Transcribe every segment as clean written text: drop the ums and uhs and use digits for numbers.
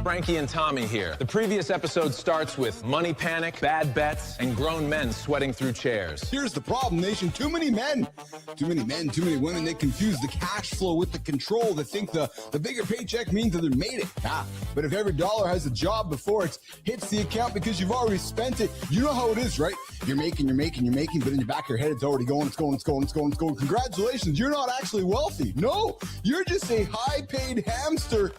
Frankie and Tommy here. The previous episode starts with money panic, bad bets, and grown men sweating through chairs. Here's the problem, nation. Too many men, too many women. They confuse the cash flow with the control. They think the bigger paycheck means that they made it. But if every dollar has a job before it hits the account because you've already spent it, you know how it is, right? You're making, but in the back of your head, it's already going, it's going. Congratulations, you're not actually wealthy. No, you're just a high-paid hamster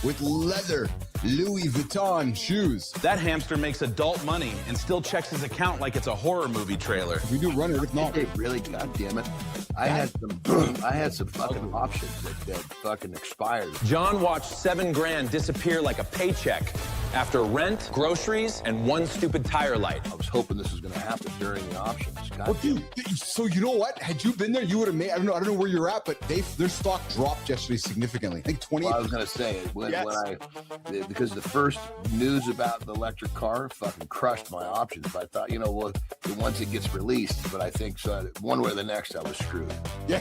with leather Louis Vuitton shoes. That hamster makes adult money and still checks his account like it's a horror movie trailer. We do run it, if not. Hey, really, God damn it. I had some fucking options that fucking expired. Jon watched $7 disappear like a paycheck after rent, groceries, and one stupid tire light. I was hoping this was going to happen during the options. God Okay, so you know what? Had you been there, you would have made. I don't know where you're at, but their stock dropped yesterday significantly. I think 20. Well, I was going to say because the first news about the electric car fucking crushed my options. But I thought, well, once it gets released, but I think so one way or the next, I was screwed. Yeah.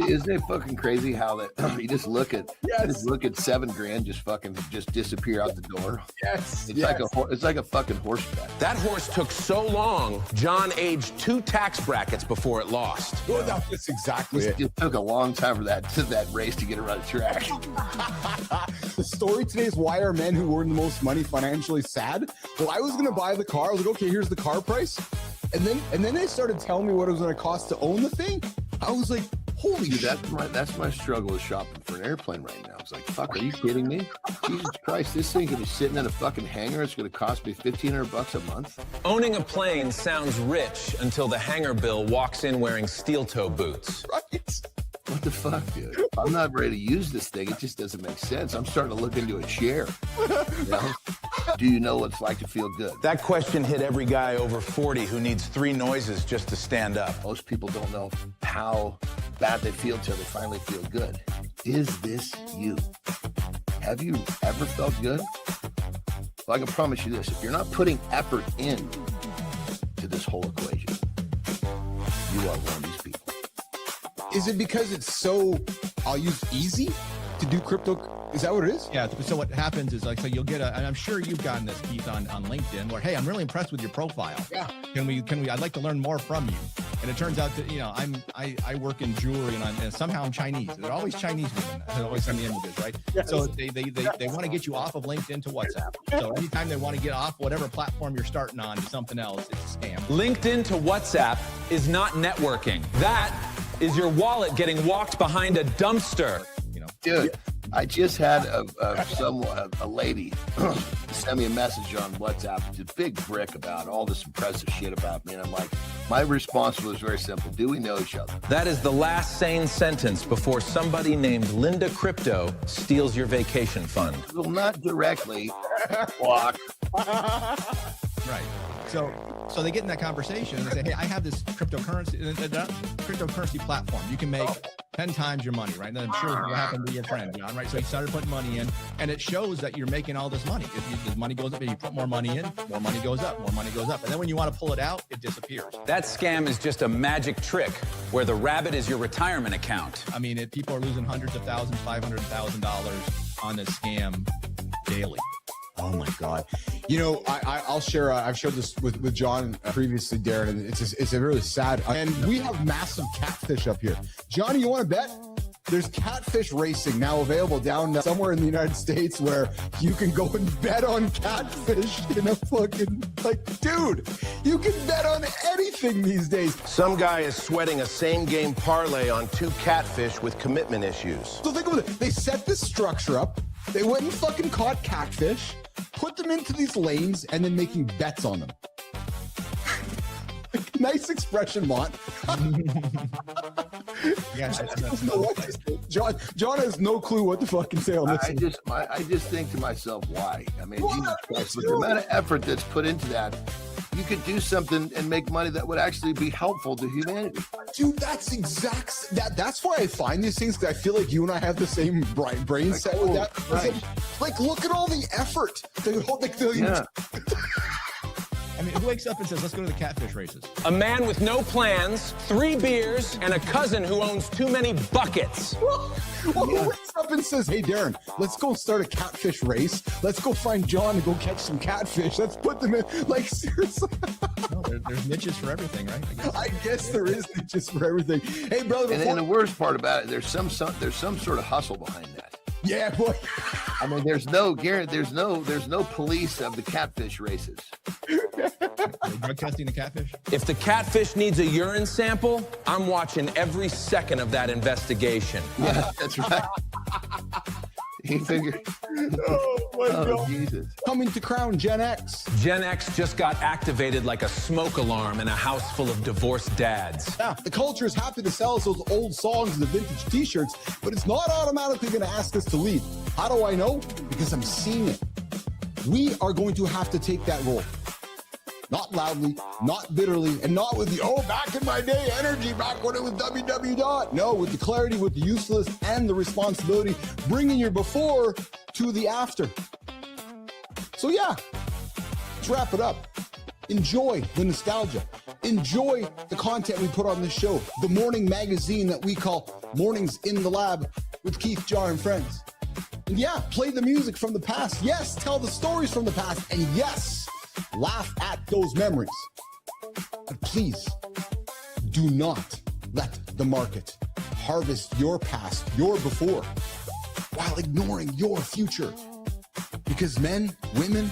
Isn't it fucking crazy how that you just look at $7 just disappear out the door? Yes. It's like a fucking horse bet. That horse took so long, Jon aged 2 tax brackets before it lost. Well, that's exactly it. It took a long time for that race to get around the track. The story today is why are men who earn the most money financially sad? Well, I was going to buy the car. I was like, okay, here's the car price. And then they started telling me what it was going to cost to own the thing. I was like, holy shit. That's my struggle with shopping for an airplane right now. It's like, fuck, are you kidding me? Jesus Christ, this thing could be sitting in a fucking hangar. It's going to cost me $1,500 a month. Owning a plane sounds rich until the hangar bill walks in wearing steel toe boots. Right? What the fuck, dude? I'm not ready to use this thing. It just doesn't make sense. I'm starting to look into a chair. Do you know what it's like to feel good? That question hit every guy over 40 who needs 3 noises just to stand up. Most people don't know how bad they feel till they finally feel good. Is this you? Have you ever felt good? Well, I can promise you this. If you're not putting effort in to this whole equation, you are one of these people. Is it because it's so, I'll use easy to do crypto? Is that what it is? Yeah. So what happens is so you'll get and I'm sure you've gotten this, Keith, on LinkedIn where, hey, I'm really impressed with your profile. Yeah. Can we, I'd like to learn more from you. And it turns out that, I work in jewelry and somehow I'm Chinese. They're always Chinese women. They're always in the images, right? Yes. So they want to get you off of LinkedIn to WhatsApp. So anytime they want to get off whatever platform you're starting on to something else, it's a scam. LinkedIn to WhatsApp is not networking. That is your wallet getting walked behind a dumpster. Dude, I just had a lady send me a message on WhatsApp. It's a big brick about all this impressive shit about me. And I'm like, my response was very simple. Do we know each other? That is the last sane sentence before somebody named Linda Crypto steals your vacation fund. Well, not directly. Block. Right. So they get in that conversation and they say, hey, I have this cryptocurrency platform. You can make 10 times your money, right? And I'm sure what happened to your friend, Jon, right? So he started putting money in, and it shows that you're making all this money. If the money goes up, if you put more money in, more money goes up, more money goes up. And then when you want to pull it out, it disappears. That scam is just a magic trick where the rabbit is your retirement account. I mean, people are losing hundreds of thousands, $500,000 on this scam daily. Oh my God. I'll share, I've shared this with Jon previously, Darren, and it's a really sad, and we have massive catfish up here. Johnny, you want to bet? There's catfish racing now available down somewhere in the United States where you can go and bet on catfish in a fucking, dude, you can bet on anything these days. Some guy is sweating a same-game parlay on 2 catfish with commitment issues. So think about it. They set this structure up. They went and fucking caught catfish, put them into these lanes, and then making bets on them. Nice expression, Mont. Yeah, Jon has no clue what to fucking say on this. I just think to myself, why? I mean, Jesus Christ, with the amount of effort that's put into that, you could do something and make money that would actually be helpful to humanity. Dude, that's why I find these things, because I feel like you and I have the same brain set with that. Right. Like, look at all the effort. I mean, who wakes up and says, let's go to the catfish races? A man with no plans, 3 beers, and a cousin who owns too many buckets. Well, who wakes up and says, hey, Darren, let's go start a catfish race. Let's go find John and go catch some catfish. Let's put them in. Like, seriously. No, there's niches for everything, right? I guess there is niches for everything. Hey, brother. And the worst part about it, there's some sort of hustle behind that. Yeah, boy. I mean, there's no police of the catfish races. Drug testing the catfish? If the catfish needs a urine sample, I'm watching every second of that investigation. Yeah, that's right. He figured. Oh, my God. Jesus. Coming to Crown Gen X. Gen X just got activated like a smoke alarm in a house full of divorced dads. Yeah, the culture is happy to sell us those old songs and the vintage t-shirts, but it's not automatically going to ask us to leave. How do I know? Because I'm seeing it. We are going to have to take that role. Not loudly, not bitterly, and not with the, back in my day energy, back when it was www. No, with the clarity, with the useless, and the responsibility, bringing your before to the after. So yeah, let's wrap it up. Enjoy the nostalgia. Enjoy the content we put on this show. The morning magazine that we call Mornings in the Lab with Keith, Jon, and friends. And yeah, play the music from the past. Yes, tell the stories from the past. And yes, laugh at those memories. But please, do not let the market harvest your past, your before, while ignoring your future. Because men, women,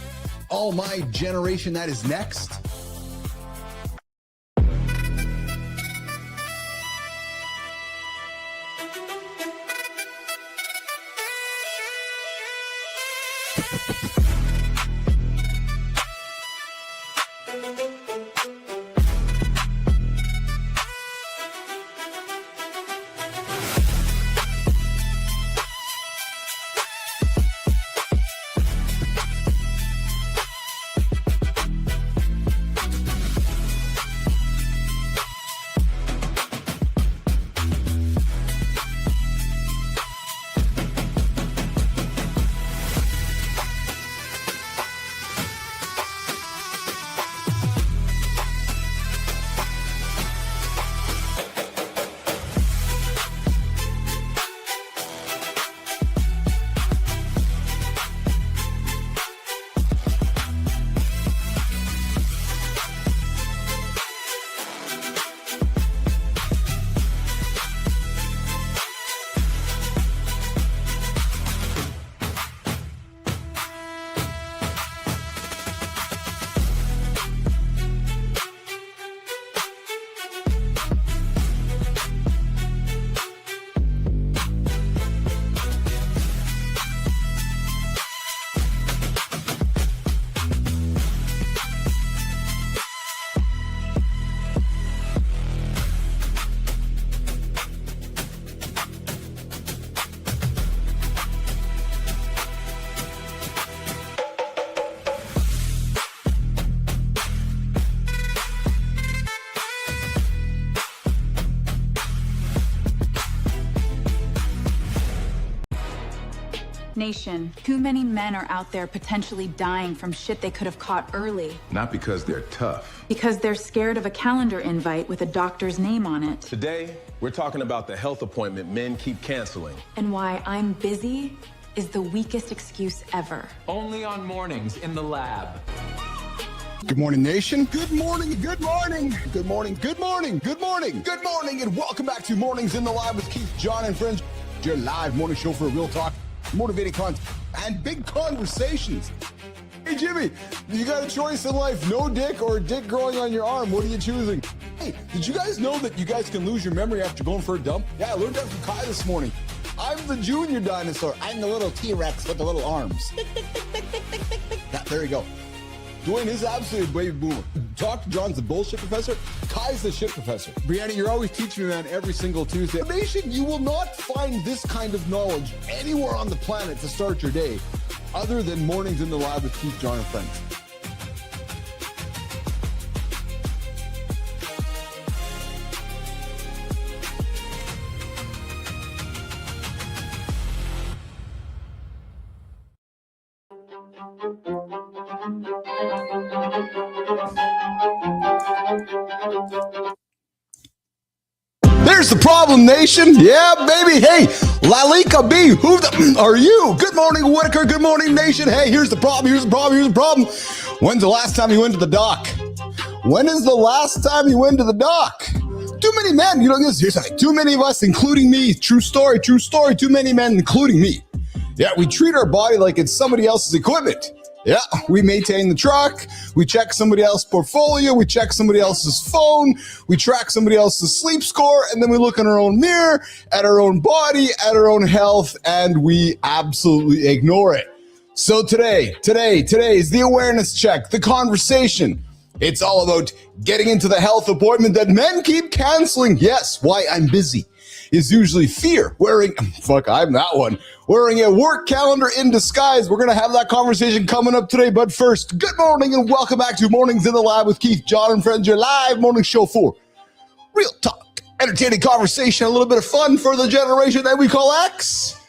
all my generation that is next, Nation, too many men are out there potentially dying from shit they could have caught early. Not because they're tough. Because they're scared of a calendar invite with a doctor's name on it. Today, we're talking about the health appointment men keep canceling. And why I'm busy is the weakest excuse ever. Only on Mornings in the Lab. good morning, nation. Good morning, good morning, good morning, good morning, good morning, good morning, and welcome back to Mornings in the Lab with Keith, Jon, and friends. Your live morning show for real talk, motivating content, and big conversations. Hey, Jimmy, you got a choice in life, no dick or dick growing on your arm. What are you choosing? Hey, did you guys know that you guys can lose your memory after going for a dump? Yeah, I learned that from Kai this morning. I'm the junior dinosaur. I'm the little T-Rex with the little arms. Yeah, there you go. Dwayne is absolutely a baby boomer. Dr. John's the bullshit professor. Kai's the shit professor. Brianna, you're always teaching me, man, every single Tuesday. Nation, you will not find this kind of knowledge anywhere on the planet to start your day other than Mornings in the Lab with Keith, Jon, and friends. Here's the problem, nation. Yeah, baby. Hey, Lalika B, who the are you? Good morning, Whitaker. Good morning, nation. Hey, here's the problem. Here's the problem. Here's the problem. When's the last time you went to the doc? When is the last time you went to the doc? Too many men, here's something. Too many of us, including me. True story. Too many men, including me. Yeah, we treat our body like it's somebody else's equipment. Yeah, we maintain the truck, we check somebody else's portfolio, we check somebody else's phone, we track somebody else's sleep score, and then we look in our own mirror, at our own body, at our own health, and we absolutely ignore it. So today is the awareness check, the conversation. It's all about getting into the health appointment that men keep canceling. Yes, why I'm busy is usually fear. I'm that one. Wearing a work calendar in disguise. We're going to have that conversation coming up today. But first, good morning and welcome back to Mornings in the Lab with Keith, Jon, and friends. Your live morning show for real talk, entertaining conversation, a little bit of fun for the generation that we call X.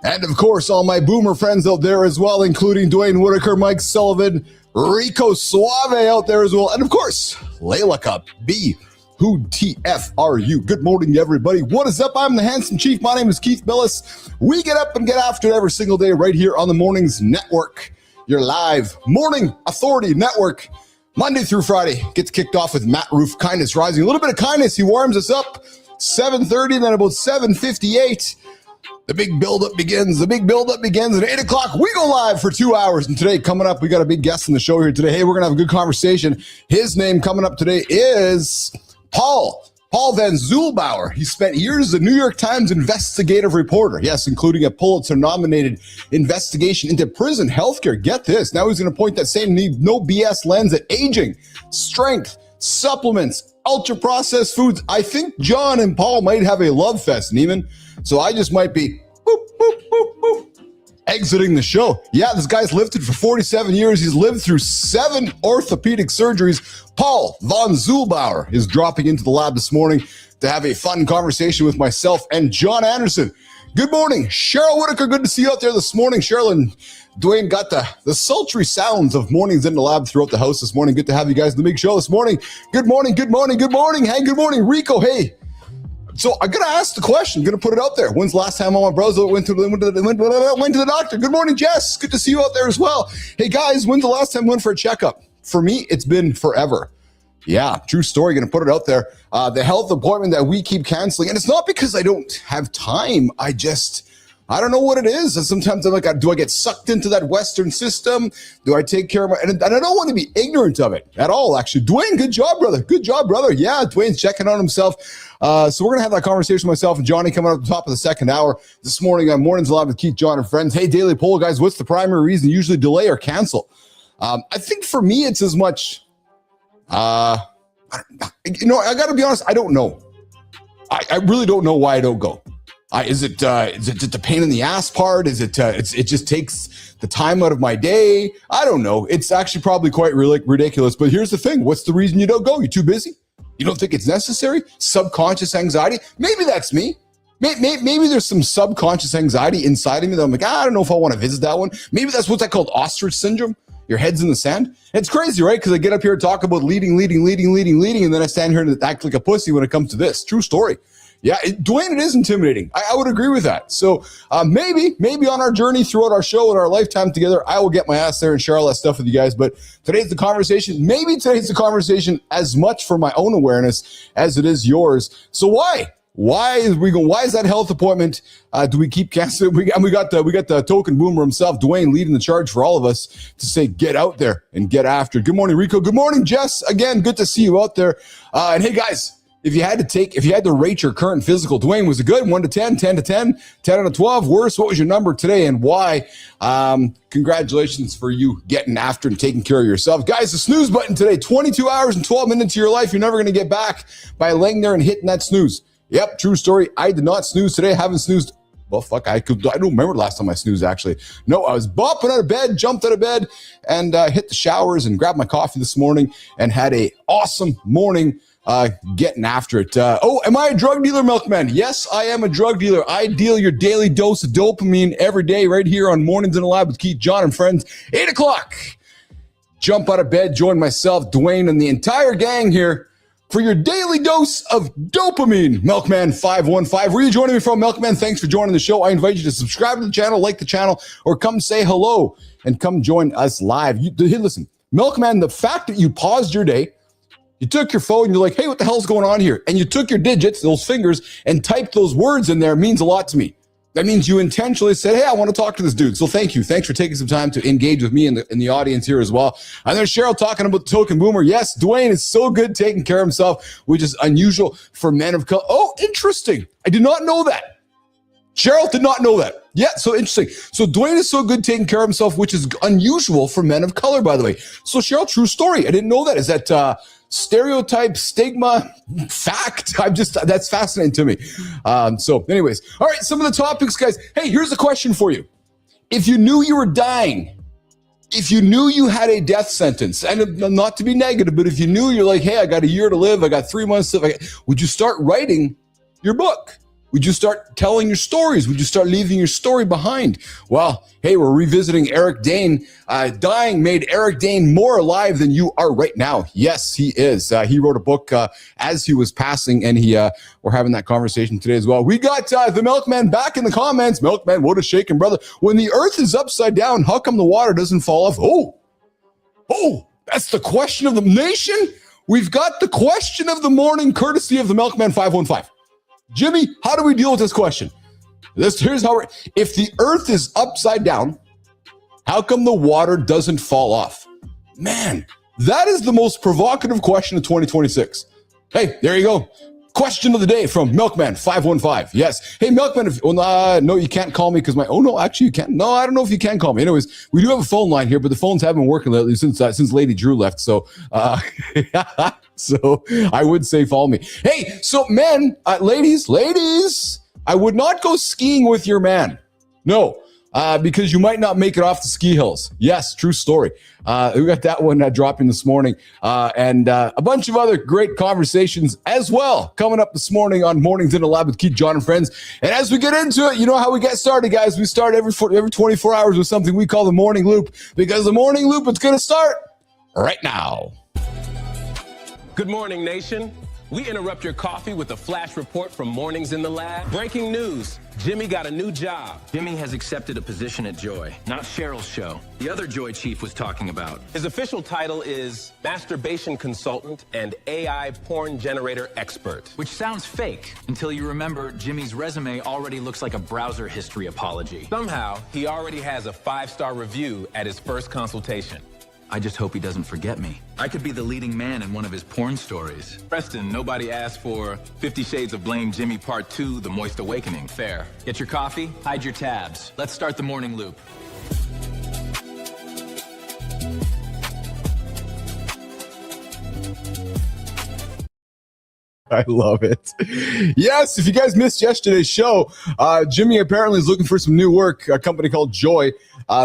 And of course, all my boomer friends out there as well, including Dwayne Whitaker, Mike Sullivan, Rico Suave out there as well. And of course, Layla Cup B. Who TF are you? Good morning, everybody. What is up? I'm the Handsome Chief. My name is Keith Billis. We get up and get after it every single day right here on the Mornings Network, your live morning authority network. Monday through Friday gets kicked off with Matt Roof, Kindness Rising. A little bit of kindness. He warms us up 7:30, and then about 7:58. The big buildup begins. At 8 o'clock, we go live for 2 hours. And today, coming up, we got a big guest in the show here today. Hey, we're going to have a good conversation. His name coming up today is Paul Van Zulbauer. He spent years as a New York Times investigative reporter. Yes, including a Pulitzer-nominated investigation into prison healthcare. Get this. Now he's going to point that same no BS lens at aging, strength, supplements, ultra-processed foods. I think John and Paul might have a love fest, Neiman. So I just might be exiting the show. Yeah, this guy's lived for 47 years. He's lived through 7 orthopedic surgeries. Paul Van Zulbauer is dropping into the lab this morning to have a fun conversation with myself and John Anderson. Good morning, Cheryl Whitaker. Good to see you out there this morning. Cheryl and Dwayne got the sultry sounds of Mornings in the Lab throughout the house this morning. Good to have you guys in the big show this morning. Good morning. Hey, good morning, Rico. Hey. So I'm going to ask the question, going to put it out there. When's the last time my brother went to the doctor? Good morning, Jess. Good to see you out there as well. Hey, guys, when's the last time I went for a checkup? For me, it's been forever. Yeah, true story. Going to put it out there. The health appointment that we keep canceling. And it's not because I don't have time. I don't know what it is. And sometimes I'm like, do I get sucked into that Western system? Do I take care of my, and I don't want to be ignorant of it at all, actually. Dwayne, good job, brother. Yeah, Dwayne's checking on himself. So we're going to have that conversation with myself and Johnny coming up at the top of the second hour this morning on Mornings Live with Keith, Jon, and friends. Hey, daily poll, guys, what's the primary reason you usually delay or cancel? I think for me, it's as much, I got to be honest, I don't know. I really don't know why I don't go. Is it just the pain in the ass part? Is it just takes the time out of my day? I don't know. It's actually probably quite ridiculous. But here's the thing. What's the reason you don't go? You're too busy? You don't think it's necessary? Subconscious anxiety? Maybe that's me. Maybe there's some subconscious anxiety inside of me that I'm like, I don't know if I want to visit that one. Maybe that's what's called ostrich syndrome. Your head's in the sand. It's crazy, right? Because I get up here and talk about leading, and then I stand here and act like a pussy when it comes to this. True story. Yeah, Dwayne, it is intimidating. I would agree with that. So maybe on our journey throughout our show and our lifetime together, I will get my ass there and share all that stuff with you guys. But today's the conversation. Maybe today's the conversation as much for my own awareness as it is yours. So why? Why is that health appointment? Do we keep canceling? We got the token boomer himself, Dwayne, leading the charge for all of us to say, get out there and get after it. Good morning, Rico. Good morning, Jess. Again, good to see you out there. And hey, guys. If you had to rate your current physical, Dwayne, was it good? 1 to 10, 10 to 10, 10 out of 12? Worse, what was your number today and why? Congratulations for you getting after and taking care of yourself. Guys, the snooze button today, 22 hours and 12 minutes of your life you're never going to get back by laying there and hitting that snooze. Yep, true story. I did not snooze today. I haven't snoozed. Well, fuck, I don't remember the last time I snoozed, actually. No, I was bopping out of bed, jumped out of bed, and hit the showers and grabbed my coffee this morning and had a awesome morning. Getting after it. Am I a drug dealer, Milkman? Yes, I am a drug dealer. I deal your daily dose of dopamine every day right here on Mornings in the Lab with Keith, Jon, and friends. 8 o'clock. Jump out of bed, join myself, Dwayne, and the entire gang here for your daily dose of dopamine. Milkman515. Where are you joining me from, Milkman? Thanks for joining the show. I invite you to subscribe to the channel, like the channel, or come say hello and come join us live. Listen, Milkman, the fact that you paused your day, you took your phone, you're like, hey, what the hell's going on here? And you took your digits, those fingers, and typed those words in there means a lot to me. That means you intentionally said, hey, I want to talk to this dude. So thank you. Thanks for taking some time to engage with me in the audience here as well. And there's Cheryl talking about the token boomer. Yes, Dwayne is so good taking care of himself, which is unusual for men of color. Oh, interesting. I did not know that. Cheryl did not know that. Yeah, so interesting. So Dwayne is so good taking care of himself, which is unusual for men of color, by the way. So Cheryl, true story. I didn't know that. Is that stereotype, stigma, fact? That's fascinating to me. So anyways, all right, some of the topics, guys. Hey, here's a question for you. If you knew you were dying, if you knew you had a death sentence, and not to be negative, but if you knew you're like, hey, I got a year to live, I got 3 months to live, would you start writing your book? Would you start telling your stories? Would you start leaving your story behind? Well, hey, we're revisiting Eric Dane. Dying made Eric Dane more alive than you are right now. Yes, he is. He wrote a book as he was passing, and we're having that conversation today as well. We got the Milkman back in the comments. Milkman, what a shaking, brother. When the earth is upside down, how come the water doesn't fall off? Oh, that's the question of the nation. We've got the question of the morning, courtesy of the Milkman 515. Jimmy, how do we deal with this question? Here's how if the earth is upside down, how come the water doesn't fall off? Man, that is the most provocative question of 2026. Hey, there you go. Question of the day from Milkman 515. Yes. Hey, Milkman, no, you can't call me because actually you can't. No, I don't know if you can call me. Anyways, we do have a phone line here, but the phones haven't been working lately since Lady Drew left. So, so I would say follow me. Hey, so men, ladies, I would not go skiing with your man. No, because you might not make it off the ski hills. Yes, true story. We got that one dropping this morning. And a bunch of other great conversations as well coming up this morning on Mornings in the Lab with Keith, Jon, and Friends. And as we get into it, you know how we get started, guys. We start every 24 hours with something we call the Morning Loop, because the Morning Loop is going to start right now. Good morning, nation. We interrupt your coffee with a flash report from Mornings in the Lab. Breaking news. Jimmy got a new job. Jimmy has accepted a position at Joy, not Cheryl's show. The other Joy chief was talking about. His official title is masturbation consultant and AI porn generator expert. Which sounds fake until you remember Jimmy's resume already looks like a browser history apology. Somehow, he already has a 5-star review at his first consultation. I just hope he doesn't forget me. I could be the leading man in one of his porn stories. Preston, nobody asked for 50 Shades of Blame Jimmy Part 2, The Moist Awakening. Fair. Get your coffee, hide your tabs. Let's start the morning loop. I love it. Yes, if you guys missed yesterday's show, Jimmy apparently is looking for some new work. A company called Joy.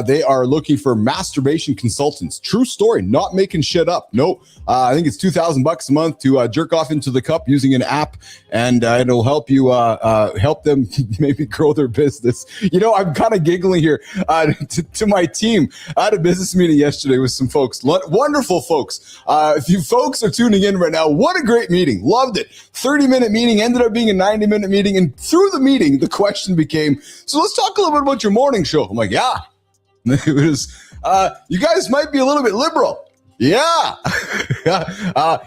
They are looking for masturbation consultants. True story, not making shit up. Nope. I think it's $2,000 a month to jerk off into the cup using an app, and it'll help you help them maybe grow their business. You know, I'm kind of giggling here to my team. I had a business meeting yesterday with some folks, wonderful folks. If you folks are tuning in right now, what a great meeting. Loved it. 30-minute meeting ended up being a 90-minute meeting, and through the meeting, the question became, so let's talk a little bit about your morning show. I'm like, yeah. It was, you guys might be a little bit liberal. Yeah.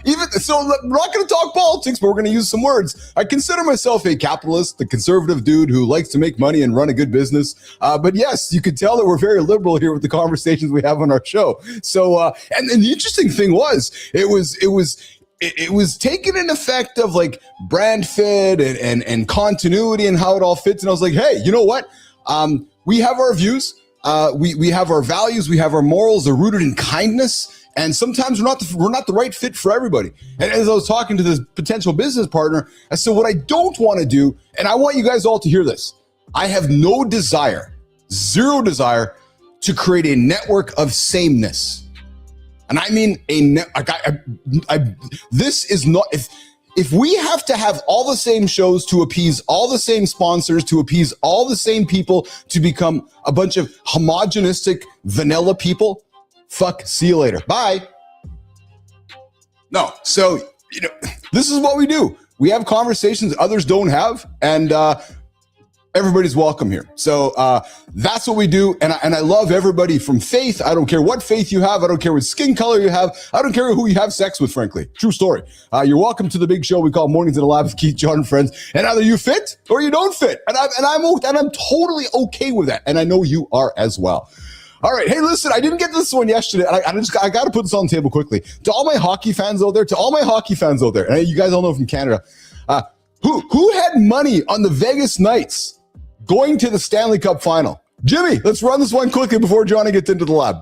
Even so, we're not going to talk politics, but we're going to use some words. I consider myself a capitalist, a conservative dude who likes to make money and run a good business. But yes, you could tell that we're very liberal here with the conversations we have on our show. So, and the interesting thing was, it was taken in effect of like brand fit and continuity and how it all fits. And I was like, hey, you know what? We have our views. We have our values. We have our morals. They're rooted in kindness. And sometimes we're not the right fit for everybody. And as I was talking to this potential business partner, I said, what I don't want to do, and I want you guys all to hear this, I have no desire, zero desire to create a network of sameness. And I mean, this is not, if we have to have all the same shows to appease all the same sponsors, to appease all the same people, to become a bunch of homogenistic vanilla people, fuck, see you later. Bye. No, so this is what we do. We have conversations others don't have, and everybody's welcome here. So that's what we do. And I love everybody from faith. I don't care what faith you have. I don't care what skin color you have. I don't care who you have sex with, frankly. True story. You're welcome to the big show we call Mornings in the Lab with Keith, Jon, and friends. And either you fit or you don't fit. And I'm totally okay with that. And I know you are as well. All right. Hey, listen, I didn't get this one yesterday. I got to put this on the table quickly. To all my hockey fans out there, and you guys all know from Canada, who had money on the Vegas Knights going to the Stanley Cup final? Jimmy, let's run this one quickly before Johnny gets into the lab.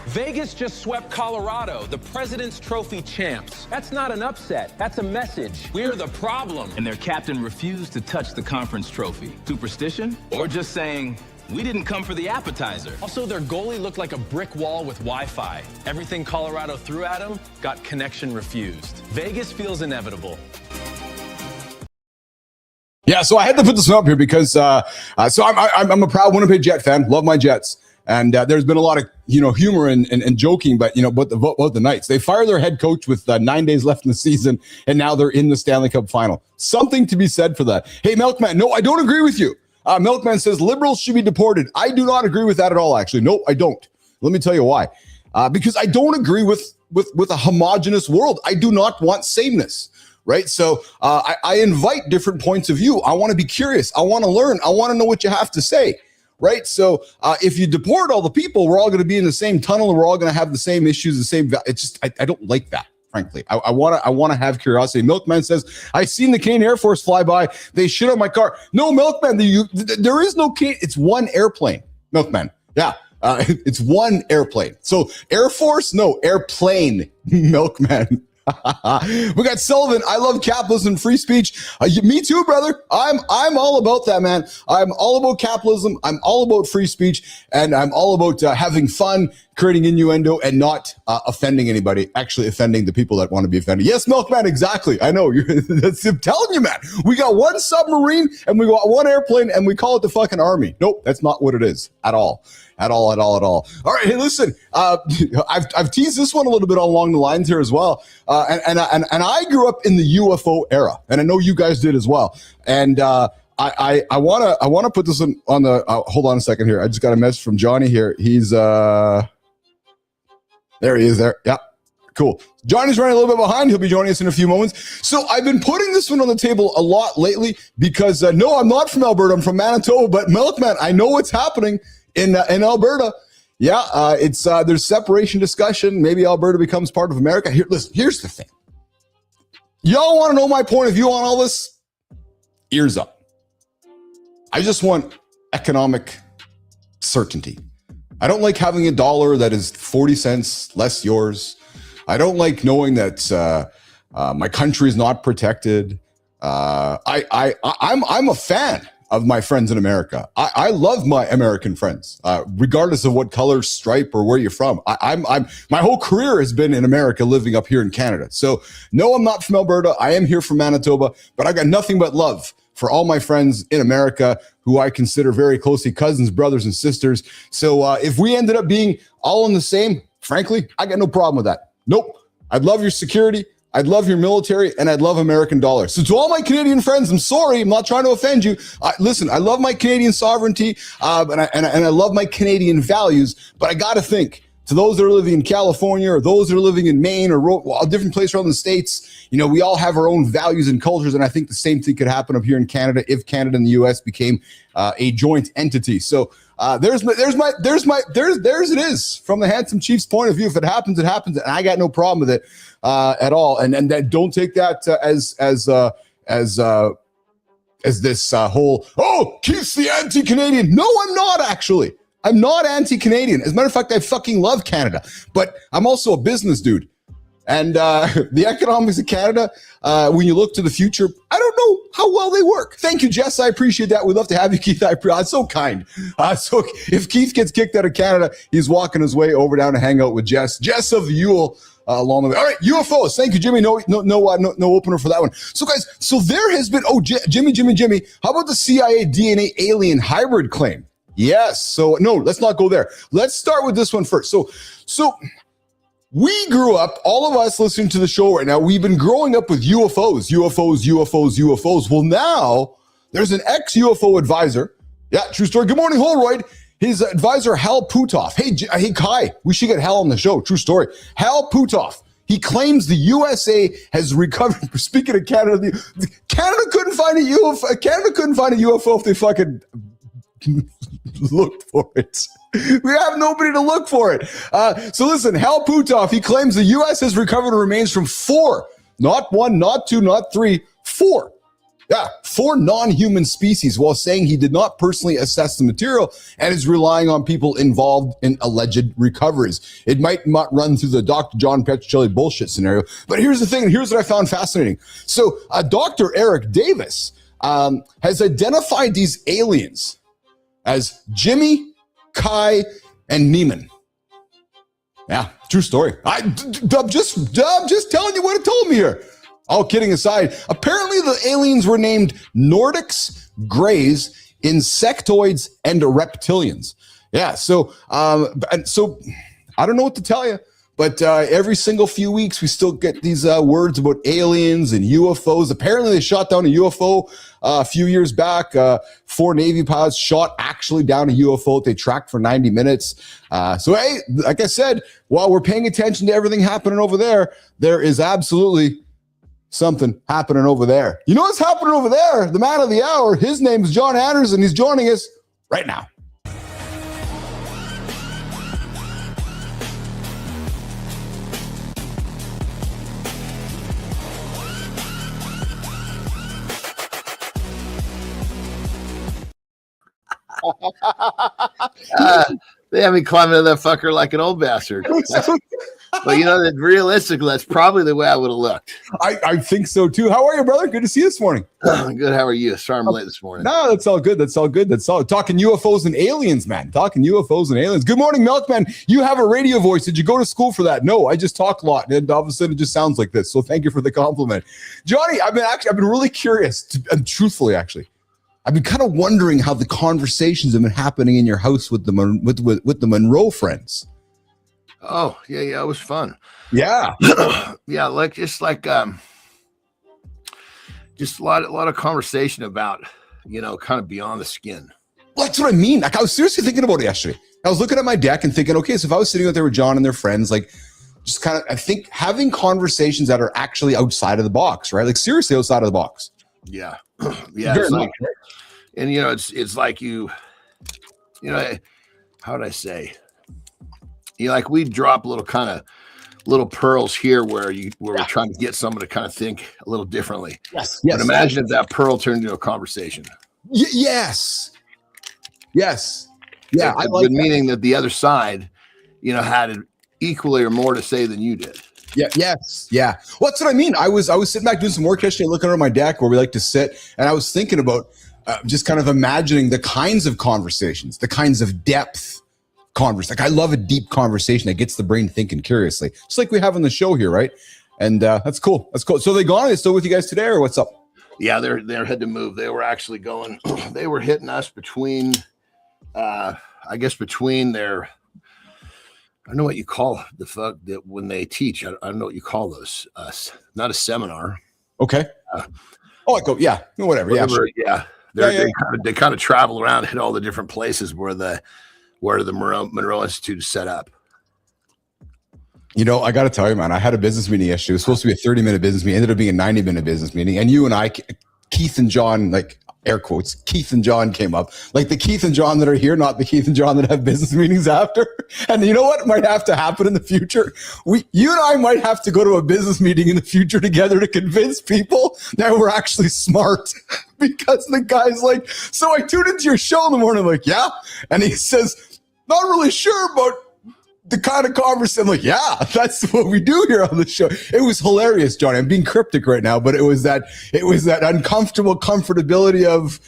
Vegas just swept Colorado, the President's Trophy champs. That's not an upset. That's a message. We're the problem. And their captain refused to touch the conference trophy. Superstition? Or just saying, we didn't come for the appetizer? Also, their goalie looked like a brick wall with Wi-Fi. Everything Colorado threw at him got connection refused. Vegas feels inevitable. Yeah, so I had to put this one up here because so I'm a proud Winnipeg Jet fan. Love my Jets. And there's been a lot of humor and joking, but about the Knights. They fired their head coach with 9 days left in the season, and now they're in the Stanley Cup final. Something to be said for that. Hey, Milkman, no, I don't agree with you. Milkman says liberals should be deported. I do not agree with that at all, actually. No, I don't. Let me tell you why. Because I don't agree with a homogenous world. I do not want sameness. Right. So I invite different points of view. I want to be curious. I want to learn. I want to know what you have to say. Right. So if you deport all the people, we're all going to be in the same tunnel and we're all going to have the same issues, the same. It's just I don't like that, frankly. I want to have curiosity. Milkman says, I seen the Canadian Air Force fly by. They shit on my car. No, Milkman, there is no Canadian. It's one airplane. Milkman. Yeah. It's one airplane. So Air Force, no, airplane. Milkman. We got Sullivan. I love capitalism and free speech. Me too, brother. I'm all about that, man. I'm all about capitalism. I'm all about free speech, and I'm all about having fun, creating innuendo, and not offending anybody. Actually, offending the people that want to be offended. Yes, Milkman. Exactly. I know. I'm telling you, man. We got one submarine and we got one airplane, and we call it the fucking army. Nope, that's not what it is at all. At all. All right, hey, listen. I've teased this one a little bit along the lines here as well. And I grew up in the UFO era, and I know you guys did as well. And I wanna put this on the. Hold on a second here. I just got a message from Johnny here. He's there. He is there. Yeah. Cool. Johnny's running a little bit behind. He'll be joining us in a few moments. So I've been putting this one on the table a lot lately because no, I'm not from Alberta. I'm from Manitoba. But Milkman, I know what's happening in Alberta. Yeah, it's there's separation discussion. Maybe Alberta becomes part of America. Here, listen, here's the thing. Y'all want to know my point of view on all this? Ears up. I just want economic certainty. I don't like having a dollar that is 40 cents less yours. I don't like knowing that my country is not protected. I'm a fan of my friends in America. I love my American friends, regardless of what color, stripe, or where you're from. My whole career has been in America, living up here in Canada. So no, I'm not from Alberta. I am here from Manitoba, but I got nothing but love for all my friends in America who I consider very closely cousins, brothers, and sisters. So if we ended up being all in the same, frankly, I got no problem with that. Nope. I'd love your security. I'd love your military, and I'd love American dollars. So to all my Canadian friends, I'm sorry, I'm not trying to offend you. Listen, I love my Canadian sovereignty, and I love my Canadian values, but I got to think, to those that are living in California or those that are living in Maine or different places around the States, we all have our own values and cultures, and I think the same thing could happen up here in Canada if Canada and the U.S. became a joint entity. So there's it is from the Handsome Chief's point of view. If it happens, it happens, and I got no problem with it at all. And that, don't take that as this whole, Keith's the anti-Canadian. No, I'm not actually. I'm not anti-Canadian. As a matter of fact, I fucking love Canada, but I'm also a business dude. And the economics of Canada, when you look to the future, I don't know how well they work. Thank you, Jess. I appreciate that. We'd love to have you, Keith. It's so kind. So if Keith gets kicked out of Canada, he's walking his way over down to hang out with Jess of Yule along the way. All right, UFOs. Thank you, Jimmy. No opener for that one. So guys, there has been, Jimmy. How about the CIA DNA alien hybrid claim? Yes. So no, let's not go there. Let's start with this one first. So we grew up, all of us listening to the show right now, we've been growing up with UFOs. Well, now there's an ex-UFO advisor. Yeah, true story. Good morning, Holroyd. His advisor, Hal Puthoff. Hey, Kai, we should get Hal on the show. True story. Hal Puthoff. He claims the USA has recovered. Speaking of Canada, Canada couldn't find a UFO. Canada couldn't find a UFO if they fucking looked for it. We have nobody to look for it. So listen, Hal Puthoff, he claims the U.S. has recovered remains from 4, not 1, not 2, not 3, 4. Yeah, 4 non-human species, while saying he did not personally assess the material and is relying on people involved in alleged recoveries. It might not run through the Dr. John Petruccelli bullshit scenario, but here's the thing, and here's what I found fascinating. So Dr. Eric Davis has identified these aliens as Jimmy, Kai, and Neiman. Yeah, true story. I'm just telling you what it told me here. All kidding aside, apparently the aliens were named Nordics, Greys, Insectoids, and Reptilians. Yeah, so I don't know what to tell you, but every single few weeks we still get these words about aliens and UFOs. Apparently they shot down a UFO a few years back. 4 Navy pilots shot actually down a UFO that they tracked for 90 minutes. So hey, like I said, while we're paying attention to everything happening over there, there is absolutely something happening over there. You know what's happening over there? The man of the hour, his name is John Anderson. He's joining us right now. They have me climbing to that fucker like an old bastard. But you know that realistically, that's probably the way I would have looked. I think so too. How are you, brother? Good to see you this morning. Good. How are you? Sorry I'm late this morning. No, that's all good. That's all good. That's all. Talking UFOs and aliens, man. Talking UFOs and aliens. Good morning, Milkman. You have a radio voice. Did you go to school for that? No, I just talk a lot, and all of a sudden it just sounds like this. So thank you for the compliment, Johnny. I've been really curious, and truthfully, actually, I've been kind of wondering how the conversations have been happening in your house with the Monroe friends. Oh, yeah, it was fun. Yeah. Yeah, just a lot of conversation about, kind of beyond the skin. Well, that's what I mean. Like, I was seriously thinking about it yesterday. I was looking at my deck and thinking, okay, so if I was sitting out there with John and their friends, like, just kind of, I think having conversations that are actually outside of the box, right? Like, seriously outside of the box. Yeah. Yeah. It's like, and, it's like how would I say? We drop little pearls here where we're trying to get someone to kind of think a little differently. Yes. But imagine if that pearl turned into a conversation. Yes. Yeah. I like meaning that the other side, had equally or more to say than you did. Yeah. Yes. Yeah. Well, that's what I mean. I was sitting back doing some work yesterday, looking at my deck where we like to sit, and I was thinking about just kind of imagining the kinds of conversations, the kinds of depth. Like, I love a deep conversation that gets the brain thinking curiously, just like we have on the show here, right? And that's cool. So they gone? Are they still with you guys today, or what's up? Yeah, they're had to move. They were actually going. They were hitting us between, between their. I don't know what you call the fuck that when they teach. I don't know what you call those. Not a seminar. Okay. Yeah, whatever. Yeah, sure. Yeah. They kind of travel around, hit all the different places where the Monroe Institute is set up. I got to tell you, man, I had a business meeting yesterday. It was supposed to be a 30-minute business meeting. It ended up being a 90-minute business meeting. And you and I, Keith and Jon, like air quotes, Keith and Jon came up. Like the Keith and Jon that are here, not the Keith and Jon that have business meetings after. And you know what might have to happen in the future? You and I might have to go to a business meeting in the future together to convince people that we're actually smart. Because the guy's like, so I tuned into your show in the morning. I'm like, yeah. And he says, not really sure, but the kind of conversation. I'm like, yeah, that's what we do here on the show. It was hilarious, Johnny. I'm being cryptic right now, but it was that uncomfortable comfortability of,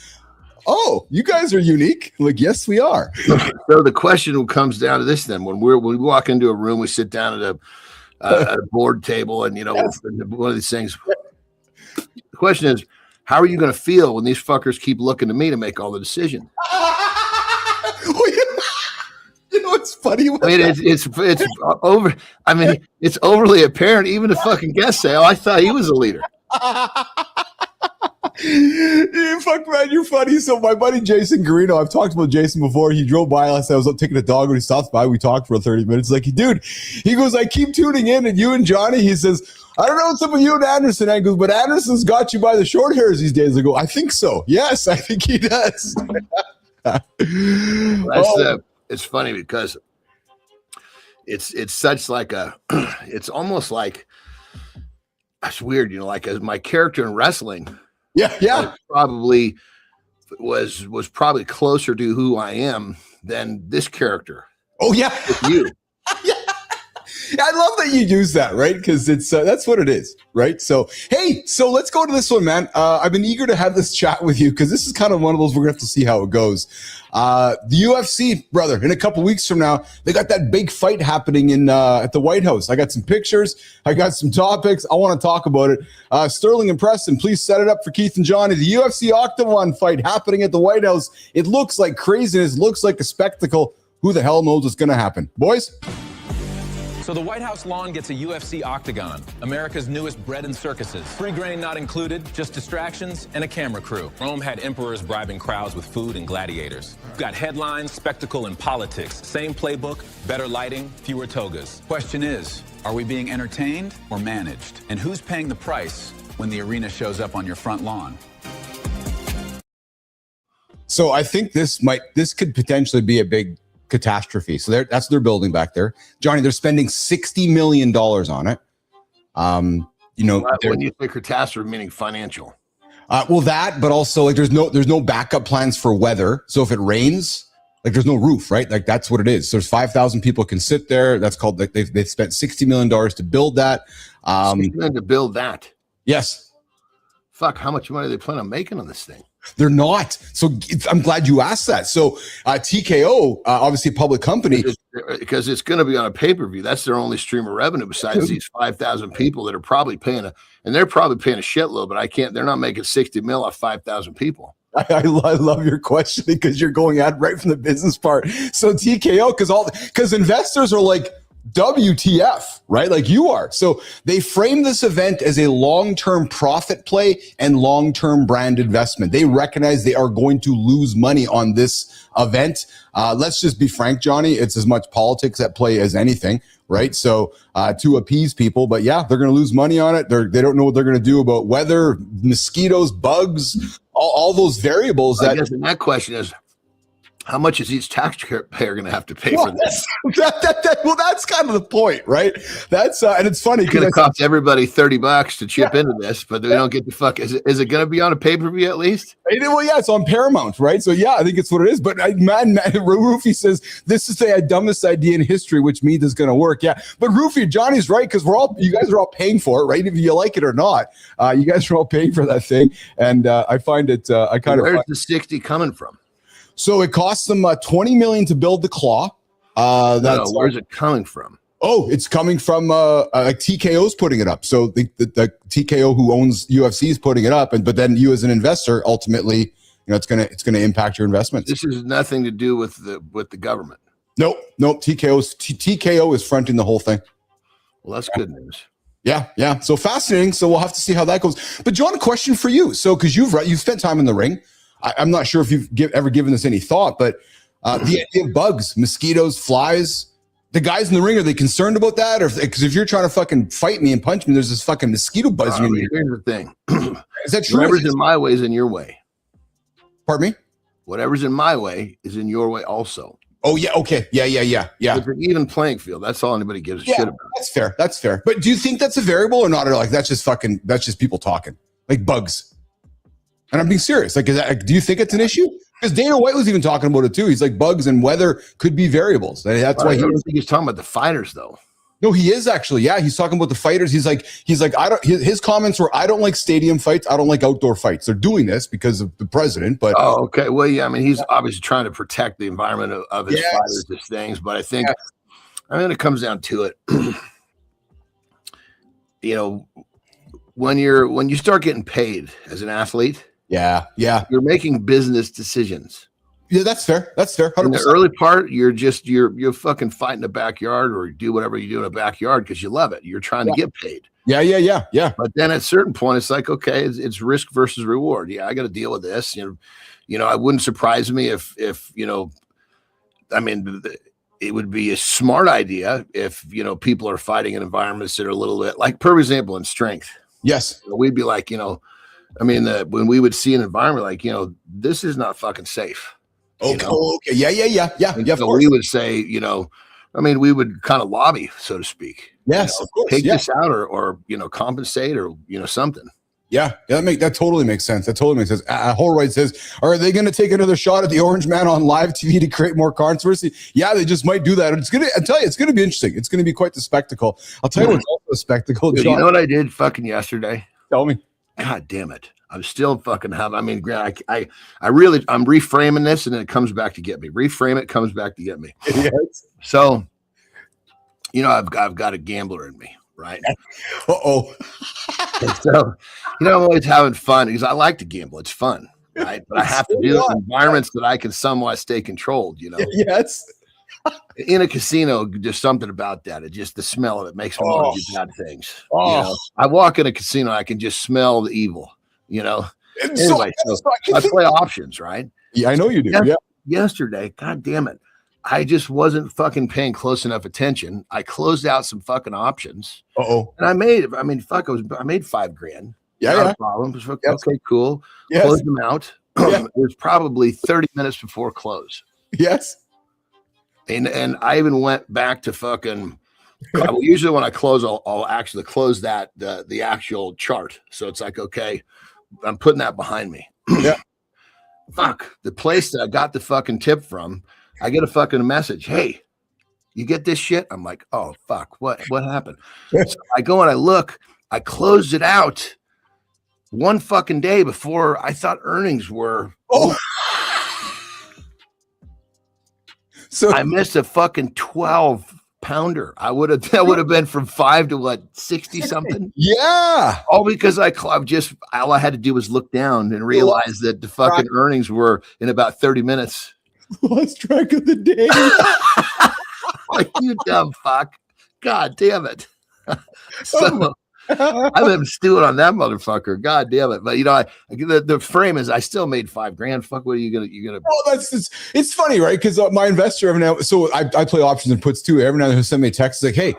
oh, you guys are unique. I'm like, yes, we are. So the question comes down to this then. When we walk into a room, we sit down at a board table and, yes. One of these things. The question is, how are you going to feel when these fuckers keep looking to me to make all the decisions? You know, it's funny. I mean, it's over. I mean, it's overly apparent. Even the fucking guests say, "Oh, I thought he was a leader." Yeah, fuck, man, you're funny. So my buddy Jason Garino, I've talked about Jason before. He drove by last night. I was taking a dog when he stopped by. We talked for 30 minutes. Like, dude, he goes, I keep tuning in, and you and Johnny, he says, I don't know what's up with you and Anderson. I goes, but Anderson's got you by the short hairs these days. I go, I think so. Yes, I think he does. It's funny because it's such like it's almost like, it's weird, you know, like as my character in wrestling. Yeah. Probably was probably closer to who I am than this character. Oh yeah, with you. Yeah. I love that you use that, right? Because it's that's what it is, right? So hey, so let's go to this one, man. I've been eager to have this chat with you because this is kind of one of those we're gonna have to see how it goes. The UFC, brother, in a couple weeks from now, they got that big fight happening in at the White House. I got some pictures, I got some topics. I want to talk about it. Sterling and Preston, please set it up for Keith and Jon. The UFC Octagon fight happening at the White House. It looks like craziness, looks like a spectacle. Who the hell knows what's going to happen, boys? So the White House lawn gets a UFC Octagon, America's newest bread and circuses. Free grain not included, just distractions and a camera crew. Rome had emperors bribing crowds with food and gladiators. Got headlines, spectacle, and politics. Same playbook, better lighting, fewer togas. Question is, are we being entertained or managed? And who's paying the price when the arena shows up on your front lawn? So I think this could potentially be a big catastrophe. So that's what they're building back there. Johnny, they're spending $60 million on it. You know, when you say catastrophe, meaning financial. Well, that, but also like there's no backup plans for weather. So if it rains, like there's no roof, right? Like that's what it is. So there's 5,000 people can sit there. That's called, like they've spent $60 million to build that. To build that. Yes. Fuck, how much money they plan on making on this thing? They're not. So I'm glad you asked that. So TKO, obviously a public company. Because it's going to be on a pay-per-view. That's their only stream of revenue besides these 5,000 people that are probably paying and they're probably paying a shitload, but they're not making 60 mil off 5,000 people. I love your question because you're going at right from the business part. So TKO, because investors are like, WTF, right? Like you are. So they frame this event as a long-term profit play and long-term brand investment. They recognize they are going to lose money on this event. Let's just be frank, Johnny. It's as much politics at play as anything, right? So to appease people, but yeah, they're going to lose money on it. They don't know what they're going to do about weather, mosquitoes, bugs, all those variables. I guess that question is, how much is each taxpayer going to have to pay for this? Well, that's kind of the point, right? That's and it's funny because it costs everybody $30 to chip into this, but they don't get the fuck. Is it going to be on a pay-per-view at least? Well, yeah, it's on Paramount, right? So yeah, I think it's what it is. But man, Rufy says this is the dumbest idea in history, which means it's going to work. Yeah, but Rufy, Johnny's right because you guys are all paying for it, right? If you like it or not, you guys are all paying for that thing, and I find it. Where's the 60 coming from? So it costs them $20 million to build the claw. Where's it coming from? Oh, it's coming from TKO's putting it up. So the TKO who owns UFC is putting it up, but then you as an investor, ultimately, it's gonna impact your investments. This has nothing to do with the government. Nope. TKO is fronting the whole thing. Well, that's good news. Yeah. So fascinating. So we'll have to see how that goes. But John, a question for you. So because you've spent time in the ring. I'm not sure if you've ever given this any thought, but the idea of bugs, mosquitoes, flies, the guys in the ring, are they concerned about that? Or because if you're trying to fucking fight me and punch me, there's this fucking mosquito buzzing in you. Here's the thing. Is that true? Whatever's in my way is in your way. Pardon me? Whatever's in my way is in your way also. Oh, yeah. Okay. Yeah. It's an even playing field. That's all anybody gives a shit about. That's fair. But do you think that's a variable or not? Or like, that's just people talking, like bugs. And I'm being serious. Like, do you think it's an issue? Because Dana White was even talking about it too. He's like, bugs and weather could be variables. That's why I don't think he's talking about the fighters, though. No, he is actually. Yeah, he's talking about the fighters. He's like, his comments were, I don't like stadium fights. I don't like outdoor fights. They're doing this because of the president. But okay. Well, yeah. I mean, he's obviously trying to protect the environment of his fighters, his things. But I think, it comes down to it. When you start getting paid as an athlete. Yeah. You're making business decisions. Yeah, that's fair. That's fair. 100%. In the early part, you're fucking fight in the backyard or do whatever you do in a backyard because you love it. You're trying to get paid. Yeah. But then at a certain point, it's like, okay, it's risk versus reward. Yeah, I got to deal with this. You know, it wouldn't surprise me if I mean, it would be a smart idea if people are fighting in environments that are a little bit like, for example, in strength. Yes, we'd be like, when we would see an environment like, this is not fucking safe. Okay. Okay. Yeah. So we would say, we would kind of lobby, so to speak. Yes, of course. Take this out or compensate or, something. Yeah, that totally makes sense. That totally makes sense. Holroyd says, are they going to take another shot at the Orange Man on live TV to create more controversy? Yeah, they just might do that. I tell you, it's going to be interesting. It's going to be quite the spectacle. I'll tell you what's also a spectacle. Dude, you know what I did fucking yesterday? Tell me. God damn it. I'm still fucking I'm reframing this and then it comes back to get me. Reframe it, comes back to get me. Yes. So, I've got a gambler in me, right? Uh-oh. So, I'm always having fun because I like to gamble. It's fun, right? But I have to do it in environments that I can somewhat stay controlled, Yes. In a casino, there's something about that. It just, the smell of it makes me want to do bad things. I walk in a casino, I can just smell the evil, Anyway, so I play options, right? Yeah, I know you do. Yesterday, God damn it. I just wasn't fucking paying close enough attention. I closed out some fucking options. Uh-oh. And I made $5 grand. Yeah. No problem. Okay, cool. Yes. Closed them out. It was probably 30 minutes before close. Yes. And I even went back to fucking usually when I close, I'll actually close that the actual chart. So it's like, okay, I'm putting that behind me. Yeah. Fuck. The place that I got the fucking tip from, I get a fucking message. Hey, you get this shit? I'm like, oh fuck, what happened? So I go and I look, I closed it out one fucking day before I thought earnings were. So I missed a fucking 12-pounder. That would have been from 5 to 60 something. Yeah. All because all I had to do was look down and realize that the fucking earnings were in about 30 minutes. Lost track of the day. Like, you dumb fuck. God damn it. So I've been stewing on that motherfucker. God damn it. But the frame is I still made $5 grand. Fuck, what are you gonna Oh, it's funny, right? Because my investor every now, so I play options and puts too. Every now and then he'll send me a text like, hey,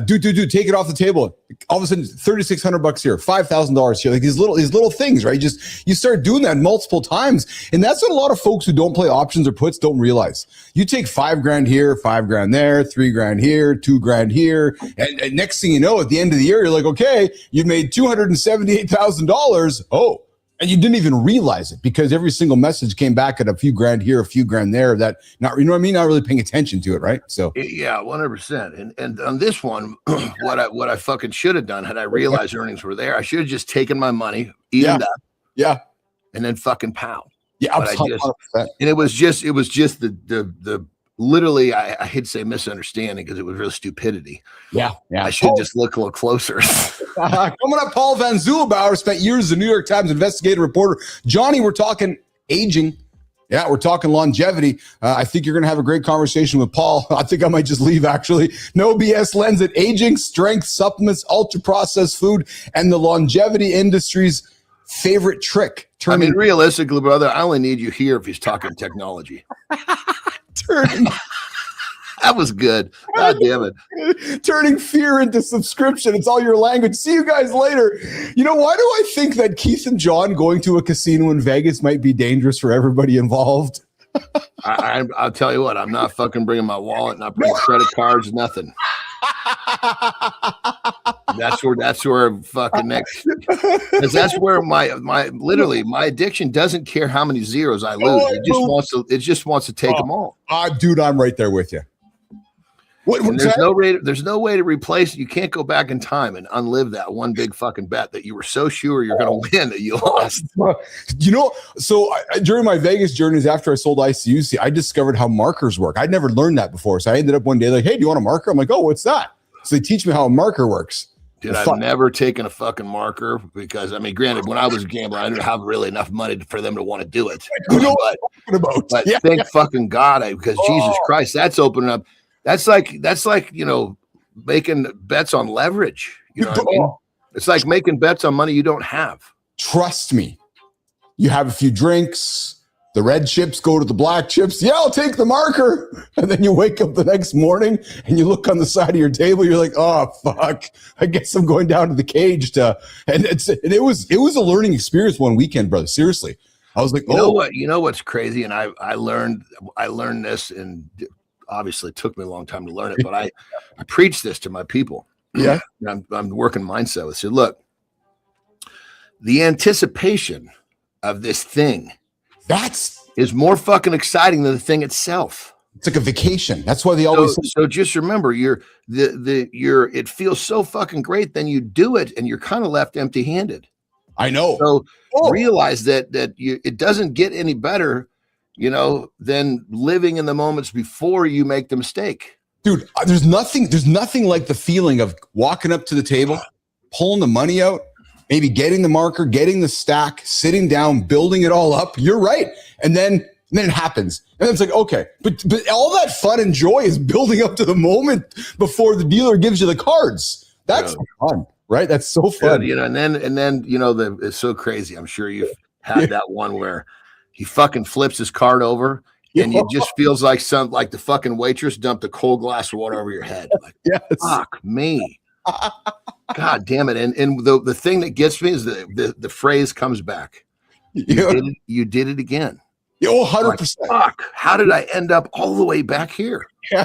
dude, take it off the table. All of a sudden, $3,600 here, $5,000 here. Like these little things, right? You start doing that multiple times, and that's what a lot of folks who don't play options or puts don't realize. You take $5 grand here, $5 grand there, $3 grand here, $2 grand here, and next thing you know, at the end of the year, you're like, okay, you made $278,000. Oh. And you didn't even realize it because every single message came back at a few grand here, a few grand there. That not really paying attention to it, right? So yeah, 100%. And on this one, what I fucking should have done had I realized earnings were there, I should have just taken my money, evened up, and then fucking pow. Yeah, and it was just the literally, I hate to say misunderstanding because it was real stupidity. Yeah. I should just look a little closer. Coming up, Paul Van Zulbauer spent years as a New York Times investigative reporter. Johnny, we're talking aging. Yeah, we're talking longevity. I think you're going to have a great conversation with Paul. I think I might just leave, actually. No BS lens at aging, strength, supplements, ultra-processed food, and the longevity industry's favorite trick. Realistically, brother, I only need you here if he's talking technology. That was good. God damn it. Turning fear into subscription. It's all your language. See you guys later. Why do I think that Keith and Jon going to a casino in Vegas might be dangerous for everybody involved? I'll tell you what, I'm not fucking bringing my wallet, not bringing credit cards, nothing. That's where fucking next, because that's where my addiction doesn't care how many zeros I lose. It just wants to take them all. Dude, I'm right there with you. There's no way to replace it. You can't go back in time and unlive that one big fucking bet that you were so sure you're going to win that you lost. So during my Vegas journeys after I sold ICUC, I discovered how markers work. I'd never learned that before. So I ended up one day like, hey, do you want a marker? I'm like, oh, what's that? So they teach me how a marker works. Dude, I've never taken a fucking marker because, I mean, granted, when I was gambling, I didn't have really enough money for them to want to do it. But thank fucking God, because Jesus Christ, that's opening up. That's like, making bets on leverage. You know what I mean? It's like making bets on money you don't have. Trust me. You have a few drinks. The red chips go to the black chips. Yeah, I'll take the marker. And then you wake up the next morning and you look on the side of your table. You're like, oh, fuck. I guess I'm going down to the cage and it was a learning experience one weekend, brother. Seriously. I was like, you know what's crazy? And I learned this, and obviously it took me a long time to learn it, but I preach this to my people. Yeah. I'm working mindset. I said, look, the anticipation of this thing is more fucking exciting than the thing itself. It's like a vacation. That's why they always. So just remember, it feels so fucking great. Then you do it, and you're kind of left empty-handed. I know. So realize that it doesn't get any better, than living in the moments before you make the mistake. Dude, there's nothing like the feeling of walking up to the table, pulling the money out, maybe getting the marker, getting the stack, sitting down, building it all up. You're right. And then it happens. And it's like, okay, but all that fun and joy is building up to the moment before the dealer gives you the cards. That's fun, right? That's so fun. And then it's so crazy. I'm sure you've had that one where he fucking flips his card over and it just feels like the fucking waitress dumped a cold glass of water over your head. Like, fuck me. God damn it. And the thing that gets me is the phrase comes back. You did it again. 100%. Like, fuck, how did I end up all the way back here? You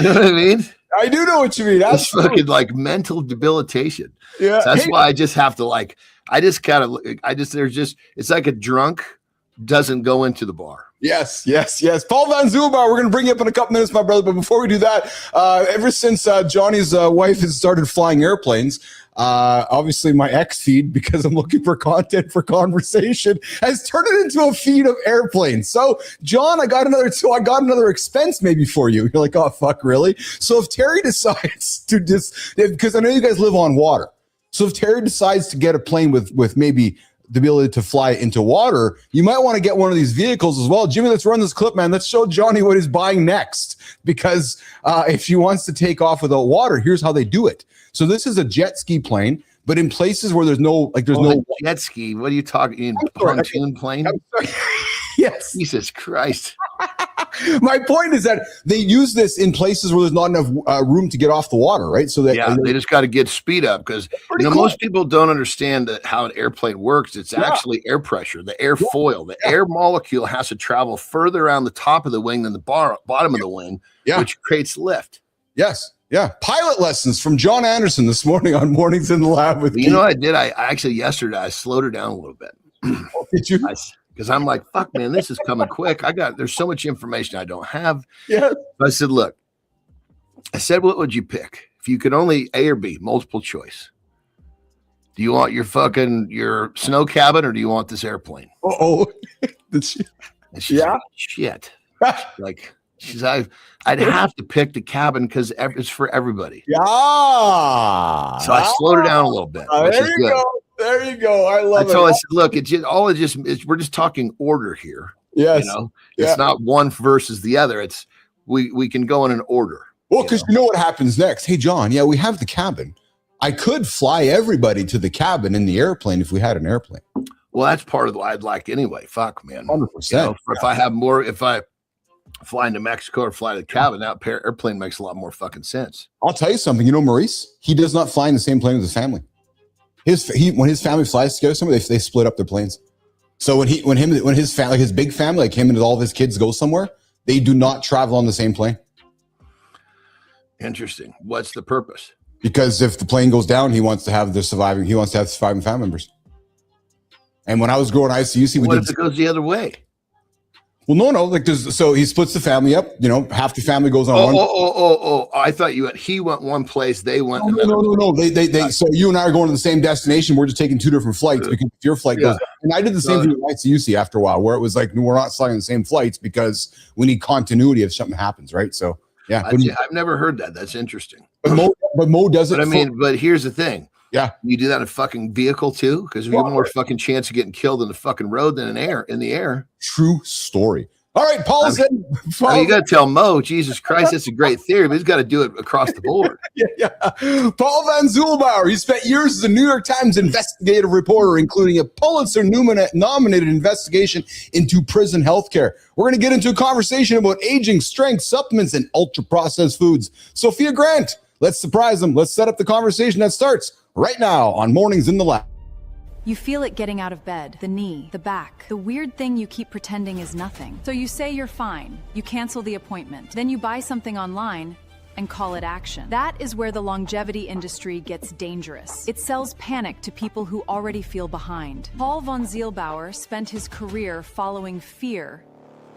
know what I mean? I do know what you mean. It's fucking like mental debilitation. Yeah. So that's why I just have to it's like a drunk doesn't go into the bar. Yes. Paul Van Zuber, we're going to bring you up in a couple minutes, my brother. But before we do that, ever since Johnny's wife has started flying airplanes, obviously my X feed, because I'm looking for content for conversation, has turned it into a feed of airplanes. So, John, I got another expense maybe for you. You're like, oh, fuck, really? So if Terry decides to because I know you guys live on water. So if Terry decides to get a plane with maybe the ability to fly into water, you might want to get one of these vehicles as well. Jimmy, let's run this clip, man. Let's show Johnny what he's buying next, because if she wants to take off without water, here's how they do it. So this is a jet ski plane, but in places where there's no jet ski. What are you talking? Pontoon plane? Yes. Jesus Christ. My point is that they use this in places where there's not enough room to get off the water, right? So that they just got to get speed up, because most people don't understand how an airplane works. It's actually air pressure, the airfoil, the air molecule has to travel further around the top of the wing than the bottom of the wing, which creates lift. Yes. Yeah. Pilot lessons from John Anderson this morning on Mornings in the Lab with you. I did. I actually yesterday I slowed her down a little bit. Did you? Because I'm like, fuck, man, this is coming quick. There's so much information I don't have. Yeah. I said, look, what would you pick? If you could only A or B, multiple choice. Do you want your snow cabin, or do you want this airplane? She's like, shit. Like, I'd have to pick the cabin because it's for everybody. Yeah. So I slowed her down a little bit. There you go. I love it. So I said, look, we're just talking order here. Yes. It's not one versus the other. It's we can go in an order. Well, because you know what happens next. Hey, John, we have the cabin. I could fly everybody to the cabin in the airplane if we had an airplane. Well, that's part of what I'd like anyway. Fuck, man. 100%. If I fly into Mexico or fly to the cabin, that airplane makes a lot more fucking sense. I'll tell you something. Maurice, he does not fly in the same plane with his family. When his family flies together somewhere, they split up their planes. So when his family, his big family, like him and all of his kids, go somewhere, they do not travel on the same plane. Interesting. What's the purpose? Because if the plane goes down, he wants to have surviving family members. And when I was growing ICUC, what if it goes the other way? Well, no. So he splits the family up. Half the family goes on one. Oh! I thought he went one place, they went. No. They. So you and I are going to the same destination. We're just taking two different flights because if your flight goes. And I did the same thing with ICUC after a while, where it was like we're not flying the same flights because we need continuity if something happens, right? So yeah, I've never heard that. That's interesting. But Mo does it. But I mean, but here's the thing. Yeah. You do that in a fucking vehicle too? Because you have more fucking chance of getting killed in the fucking road than in the air. True story. All right, Paul said. I mean, you got to tell Mo, Jesus Christ, that's a great theory, but he's got to do it across the board. Yeah. Paul Van Zulbauer, he spent years as a New York Times investigative reporter, including a Pulitzer-nominated investigation into prison healthcare. We're going to get into a conversation about aging, strength, supplements, and ultra-processed foods. Sophia Grant, let's surprise them. Let's set up the conversation that starts right now on Mornings in the Lab. You feel it getting out of bed, the knee, the back. The weird thing you keep pretending is nothing. So you say you're fine. You cancel the appointment. Then you buy something online and call it action. That is where the longevity industry gets dangerous. It sells panic to people who already feel behind. Paul von Zielbauer spent his career following fear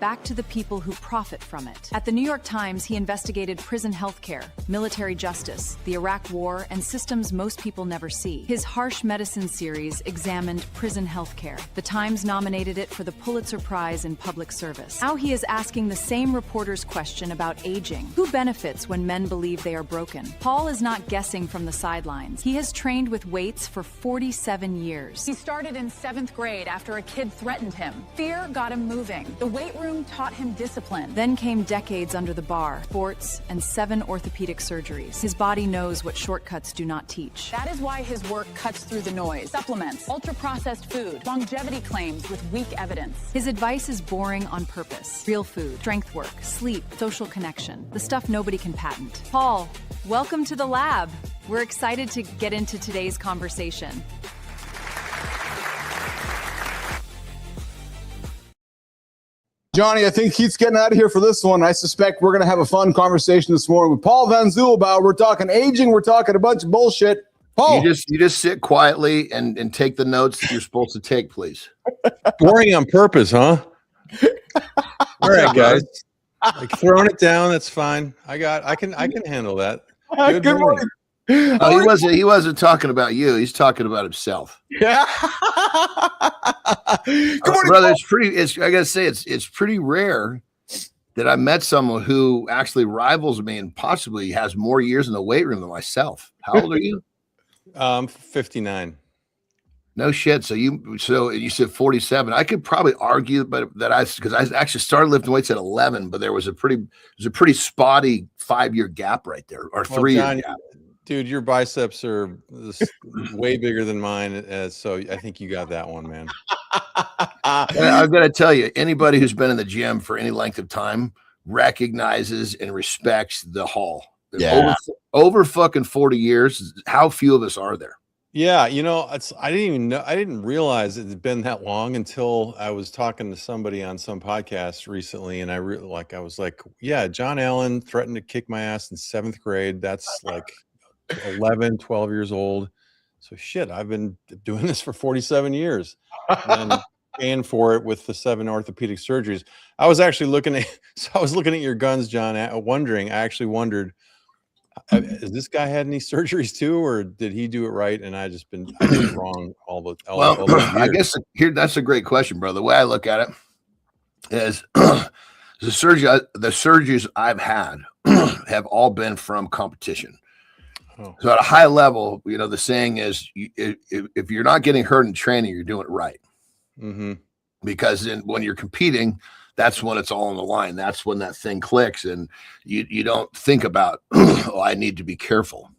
back to the people who profit from it. At the New York Times, he investigated prison healthcare, military justice, the Iraq War, and systems most people never see. His Harsh Medicine series examined prison healthcare. The Times nominated it for the Pulitzer Prize in Public Service. Now he is asking the same reporter's question about aging. Who benefits when men believe they are broken? Paul is not guessing from the sidelines. He has trained with weights for 47 years. He started in 7th grade after a kid threatened him. Fear got him moving. The weight room taught him discipline. Then came decades under the bar, sports, and 7 orthopedic surgeries. His body knows what shortcuts do not teach. That is why his work cuts through the noise. Supplements, ultra-processed food, longevity claims with weak evidence. His advice is boring on purpose. Real food, strength work, sleep, social connection. The stuff nobody can patent. Paul, welcome to the lab. We're excited to get into today's conversation. Johnny, I think Keith's getting out of here for this one. I suspect we're going to have a fun conversation this morning with Paul Van Zulbauer. We're talking aging. We're talking a bunch of bullshit. Paul. You just sit quietly and take the notes that you're supposed to take, please. Boring on purpose, huh? All right, guys. Like throwing it down, that's fine. I can handle that. Good morning. He wasn't talking about you. He's talking about himself. Yeah. Good morning, brother. I gotta say, it's pretty rare that I met someone who actually rivals me and possibly has more years in the weight room than myself. How old are you? 59. No shit. So you said 47. I could probably argue, because I actually started lifting weights at 11, but there was a pretty spotty 5-year gap right there, or 3-year gap. Dude, your biceps are way bigger than mine, so I think you got that one, man. I've got to tell you, anybody who's been in the gym for any length of time recognizes and respects the haul. Yeah. Over fucking 40 years, how few of us are there? Yeah, I didn't realize it had been that long until I was talking to somebody on some podcast recently, and I was like, yeah, John Allen threatened to kick my ass in 7th grade. That's like 11, 12 years old. So shit, I've been doing this for 47 years and paying for it with the 7 orthopedic surgeries. I was looking at your guns, John, I actually wondered, has this guy had any surgeries too, or did he do it right? And I did it wrong all those years. I guess that's a great question, bro. The way I look at it is the surgeries I've had have all been from competition. Oh. So at a high level, the saying is, if you're not getting hurt in training, you're doing it right. Mm-hmm. Because then when you're competing, that's when it's all on the line. That's when that thing clicks, and you don't think about, oh, I need to be careful,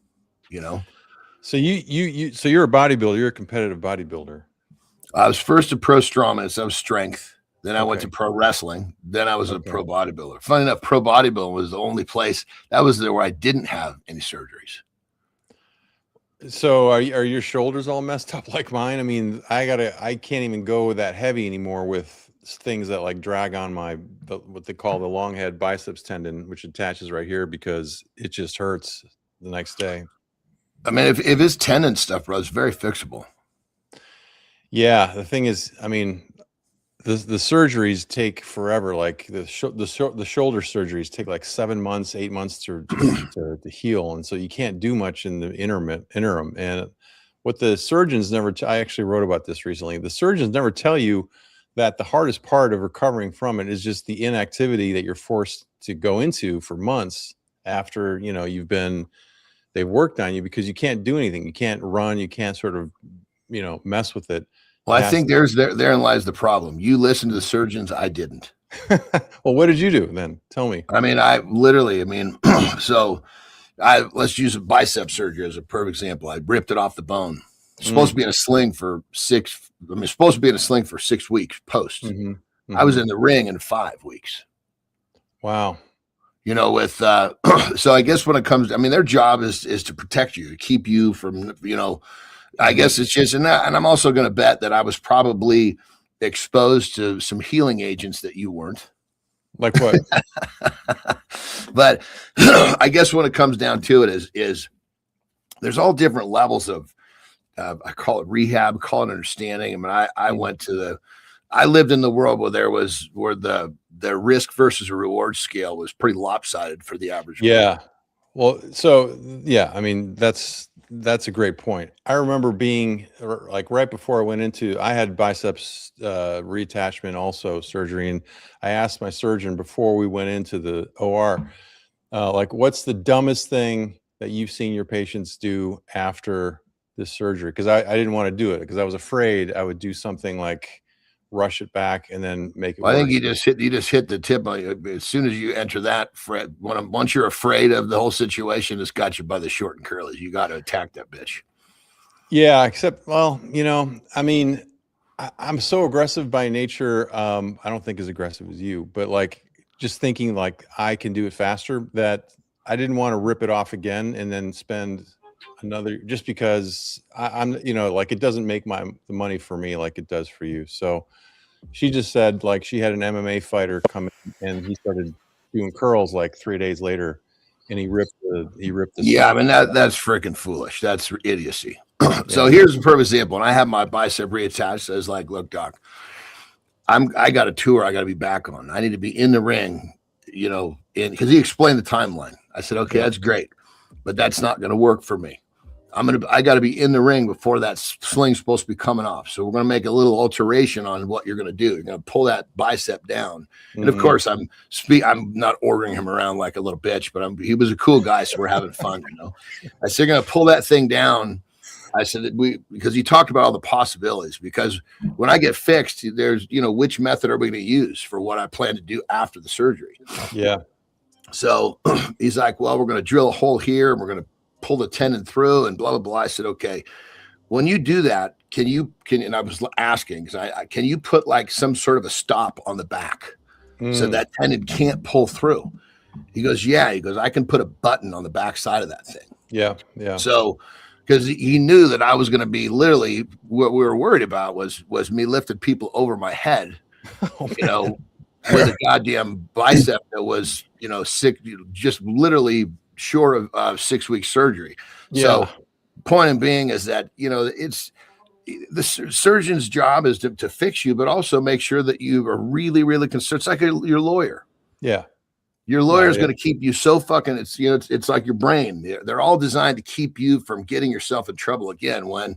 So you're a bodybuilder. You're a competitive bodybuilder. I was first a pro strongman, so I was strength. Then I went to pro wrestling. Then I was a pro bodybuilder. Funny enough, pro bodybuilding was the only place where I didn't have any surgeries. So are your shoulders all messed up like mine? I mean, I can't even go that heavy anymore with things that like drag on what they call the long head biceps tendon, which attaches right here, because it just hurts the next day. I mean, if it's tendon stuff, bro, it's very fixable. Yeah. The thing is, I mean, the surgeries take forever. Like the shoulder surgeries take like 7 months, 8 months to heal. And so you can't do much in the interim. And what the surgeons I actually wrote about this recently. The surgeons never tell you that the hardest part of recovering from it is just the inactivity that you're forced to go into for months after, you've been they've worked on you, because you can't do anything. You can't run. You can't sort of, mess with it. Well, I think therein lies the problem. You listened to the surgeons. I didn't. Well, what did you do then? Tell me. I mean, so let's use a bicep surgery as a perfect example. I ripped it off the bone. Supposed to be in a sling for 6 weeks post. I was in the ring in 5 weeks. Wow. With so I guess when it comes, their job is to protect you, to keep you from, I guess it's just, and I'm also going to bet that I was probably exposed to some healing agents that you weren't. Like what? But I guess when it comes down to it is there's all different levels of, I call it rehab, call it understanding. I lived in the world where the risk versus reward scale was pretty lopsided for the average. Yeah. Person. Well, so yeah, that's a great point. I remember being like right before I went into, I had biceps reattachment also surgery. And I asked my surgeon before we went into the OR, like, what's the dumbest thing that you've seen your patients do after this surgery? Because I didn't want to do it, because I was afraid I would do something like rush it back and then make it worse. I think you just hit the tip. As soon as you enter that, Fred, once you're afraid of the whole situation, it's got you by the short and curlies. You got to attack that bitch. Yeah, except, well, I'm so aggressive by nature. I don't think as aggressive as you, but like just thinking like I can do it faster, that I didn't want to rip it off again and then spend another, just because I'm, like it doesn't make the money for me like it does for you. So she just said like she had an MMA fighter come in and he started doing curls like 3 days later, and he ripped the yeah, that's freaking foolish. That's idiocy. So here's a perfect example. And I have my bicep reattached. So it's like, look, doc, I got a tour I got to be back on. I need to be in the ring, because he explained the timeline. I said, okay, that's great, but that's not going to work for me. I got to be in the ring before that sling's supposed to be coming off. So we're going to make a little alteration on what you're going to do. You're going to pull that bicep down. And of course I'm not ordering him around like a little bitch, but he was a cool guy. So we're having fun, I said, you're going to pull that thing down. I said, because he talked about all the possibilities, because when I get fixed, there's, which method are we going to use for what I plan to do after the surgery? Yeah. So he's like, well, we're going to drill a hole here and we're going to pull the tendon through and blah, blah, blah. I said, okay, when you do that, and I was asking, can you put like some sort of a stop on the back so that tendon can't pull through? He goes, yeah. He goes, I can put a button on the back side of that thing. Yeah. Yeah. So, because he knew that I was going to be literally, what we were worried about was me lifting people over my head, with a goddamn bicep that was, sick, just literally short of 6 week surgery. Yeah. So point being is that, it's the surgeon's job is to fix you, but also make sure that you are really, really concerned. It's like your lawyer. Yeah. Your lawyer is going to keep you so fucking, it's like your brain. They're all designed to keep you from getting yourself in trouble again. When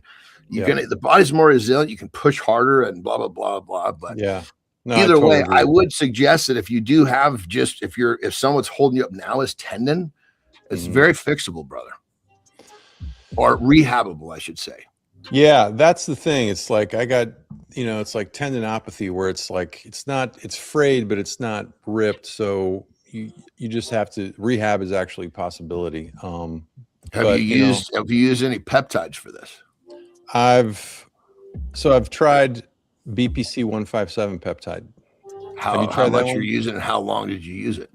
the body's more resilient, you can push harder and blah, blah, blah, blah. But either way, agree. I would suggest that if you do have if someone's holding you up now as tendon, it's very fixable, brother, or rehabable, I should say. Yeah, that's the thing. It's like I got, it's like tendinopathy, where it's like it's frayed, but it's not ripped. So you just have to, rehab is actually a possibility. Have you used any peptides for this? I've tried BPC 157 peptide. How much you're using, and how long did you use it?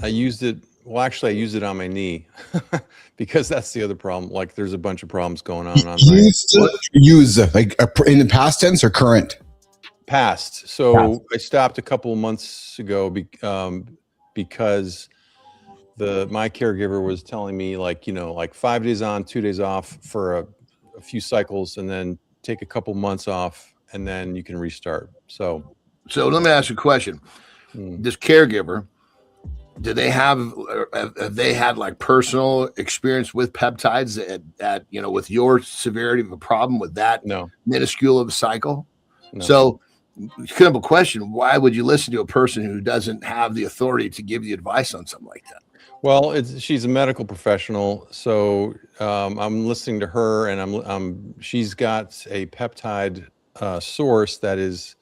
I used it. Well, actually, I used it on my knee because that's the other problem. Like, there's a bunch of problems going on. You still use like in the past tense or current? Past. So I stopped a couple of months ago because my caregiver was telling me like 5 days on, 2 days off for a few cycles, and then take a couple months off, and then you can restart. So let me ask you a question. This caregiver, do they have they had like personal experience with peptides at with your severity of a problem with that minuscule of a cycle? No. So, simple question: why would you listen to a person who doesn't have the authority to give you advice on something like that? Well, she's a medical professional, so I'm listening to her, and she's got a peptide source that is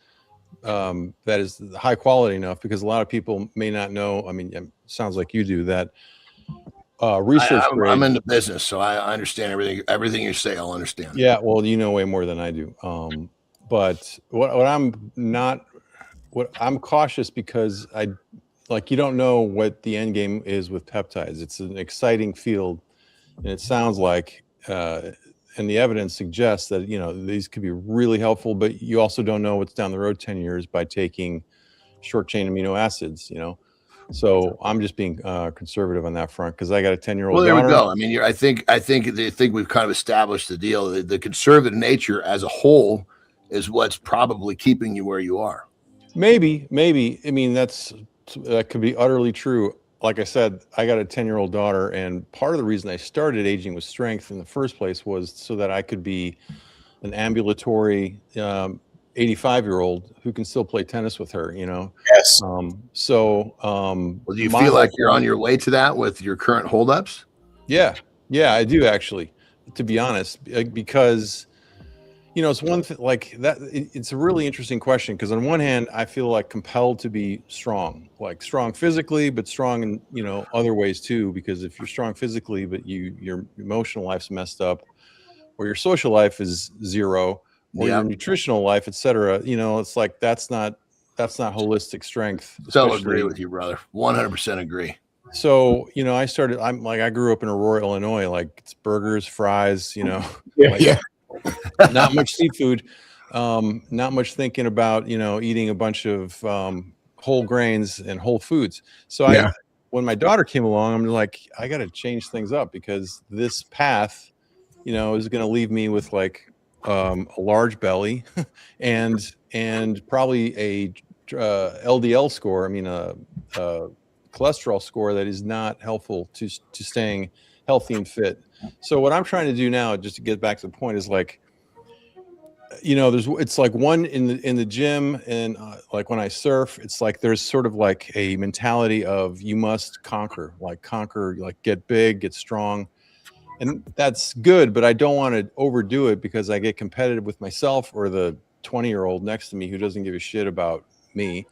high quality enough, because a lot of people may not know. I mean, it sounds like you do that. Research grade. I'm in the business, so I understand everything you say. I'll understand. Yeah, well, you know way more than I do. But what I'm cautious, because you don't know what the end game is with peptides. It's an exciting field, and it sounds like, and the evidence suggests that, these could be really helpful, but you also don't know what's down the road 10 years by taking short chain amino acids, So I'm just being conservative on that front, because I got a 10-year-old Well, there daughter. we go. I mean, I think we've kind of established the deal. The conservative nature as a whole is what's probably keeping you where you are. Maybe. I mean, that could be utterly true. Like I said, I got a 10-year-old daughter, and part of the reason I started Aging with Strength in the first place was so that I could be an ambulatory 85-year-old who can still play tennis with her, Yes. Well, do you feel like you're on your way to that with your current holdups? Yeah, I do, actually, to be honest, because it's one thing like that. It's a really interesting question, because on one hand, I feel like compelled to be strong physically, but strong in other ways too. Because if you're strong physically, but your emotional life's messed up, or your social life is zero, or your nutritional life, etc., it's like that's not holistic strength. So agree with you, brother. 100% agree. So I grew up in Aurora, Illinois. Like, it's burgers, fries, not much seafood, not much thinking about, eating a bunch of whole grains and whole foods. So when my daughter came along, I'm like, I got to change things up, because this path, is going to leave me with like a large belly and probably a LDL score. I mean, a cholesterol score that is not helpful to staying healthy and fit. So what I'm trying to do now, just to get back to the point, is like, it's like one in the gym, and like when I surf, it's like there's sort of like a mentality of you must conquer, like get big, get strong, and that's good, but I don't want to overdo it, because I get competitive with myself or the 20-year-old next to me who doesn't give a shit about me.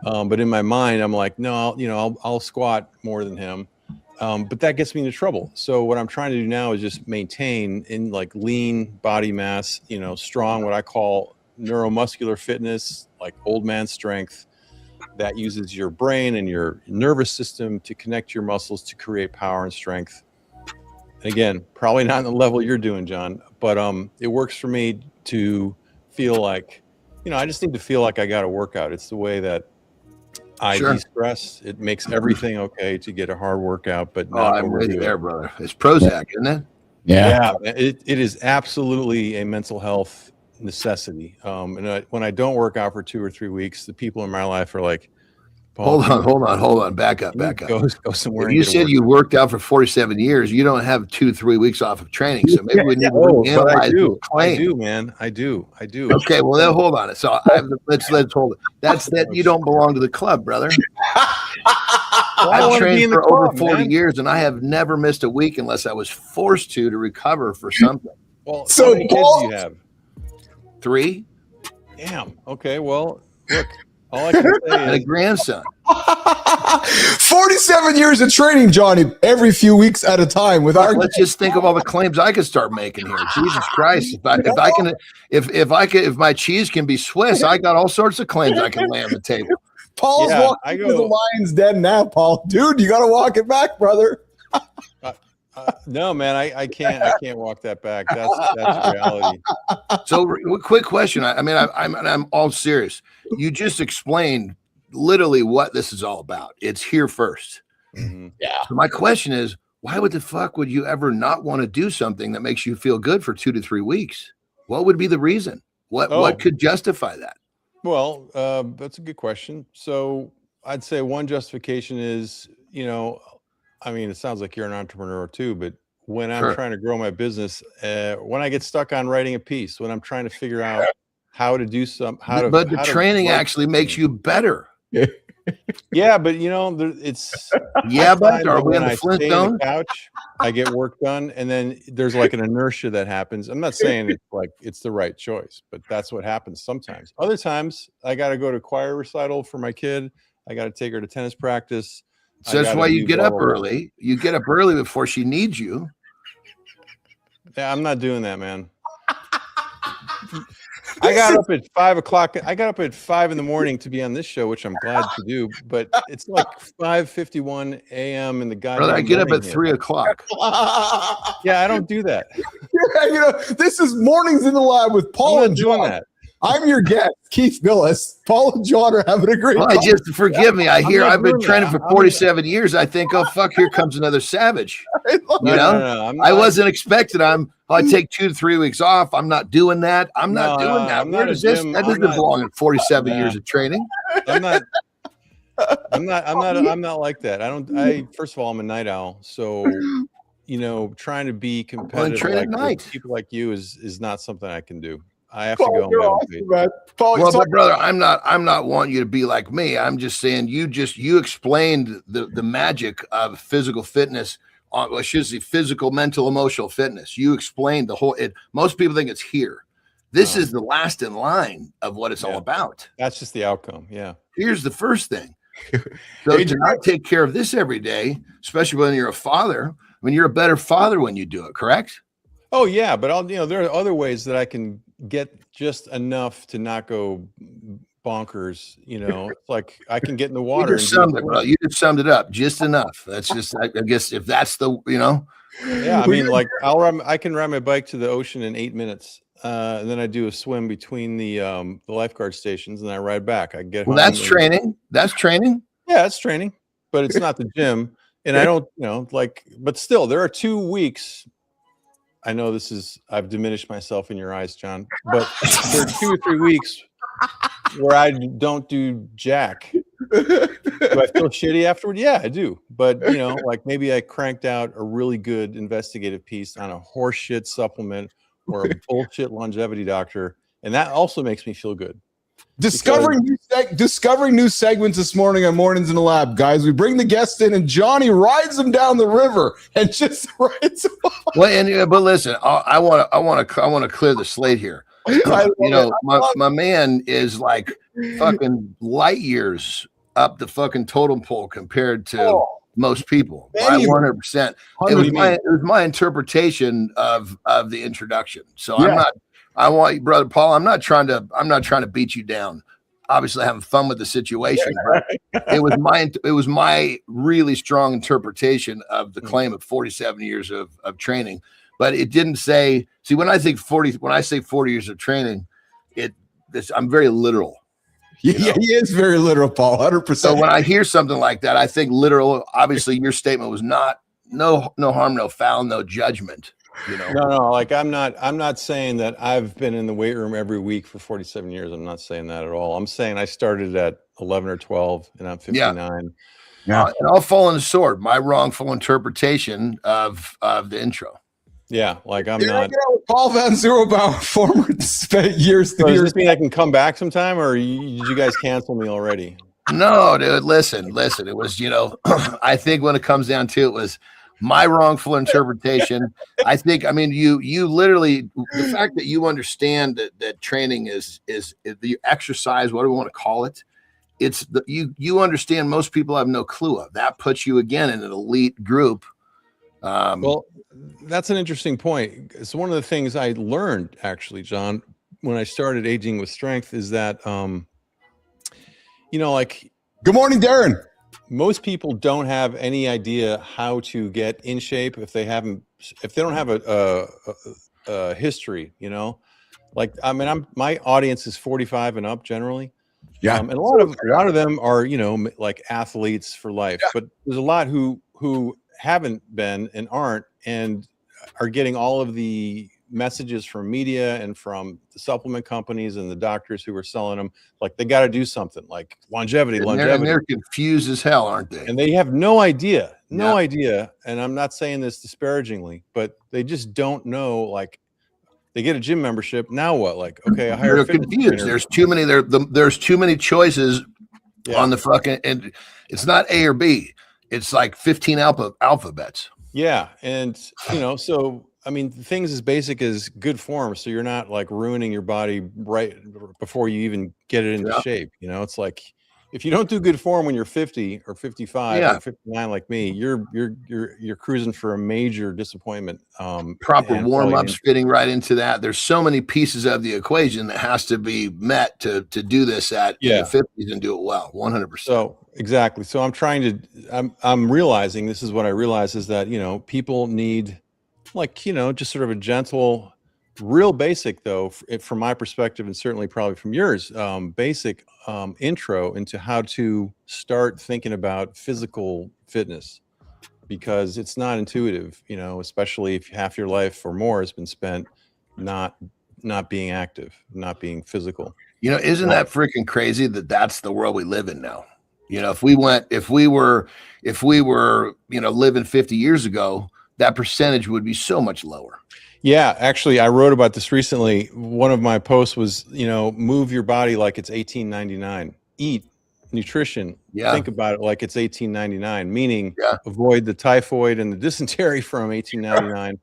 But in my mind, I'm like, no, I'll squat more than him. But that gets me into trouble. So what I'm trying to do now is just maintain in like lean body mass, strong, what I call neuromuscular fitness, like old man strength, that uses your brain and your nervous system to connect your muscles to create power and strength. And again, probably not on the level you're doing, John, but it works for me to feel like, I just need to feel like I got a workout. It's the way that I de-stress. It makes everything okay to get a hard workout, but not I'm with you there, brother. It's Prozac, isn't it? Yeah. It is absolutely a mental health necessity. And when I don't work out for 2 or 3 weeks, the people in my life are like, hold on. Back up. Go somewhere. You said you worked out for 47 years. You don't have 2-3 weeks off of training. So maybe we need to analyze the claim. I do, man. I do. Okay, well then hold on. So let's hold it. That's that you don't belong to the club, brother. I've trained for over 40 years, and I have never missed a week unless I was forced to recover for something. Well, so how many kids do you have? 3. Damn. Okay. Well, look. All I can say is a grandson. 47 years of training, Johnny, every few weeks at a time. Let's just think of all the claims I could start making here. Jesus Christ! If my cheese can be Swiss, I got all sorts of claims I can lay on the table. Paul's walking to the lion's den now, Paul. Dude, you got to walk it back, brother. No, man, I can't walk that back. That's reality. So, quick question. I'm all serious. You just explained literally what this is all about. It's here first. Mm-hmm. Yeah. So my question is, why would the fuck would you ever not want to do something that makes you feel good for 2 to 3 weeks? What would be the reason? What could justify that? Well, that's a good question. So I'd say one justification is, it sounds like you're an entrepreneur too, but when I'm trying to grow my business, when I get stuck on writing a piece, when I'm trying to figure out how to do but the training actually makes you better. Yeah, but you know, it's Yeah, but are we when in the I stay in the Flintstone? couch, I get work done, and then there's like an inertia that happens. I'm not saying it's like it's the right choice, but that's what happens sometimes. Other times, I got to go to choir recital for my kid. I got to take her to tennis practice. So that's why you get up early. You get up early before she needs you. Yeah, I'm not doing that, man. I got up at 5 o'clock. I got up at 5 in the morning to be on this show, which I'm glad to do. But it's like 5:51 a.m. in the goddamn. Brother, I get up at here. 3 o'clock. Yeah, I don't do that. You know, this is Mornings in the Lab with Paul and doing Jon. that. I'm your guest, Keith Millis. Paul and Jon are having a great Well, time. just forgive me. I've been training for that. 47 years. I think, oh fuck, here comes another savage. No, I wasn't expecting. I take 2 to 3 weeks off. I'm not doing that. I'm not doing that. I'm not a That gym- doesn't I'm not- belong in 47 Nah. years of training. I'm not like that. First of all, I'm a night owl. So, you know, trying to be competitive train at like night. with people like you is not something I can do. I have to go on my own pace. Man. Paul, Well, so- but brother, I'm not wanting you to be like me. I'm just saying you explained the magic of physical fitness. I should say physical, mental, emotional fitness. You explained the whole. Most people think it's here. This is the last in line of what it's all about. That's just the outcome. Yeah. Here's the first thing. So to not take care of this every day, especially when you're a father, I mean, you're a better father when you do it, correct? Oh yeah, but there are other ways that I can get just enough to not go bonkers. You know, it's like I can get in the water. You just summed it up just enough. That's just, I guess, if that's the, Yeah, I mean, like I can ride my bike to the ocean in 8 minutes. And then I do a swim between the lifeguard stations, and I ride back. I get well, home that's training. That's training. Yeah, it's training, but it's not the gym. And I don't, but still, there are 2 weeks. I know I've diminished myself in your eyes, Jon, but there are 2 or 3 weeks where I don't do jack. Do I feel shitty afterward? Yeah, I do. But, like maybe I cranked out a really good investigative piece on a horseshit supplement or a bullshit longevity doctor, and that also makes me feel good. Discovering new segments this morning on Mornings in the Lab, guys. We bring the guest in, and Johnny rides them down the river and just rides them off. Well, but listen, I want to clear the slate here. My man is like fucking light years up the fucking totem pole compared to most people. 100%. It was my interpretation of the introduction. So I want you, brother Paul. I'm not trying to beat you down. Obviously, having fun with the situation. But it was my really strong interpretation of the claim of 47 years of training. But it didn't say. See, when I say 40 years of training, I'm very literal. Yeah, he is very literal, Paul. 100%. So when I hear something like that, I think literal. Obviously, your statement was not no harm, no foul, no judgment. No, like I'm not saying that I've been in the weight room every week for 47 years. I'm not saying that at all. I'm saying I started at 11 or 12 and I'm 59. Yeah. And I'll fall on the sword. My wrongful interpretation of the intro. Yeah. Like I'm not. Paul Van Zerobow, former spent years. So does this mean I can come back sometime, or did you guys cancel me already? No, dude, listen. It was, I think when it comes down to it was my wrongful interpretation. You literally, the fact that you understand that training is the exercise, what do we want to call it? It's you understand most people have no clue of that. Puts you again in an elite group. Well, that's an interesting point. It's one of the things I learned actually, Jon, when I started Aging with Strength is that, like, good morning, Darren. Most people don't have any idea how to get in shape if they don't have a history, like, I mean, my audience is 45 and up generally. Yeah. And a lot of them are, like athletes for life, but there's a lot who haven't been and aren't, and are getting all of the messages from media and from the supplement companies and the doctors who are selling them. Like they got to do something like longevity. And they're confused as hell, aren't they? And they have no idea. And I'm not saying this disparagingly, but they just don't know. Like they get a gym membership. Now what? Like, okay, I hire a fitness trainer. There's too many choices on the fucking, and it's not A or B. It's like 15 alphabets. Yeah. And, so, I mean, things as basic as good form. So you're not like ruining your body right before you even get it into shape. It's like, if you don't do good form when you're 50 or 55 or 59 like me, you're cruising for a major disappointment. Proper warm-ups fitting right into that. There's so many pieces of the equation that has to be met to do this in the 50s and do it well. 100%. So exactly. So I'm realizing, this is what I realize, is that people need just sort of a gentle, real basic, though, from my perspective, and certainly probably from yours, basic intro into how to start thinking about physical fitness, because it's not intuitive, especially if half your life or more has been spent not being active, not being physical. Isn't that freaking crazy that that's the world we live in now? If we were living 50 years ago, that percentage would be so much lower. Yeah, actually, I wrote about this recently. One of my posts was, move your body like it's 1899. Eat, nutrition. Yeah. Think about it like it's 1899, meaning avoid the typhoid and the dysentery from 1899.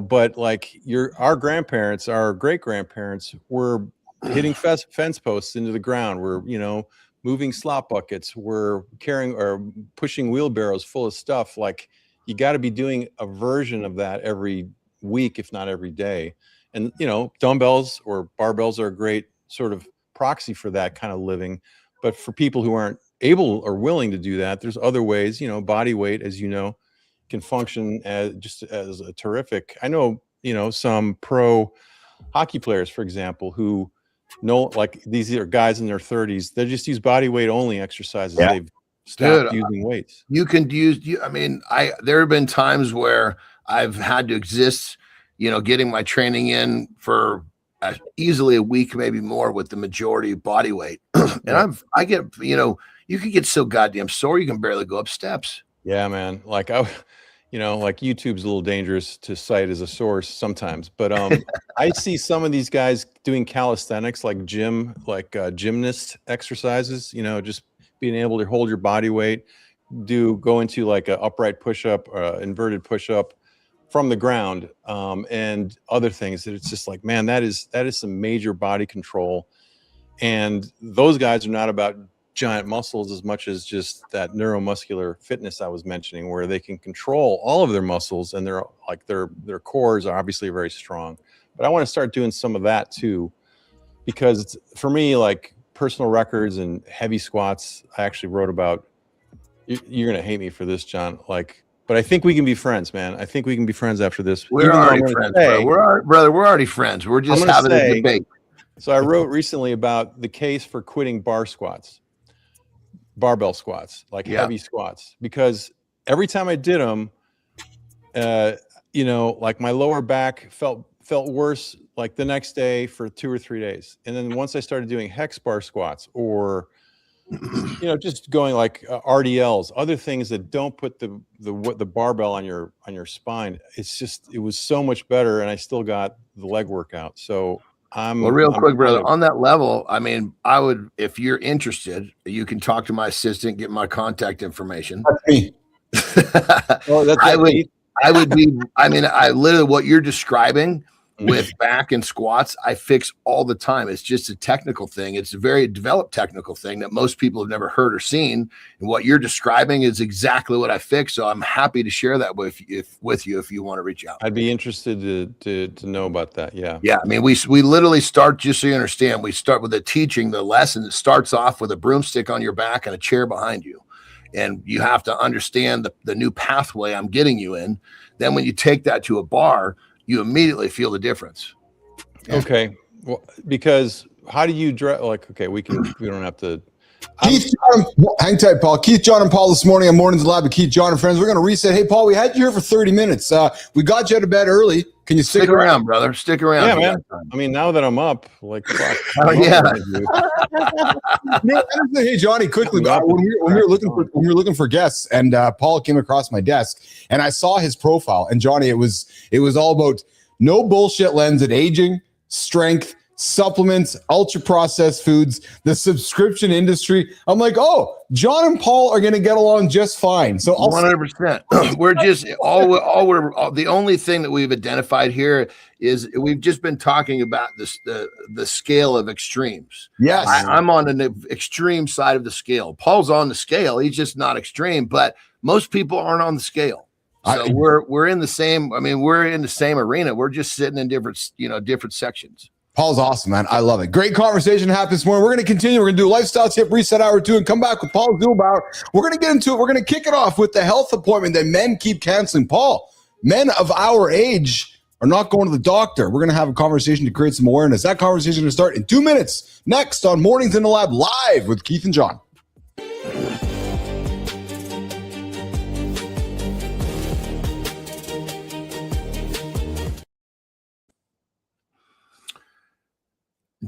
But like our grandparents, our great grandparents were hitting fence posts into the ground. We're, moving slop buckets. We're carrying or pushing wheelbarrows full of stuff. Like, you got to be doing a version of that every week, if not every day. And dumbbells or barbells are a great sort of proxy for that kind of living. But for people who aren't able or willing to do that, there's other ways. Body weight, as can function as a terrific. I know some pro hockey players, for example, who like these are guys in their 30s. They just use body weight only exercises. They've stopped using weights. You can use. There have been times where I've had to exist, getting my training in for easily a week, maybe more, with the majority of body weight. And I get, you can get so goddamn sore you can barely go up steps. Yeah, man. Like like YouTube's a little dangerous to cite as a source sometimes, but I see some of these guys doing calisthenics, like gymnast exercises. Just being able to hold your body weight, go into like an upright push-up, inverted push-up from the ground, and other things that it's just like, man, that is some major body control. And those guys are not about giant muscles as much as just that neuromuscular fitness I was mentioning, where they can control all of their muscles, and their cores are obviously very strong. But I want to start doing some of that too, because it's, for me, like personal records and heavy squats. I actually wrote about. You're gonna hate me for this, John. But I think we can be friends, man. I think we can be friends after this. We're already friends, bro. We're already friends. We're just having a debate. So I wrote recently about the case for quitting barbell squats, heavy squats, because every time I did them, like my lower back felt worse like the next day for 2 or 3 days. And then once I started doing hex bar squats, or just going like RDLs, other things that don't put the barbell on your spine, it was so much better, and I still got the leg workout. So real quick, brother, on that level, I would, if you're interested, you can talk to my assistant, get my contact information. That's me. I would be, I literally, what you're describing with back and squats, I fix all the time. It's just a technical thing. It's a very developed technical thing that most people have never heard or seen. And what you're describing is exactly what I fix. So I'm happy to share that with you if you want to reach out. I'd be interested to know about that. Yeah. Yeah. We literally start, just so you understand, we start with the lesson. It starts off with a broomstick on your back and a chair behind you. And you have to understand the new pathway I'm getting you in. Then when you take that to a bar, you immediately feel the difference. Okay. Well, because how do you okay, we don't have to. Keith, hang tight, Paul. Keith, Jon, and Paul this morning on Mornings Lab with Keith, Jon, and Friends. We're going to reset. Hey, Paul, we had you here for 30 minutes. We got you out of bed early. Can you stick around, brother? Stick around. Yeah, man. Now that I'm up, fuck. Oh, yeah. Hey, Johnny, quickly, when we were looking for guests, and Paul came across my desk, and I saw his profile, and Johnny, it was all about no bullshit lens at aging, strength, supplements, ultra processed foods, the subscription industry. I'm like, oh, Jon and Paul are going to get along just fine. So 100%. We're just the only thing that we've identified here is we've just been talking about this, the scale of extremes. Yes. I'm on an extreme side of the scale. Paul's on the scale. He's just not extreme, but most people aren't on the scale. So we're in the same, we're in the same arena. We're just sitting in different sections. Paul's awesome, man. I love it. Great conversation happened this morning. We're going to continue. We're going to do a lifestyle tip reset hour 2 and come back with Paul Zulbauer. We're going to get into it. We're going to kick it off with the health appointment that men keep canceling. Paul, men of our age are not going to the doctor. We're going to have a conversation to create some awareness. That conversation is going to start in 2 minutes. Next on Mornings in the Lab, live with Keith and Jon.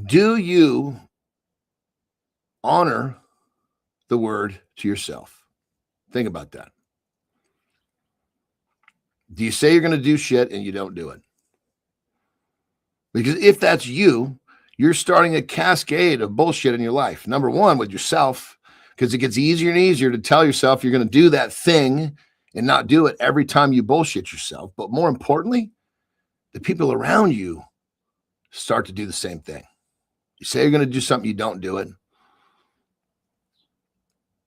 Do you honor the word to yourself? Think about that. Do you say you're going to do shit and you don't do it? Because if that's you, you're starting a cascade of bullshit in your life. Number one, with yourself, because it gets easier and easier to tell yourself you're going to do that thing and not do it every time you bullshit yourself. But more importantly, the people around you start to do the same thing. You say you're going to do something, you don't do it.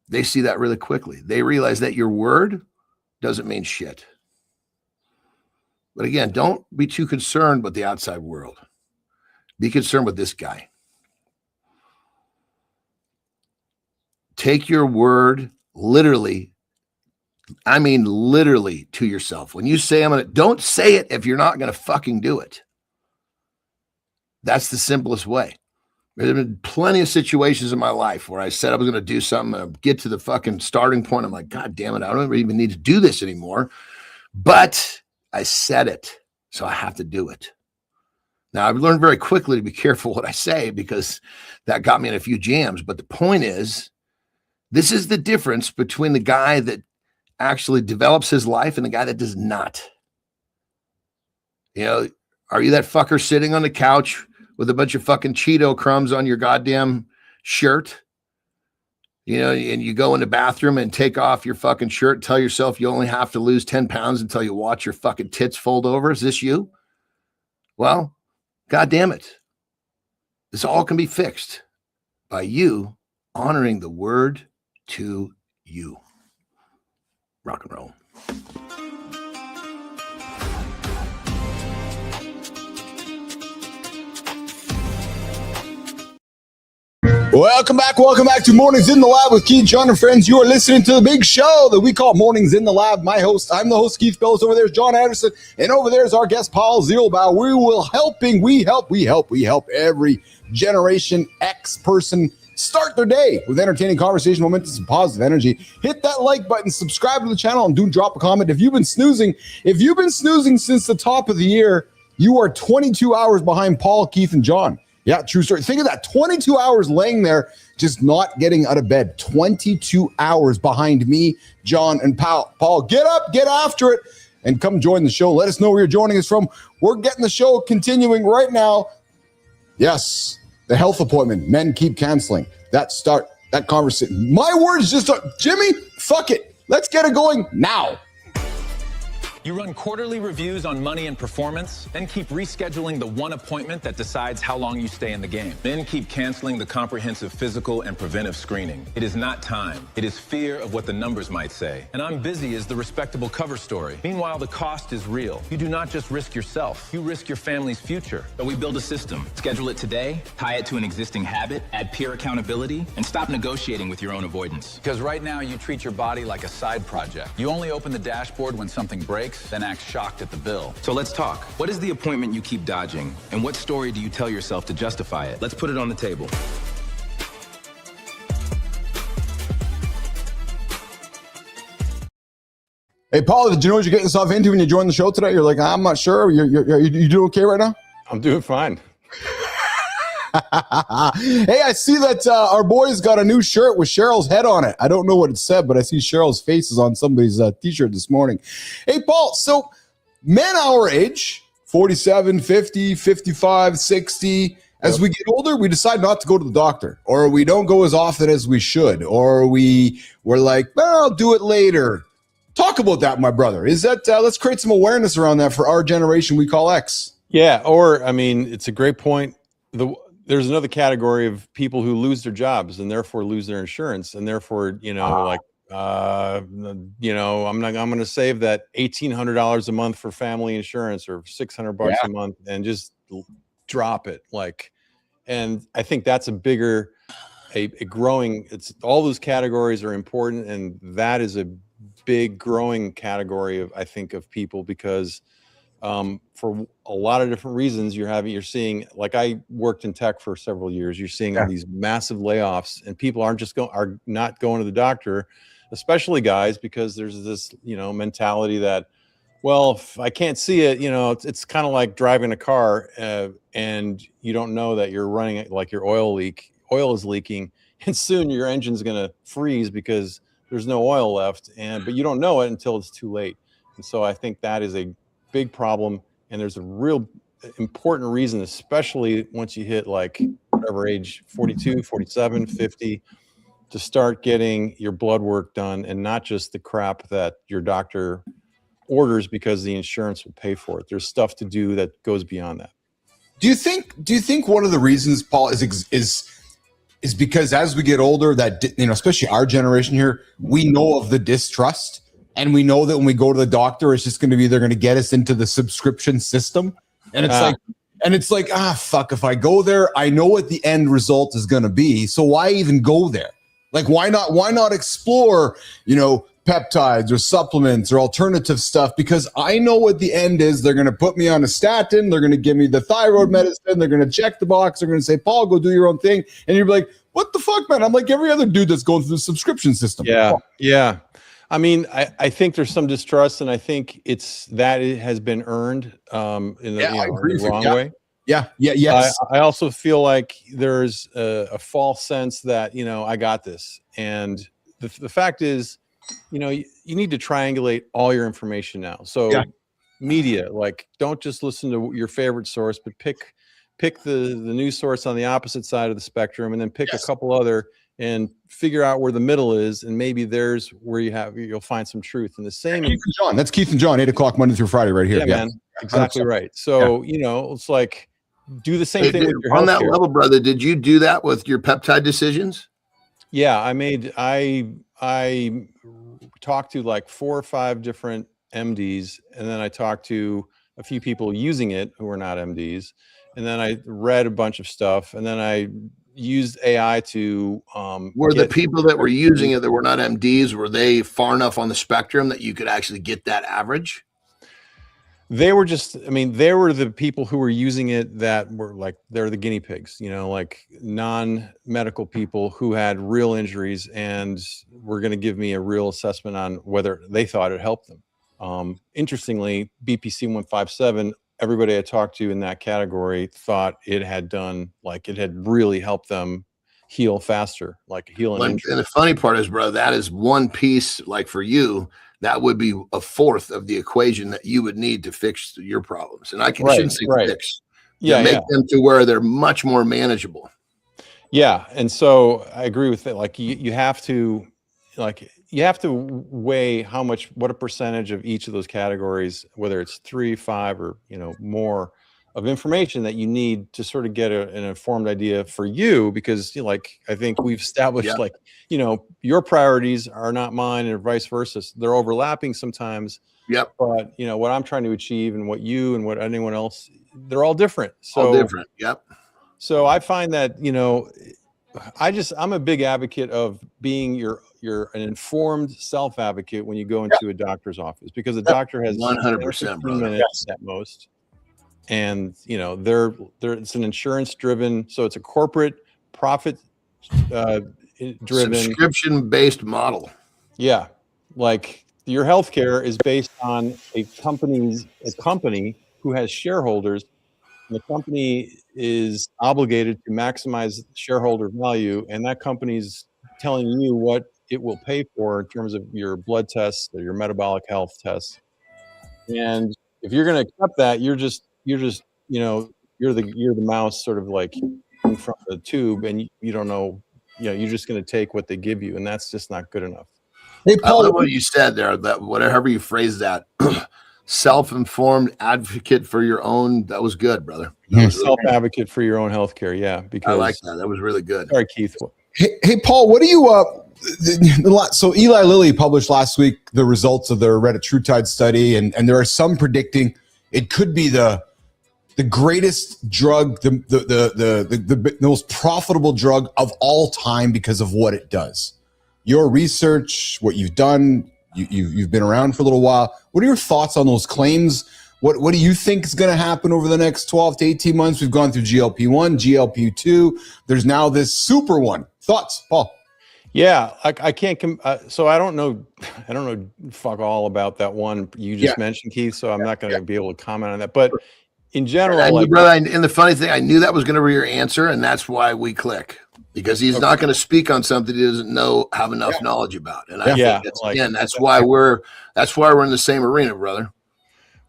They see that really quickly. They realize that your word doesn't mean shit. But again, don't be too concerned with the outside world. Be concerned with this guy. Take your word literally. I mean, literally to yourself. When you say don't say it if you're not going to fucking do it. That's the simplest way. There have been plenty of situations in my life where I said I was going to do something, and I get to the fucking starting point. I'm like, God damn it, I don't even need to do this anymore. But I said it, so I have to do it. Now, I've learned very quickly to be careful what I say because that got me in a few jams. But the point is, this is the difference between the guy that actually develops his life and the guy that does not. Are you that fucker sitting on the couch with a bunch of fucking Cheeto crumbs on your goddamn shirt, and you go in the bathroom and take off your fucking shirt and tell yourself you only have to lose 10 pounds until you watch your fucking tits fold over? Is this you? Well, God damn it. This all can be fixed by you honoring the word to you. Rock and roll. Welcome back to Mornings in the Lab with Keith, Jon, and friends. You are listening to the big show that we call Mornings in the Lab. I'm the host, Keith Bellows. Over there's Jon Anderson, and over there's our guest, Paul Zulbauer. We help every Generation X person start their day with entertaining conversation, momentous, and positive energy. Hit that like button, subscribe to the channel, and do drop a comment. If you've been snoozing since the top of the year, you are 22 hours behind Paul, Keith, and Jon. Yeah, true story. Think of that, 22 hours laying there, just not getting out of bed. 22 hours behind me, Jon, and Paul. Paul, get up, get after it, and come join the show. Let us know where you're joining us from. We're getting the show continuing right now. Yes, the health appointment. Men keep canceling. That conversation. My words just Jimmy, fuck it. Let's get it going now. You run quarterly reviews on money and performance, then keep rescheduling the one appointment that decides how long you stay in the game. Then keep canceling the comprehensive physical and preventive screening. It is not time. It is fear of what the numbers might say. And I'm busy is the respectable cover story. Meanwhile, the cost is real. You do not just risk yourself. You risk your family's future. So we build a system. Schedule it today, tie it to an existing habit, add peer accountability, and stop negotiating with your own avoidance. Because right now you treat your body like a side project. You only open the dashboard when something breaks, then act shocked at the bill. So let's talk. What is the appointment you keep dodging? And what story do you tell yourself to justify it? Let's put it on the table. Hey, Paul, did you know what you're getting yourself into when you joined the show today? You're like, I'm not sure. You doing okay right now? I'm doing fine. Hey, I see that our boy's got a new shirt with Cheryl's head on it. I don't know what it said, but I see Cheryl's face is on somebody's t-shirt this morning. Hey, Paul, so men our age, 47, 50, 55, 60, As we get older, we decide not to go to the doctor, or we don't go as often as we should, or we're like, well, I'll do it later. Talk about that, my brother. Is that let's create some awareness around that for our generation we call X. Yeah, or I mean, it's a great point. There's another category of people who lose their jobs and therefore lose their insurance, and therefore, I'm going to save that $1,800 a month for family insurance or $600 a month and just drop it. And I think that's a growing, all those categories are important. And that is a big growing category of people, because for a lot of different reasons you're seeing, like I worked in tech for several years, you're seeing these massive layoffs, and people are not going to the doctor, especially guys, because there's this, mentality that, well, if I can't see it, it's kind of like driving a car and you don't know that you're running like your oil is leaking, and soon your engine's going to freeze because there's no oil left, but you don't know it until it's too late. And so I think that is a big problem, and there's a real important reason, especially once you hit whatever age, 42, 47, 50, to start getting your blood work done, and not just the crap that your doctor orders because the insurance will pay for it. There's stuff to do that goes beyond that. Do you think one of the reasons, Paul, is because as we get older, that especially our generation here, we know of the distrust, and we know that when we go to the doctor, it's just going to be, they're going to get us into the subscription system, and it's like fuck, if I go there, I know what the end result is going to be, so why even go there? Like, why not explore, peptides or supplements or alternative stuff? Because I know what the end is. They're going to put me on a statin. They're going to give me the thyroid medicine. They're going to check the box. They're going to say, Paul, go do your own thing. And you're like, what the fuck, man? I'm like every other dude that's going through the subscription system. Yeah. Yeah. I mean, I think there's some distrust, and I think it has been earned in the wrong way. Yeah. Yes. I also feel like there's a false sense that, I got this. And the fact is, you need to triangulate all your information now. So media, don't just listen to your favorite source, but pick the news source on the opposite side of the spectrum, and then pick a couple other, and figure out where the middle is. And maybe there's where you'll find some truth. And the same. Keith and Jon. That's Keith and Jon, 8:00 Monday through Friday right here. Yeah, man. Exactly right. So, it's like, do the same thing with your on that healthcare. level, brother. Did you do that with your peptide decisions? Yeah, I talked to 4 or 5 different MDs, and then I talked to a few people using it who were not MDs, and then I read a bunch of stuff, and then I used AI to were the people that were using it that were not MDs, were they far enough on the spectrum that you could actually get that average? They were they were the people who were using it that were they're the guinea pigs, non-medical people who had real injuries and were going to give me a real assessment on whether they thought it helped them. Interestingly, BPC 157, everybody I talked to in that category thought it had done, it had really helped them heal faster, heal an injury. And the funny part is, bro, that is one piece, for you, that would be a fourth of the equation that you would need to fix your problems. And I shouldn't say fix. Make them to where they're much more manageable. Yeah. And so I agree with it. You have to weigh what a percentage of each of those categories, whether it's 3, 5, or, more of information that you need to sort of get an informed idea for you, because I think we've established your priorities are not mine, and vice versa. They're overlapping sometimes. Yep. But what I'm trying to achieve and what you and what anyone else, they're all different. All different. Yep. So I find that, I'm a big advocate of being you're an informed self advocate when you go into a doctor's office, because the doctor has 100% minutes at most. And it's an insurance driven, so it's a corporate profit driven subscription based model. Yeah, your healthcare is based on a company who has shareholders, and the company is obligated to maximize shareholder value, and that company's telling you what it will pay for in terms of your blood tests or your metabolic health tests. And if you're going to accept that, you're you're the mouse sort of like from the tube, and you don't know, you're just going to take what they give you, and that's just not good enough. Hey, I Paul, love what you said there, that whatever you phrase that, self-informed advocate for your own. That was good, brother. That was really Self-advocate for your own healthcare. Yeah. Because I like that. That was really good. Sorry, Keith. Hey, Paul, what do you, so Eli Lilly published last week the results of their retatrutide study, and there are some predicting it could be the greatest drug, the most profitable drug of all time because of what it does. Your research, what you've done, you've been around for a little while. What are your thoughts on those claims? What do you think is going to happen over the next 12 to 18 months? We've gone through GLP-1, GLP-2. There's now this super one. Thoughts, Paul? Yeah, I can't. So I don't know fuck all about that one you just mentioned, Keith. So I'm not going to be able to comment on that. But in general, and the funny thing, I knew that was going to be your answer, and that's why we click, because he's not going to speak on something he doesn't have enough knowledge about. And I think that's why we're in the same arena, brother.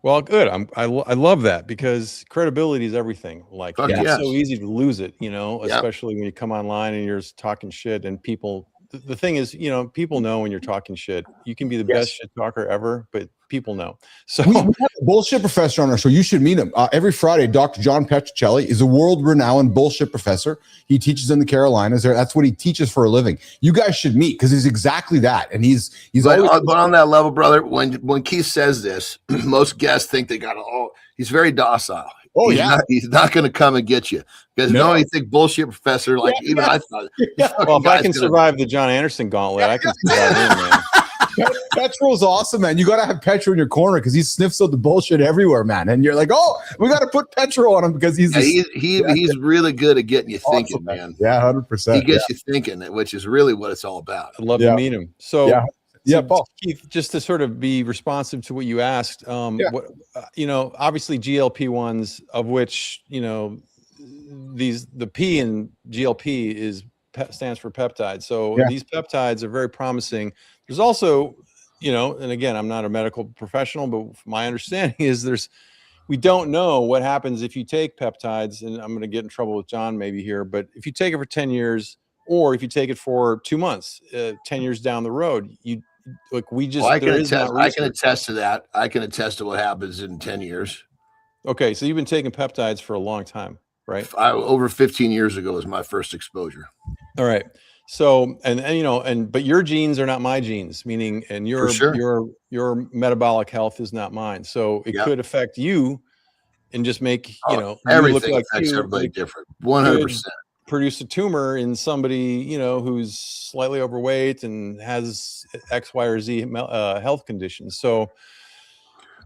Well, good. I love that, because credibility is everything. Like, it's so easy to lose it, especially when you come online and you're talking shit, and people. The thing is, people know when you're talking shit. You can be the best shit talker ever, but people know. So we have a bullshit professor on our show. You should meet him. Every Friday, Dr. John Petrocelli is a world-renowned bullshit professor. He teaches in the Carolinas. That's what he teaches for a living. You guys should meet, because he's exactly that. And he's always. But on that level, brother, when Keith says this, most guests think they got he's very docile. Oh, he's not going to come and get you, because you think bullshit professor, like even I thought. Well, if I can survive the John Anderson gauntlet, I can survive him, man. Petro's awesome, man. You got to have Petro in your corner, because he sniffs out the bullshit everywhere, man. And you're like, we got to put Petro on him, because he's really good at getting you thinking, man. Yeah, 100%. He gets you thinking, which is really what it's all about. I'd love to meet him. So. Yeah, Paul. Keith, just to sort of be responsive to what you asked, obviously GLP-1s, of which, the P in GLP stands for peptide. So these peptides are very promising. There's also, and again, I'm not a medical professional, but my understanding is we don't know what happens if you take peptides, and I'm going to get in trouble with John maybe here, but if you take it for 10 years, or if you take it for 2 months, 10 years down the road, I can attest to that. I can attest to what happens in 10 years. Okay, so you've been taking peptides for a long time, right? Over 15 years ago was my first exposure. All right. So, but your genes are not my genes, meaning, and your metabolic health is not mine. So it could affect you and just make, everything look like affects everybody different. 100%. Produce a tumor in somebody, who's slightly overweight and has X, Y, or Z health conditions. So,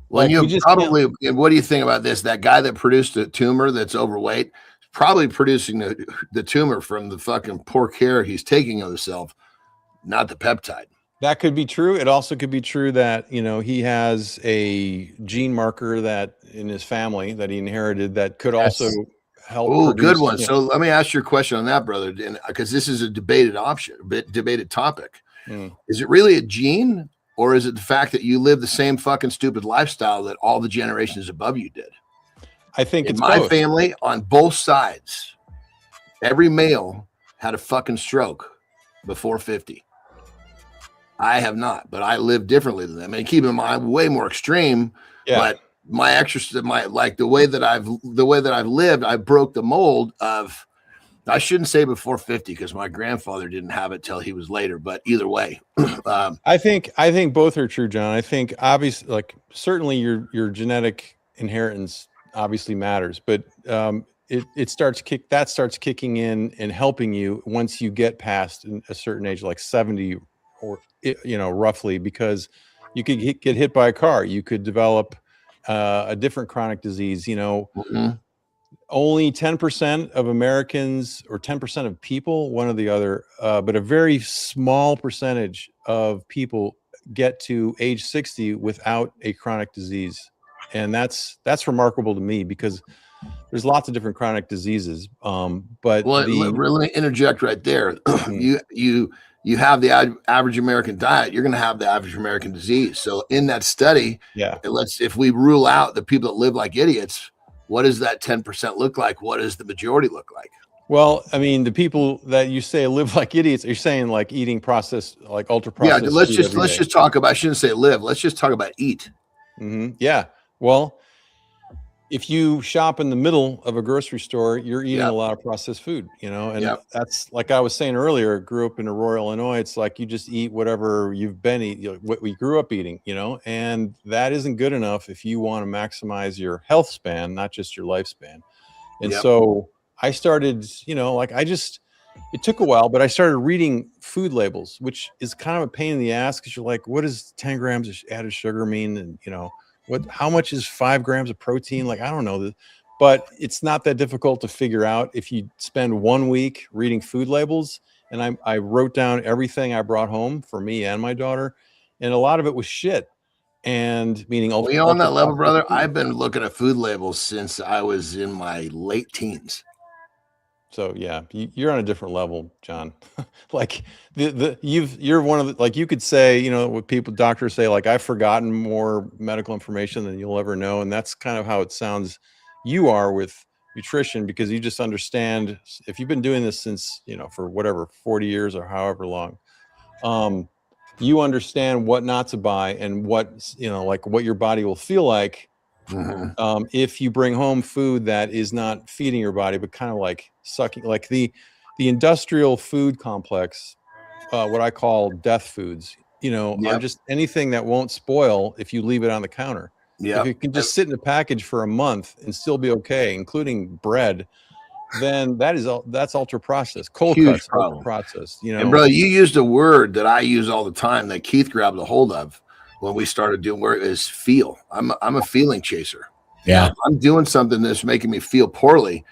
what do you think about this? That guy that produced a tumor that's overweight is probably producing the tumor from the fucking poor care he's taking of himself, not the peptide. That could be true. It also could be true that, he has a gene marker that in his family that he inherited that could also help. Oh, good one. So let me ask you a question on that, brother, because this is a debated topic. Is it really a gene, or is it the fact that you live the same fucking stupid lifestyle that all the generations above you did? I think it's my both. Family on both sides. Every male had a fucking stroke before 50. I have not, but I live differently than them. And keep in mind, way more extreme, but my exercise, the way that I've lived, I broke the mold of, I shouldn't say before 50, because my grandfather didn't have it till he was later, but either way. I think both are true, John. I think obviously, certainly your genetic inheritance obviously matters, but it starts kicking in and helping you once you get past a certain age, like 70 or, roughly, because you could get hit by a car. You could develop a different chronic disease, only 10% of Americans, or 10% of people, one or the other, but a very small percentage of people get to age 60 without a chronic disease. And that's remarkable to me, because there's lots of different chronic diseases. But let me interject right there. You have the average American diet, you're going to have the average American disease. So in that study, if we rule out the people that live like idiots, what does that 10% look like? What does the majority look like? Well, I mean, the people that you say live like idiots, you're saying like eating processed, like ultra processed. Yeah, let's just talk about. I shouldn't say live. Let's just talk about eat. Yeah. Well, if you shop in the middle of a grocery store, you're eating a lot of processed food, and that's like I was saying earlier, grew up in Aurora, Illinois. It's like you just eat whatever you've been eating, what we grew up eating, and that isn't good enough if you want to maximize your health span, not just your lifespan. And so I started, it took a while, but I started reading food labels, which is kind of a pain in the ass because you're like, what does 10 grams of added sugar mean? And, how much is 5 grams of protein? Like, I don't know, but it's not that difficult to figure out if you spend 1 week reading food labels. And I wrote down everything I brought home for me and my daughter. And a lot of it was shit. And meaning, we on that level, brother. I've been looking at food labels since I was in my late teens. So yeah, you're on a different level, John. Like you're one of the, like you could say, what doctors say, like I've forgotten more medical information than you'll ever know, and that's kind of how it sounds. You are with nutrition because you just understand. If you've been doing this since for whatever 40 years or however long, you understand what not to buy and what like what your body will feel like. If you bring home food that is not feeding your body, but kind of like sucking, like the industrial food complex, what I call death foods, are just anything that won't spoil if you leave it on the counter. If it can just sit in a package for a month and still be okay, including bread, then that's ultra processed. Cold cuts, ultra processed. And bro, you used a word that I use all the time that Keith grabbed a hold of when we started doing work is feel. I'm a feeling chaser. Yeah. I'm doing something that's making me feel poorly.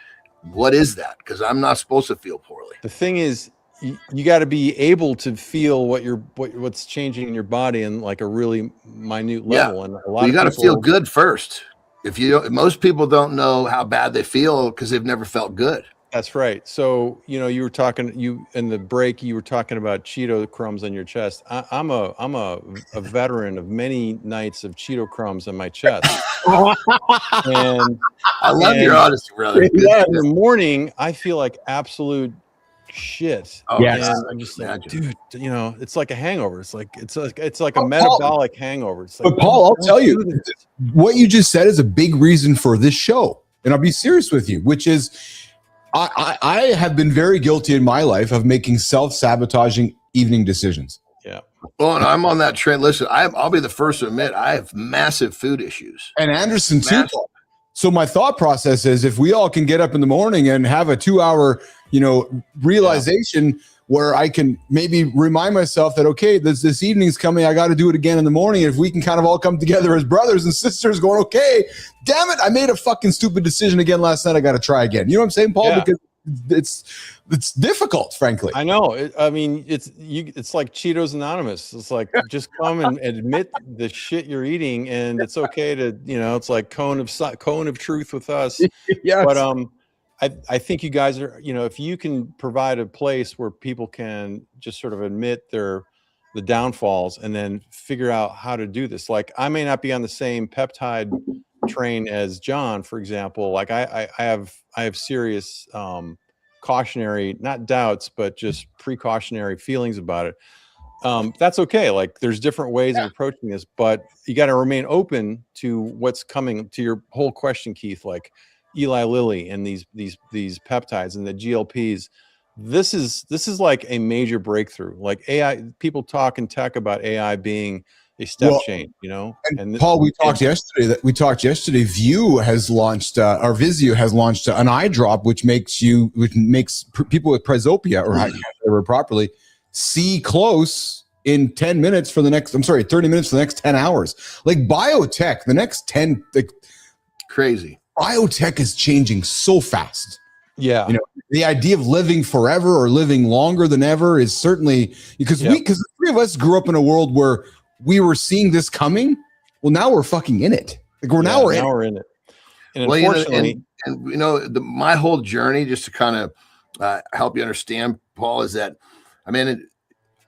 What is that? Because I'm not supposed to feel poorly. The thing is, you got to be able to feel what's changing in your body in like a really minute level. And a lot you of got to feel good first. Most people don't know how bad they feel because they've never felt good. That's right. So, you were talking, in the break, you were talking about Cheeto crumbs on your chest. I'm a veteran of many nights of Cheeto crumbs on my chest. And I love your honesty, brother. In the morning, I feel like absolute shit. And I'm just like, dude, it's like a hangover. It's like a metabolic hangover. It's like, but Paul, I'll tell you, what you just said is a big reason for this show. And I'll be serious with you, which is, I have been very guilty in my life of making self-sabotaging evening decisions. Yeah. Well, and I'm on that trend. Listen, I'll be the first to admit I have massive food issues. And Anderson too. So my thought process is if we all can get up in the morning and have a 2-hour, realization where I can maybe remind myself that, okay, this evening's coming. I got to do it again in the morning. If we can kind of all come together as brothers and sisters going, okay, damn it, I made a fucking stupid decision again last night. I got to try again. You know what I'm saying, Paul? Yeah. Because it's difficult, frankly. I know. It's like Cheetos Anonymous. It's like, just come and admit the shit you're eating. And it's okay to, it's like cone of truth with us. Yes. But, I think you guys are, if you can provide a place where people can just sort of admit the downfalls and then figure out how to do this. Like I may not be on the same peptide train as John, for example. Like I have serious cautionary, not doubts, but just precautionary feelings about it. That's okay. Like there's different ways of approaching this, but you got to remain open to what's coming. To your whole question, Keith, like Eli Lilly and these peptides and the GLPs, this is like a major breakthrough. Like AI, people talk in tech about AI being a step change, And Paul, we talked yesterday. View has launched, or Vizio has launched an eye drop, which makes people with presbyopia, or I can't say it properly, see close in 10 minutes for the next. 30 minutes for the next 10 hours. Like biotech, the next 10, crazy. Biotech is changing so fast. Yeah. The idea of living forever or living longer than ever is certainly because the three of us grew up in a world where we were seeing this coming. Well, now we're fucking in it. Like we're in it. And unfortunately, my whole journey, just to kind of help you understand, Paul, is that,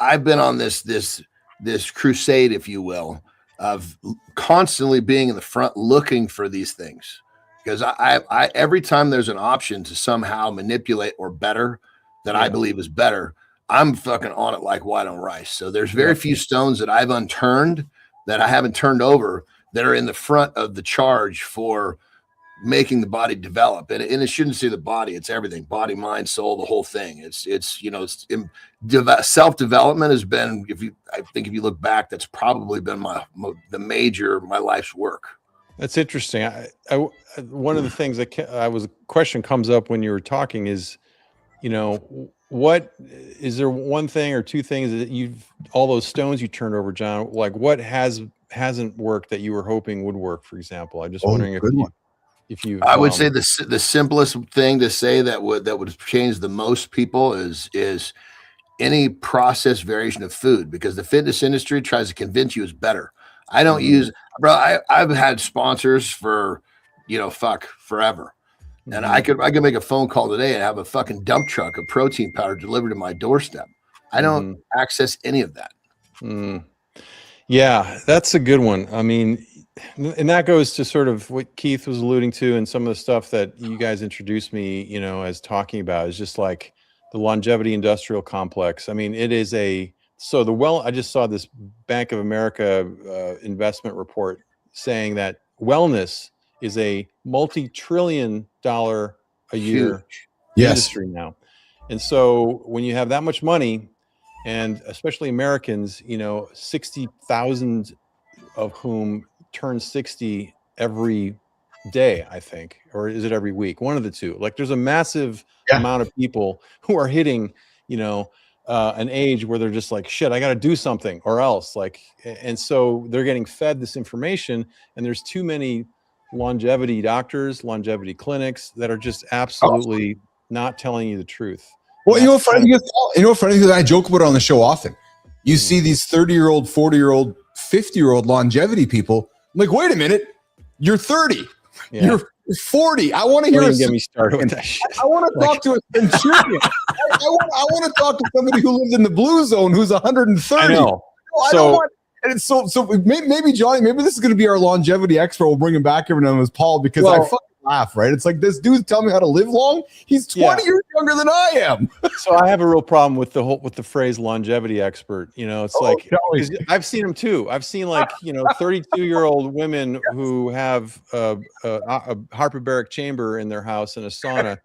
I've been on this crusade, if you will, of constantly being in the front, looking for these things. because I every time there's an option to somehow manipulate or better that I believe is better, I'm fucking on it like white on rice. So there's very few stones that I've unturned that I haven't turned over that are in the front of the charge for making the body develop. And it shouldn't say the body, it's everything, body, mind, soul, the whole thing. It's self-development has been, I think if you look back, that's probably been my life's work. That's interesting. One of the things that a question comes up when you were talking is, what is there one thing or two things that all those stones you turned over, John, like what hasn't worked that you were hoping would work, for example? I'm just wondering if you I would say the simplest thing to say that would change the most people is any process variation of food, because the fitness industry tries to convince you it's better. I don't use, bro. I've had sponsors for, forever. And I could make a phone call today and have a fucking dump truck of protein powder delivered to my doorstep. I don't access any of that. Yeah, that's a good one. I mean, and that goes to sort of what Keith was alluding to, and some of the stuff that you guys introduced me, as talking about is just like the longevity industrial complex. I mean, it is I just saw this Bank of America investment report saying that wellness is a multi-trillion-dollar a year industry now. And so when you have that much money, and especially Americans, 60,000 of whom turn 60 every day, I think, or is it every week? One of the two. Like there's a massive amount of people who are hitting, an age where they're just like, shit, I got to do something or else. And so they're getting fed this information, and there's too many longevity doctors, longevity clinics that are just absolutely not telling you the truth. Well, funny thing I joke about on the show often. You see these 30-year-old, 40-year-old, 50-year-old longevity people. I'm like, wait a minute, you're 30. Yeah. You're 40. I want to hear. Don't even get me started with that shit. I want to talk to a centurion. I want to talk to somebody who lives in the blue zone who's 130. I know. I don't want. And it's so maybe Johnny, maybe this is going to be our longevity expert. We'll bring him back every now and then as Paul, because I fucking laugh, right? It's like, this dude's telling me how to live long. He's 20 years younger than I am. So I have a real problem with the phrase longevity expert. It's I've seen them too. I've seen 32-year-old women who have a hyperbaric chamber in their house and a sauna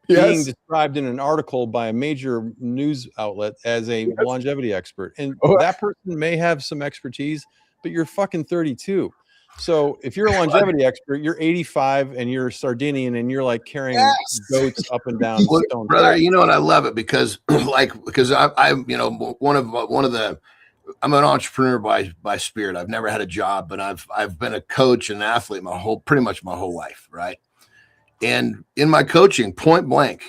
being described in an article by a major news outlet as a longevity expert. And that person may have some expertise, but you're fucking 32. So if you're a longevity expert, you're 85 and you're Sardinian and you're like carrying goats up and down stone. Brother, and I love it because I'm an entrepreneur by spirit. I've never had a job, but I've been a coach and athlete pretty much my whole life, right? And in my coaching, point blank,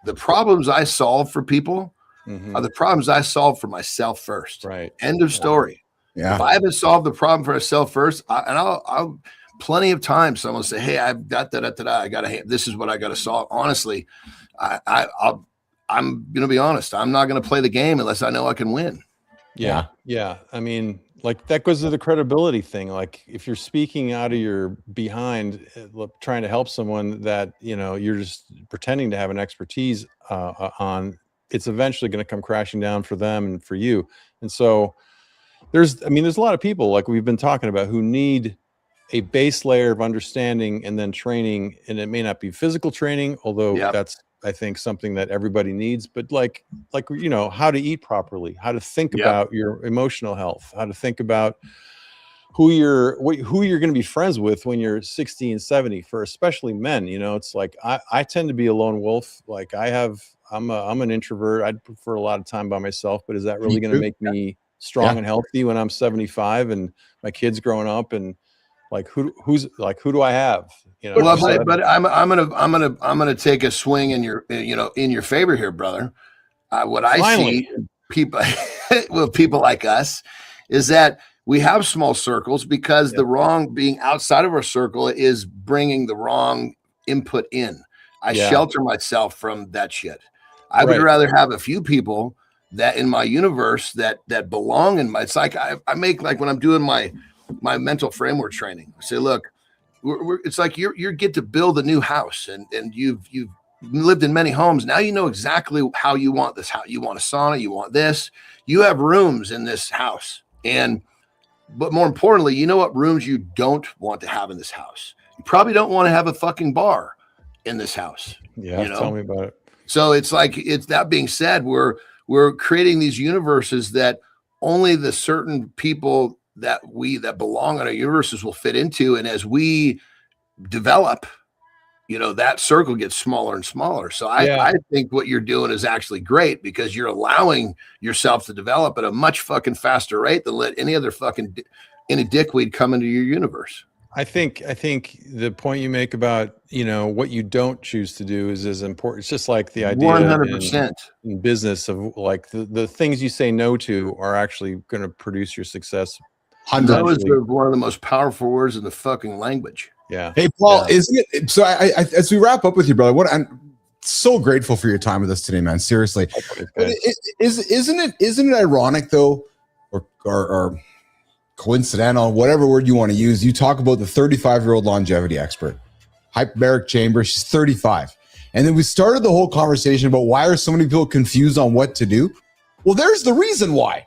the problems I solve for people are the problems I solve for myself first. Right. End of story. Yeah. If I haven't solved the problem for myself first, I'll plenty of times someone will say, "Hey, I've got that. This is what I got to solve." Honestly, I'm going to be honest. I'm not going to play the game unless I know I can win. Yeah. I mean, that goes to the credibility thing. Like if you're speaking out of your behind, trying to help someone that, you're just pretending to have an expertise on, it's eventually going to come crashing down for them and for you. And so there's a lot of people like we've been talking about who need a base layer of understanding and then training. And it may not be physical training, although that's, I think, something that everybody needs, but like how to eat properly, how to think about your emotional health, how to think about who you're going to be friends with when you're 60 and 70, for especially men. It's like I tend to be a lone wolf. Like I'm an introvert. I'd prefer a lot of time by myself, but is that really going to make me strong and healthy when I'm 75 and my kids growing up? And like who do I have? But I'm gonna take a swing in your favor here, brother. What I see people people like us is that we have small circles because the wrong being outside of our circle is bringing the wrong input in. I shelter myself from that shit. I would rather have a few people that in my universe that belong in my. It's like I make, like when I'm doing my mental framework training. I say, look, it's like you get to build a new house, and you've lived in many homes. Now you know exactly how you want this. How you want a sauna, you want this. You have rooms in this house, but more importantly, you know what rooms you don't want to have in this house. You probably don't want to have a fucking bar in this house. Yeah, tell me about it. So it's like, that being said, we're creating these universes that only the certain people that belong in our universes will fit into. And as we develop, that circle gets smaller and smaller. So I think what you're doing is actually great, because you're allowing yourself to develop at a much fucking faster rate than let any other fucking any dickweed come into your universe. I think the point you make about, what you don't choose to do is as important. It's just like the idea 100% in business of like the things you say no to are actually going to produce your success. That was one of the most powerful words in the fucking language. Yeah. Hey, Paul, isn't it? So I as we wrap up with you, brother, I'm so grateful for your time with us today, man. Seriously. But isn't it ironic though, or coincidental, whatever word you want to use? You talk about the 35-year-old longevity expert, hyperbaric chamber. She's 35. And then we started the whole conversation about why are so many people confused on what to do? Well, there's the reason why.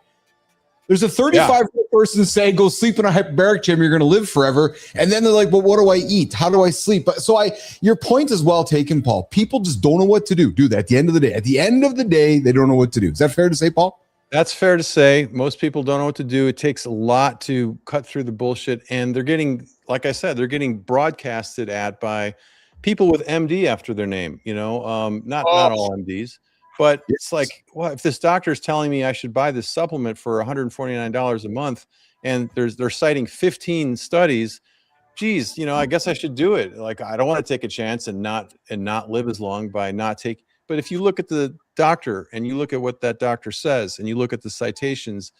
There's a 35-year-old person saying, go sleep in a hyperbaric chamber, you're going to live forever. And then they're like, but what do I eat? How do I sleep? So your point is well taken, Paul. People just don't know what to do that at the end of the day. At the end of the day, they don't know what to do. Is that fair to say, Paul? That's fair to say. Most people don't know what to do. It takes a lot to cut through the bullshit. And they're getting, like I said, they're getting broadcasted at by people with MD after their name, not all MDs, but it's like, well, if this doctor is telling me I should buy this supplement for $149 a month, and they're citing 15 studies, geez, I guess I should do it. Like, I don't want to take a chance and not live as long by not taking. But if you look at the doctor and you look at what that doctor says and you look at the citations,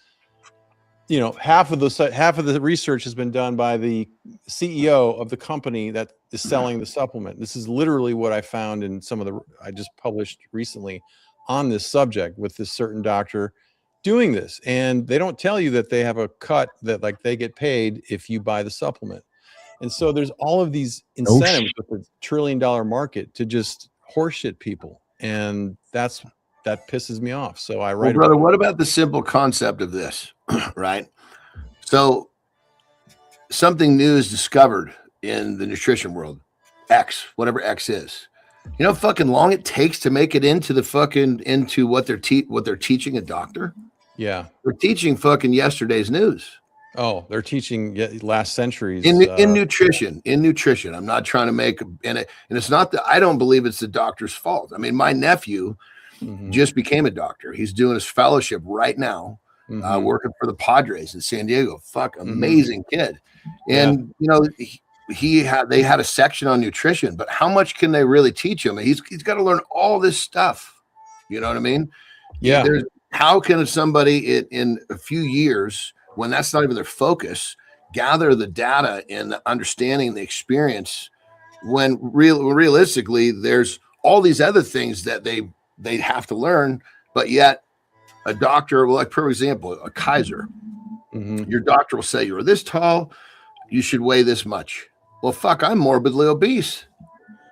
half of the research has been done by the CEO of the company that is selling the supplement. This is literally what I found in I just published recently on this subject with this certain doctor doing this. And they don't tell you that they have a cut that like they get paid if you buy the supplement. And so there's all of these incentives with the $1 trillion market to just horseshit people. And that pisses me off. So I write. Well, brother, what about the simple concept of this, right? So something new is discovered in the nutrition world, X, whatever X is. You know how fucking long it takes to make it into what they're teaching a doctor? Yeah. They're teaching fucking yesterday's news. Oh, they're teaching last century's in nutrition. I'm not trying to make and it's not that I don't believe it's the doctor's fault. I mean, my nephew just became a doctor. He's doing his fellowship right now, working for the Padres in San Diego. Amazing kid. And they had a section on nutrition, but how much can they really teach him? He's got to learn all this stuff. You know what I mean? Yeah. How can somebody in a few years, when that's not even their focus, gather the data and the understanding, the experience, when realistically there's all these other things that they have to learn, but yet a doctor, like for example, a Kaiser, your doctor will say you're this tall, you should weigh this much. Well, fuck, I'm morbidly obese.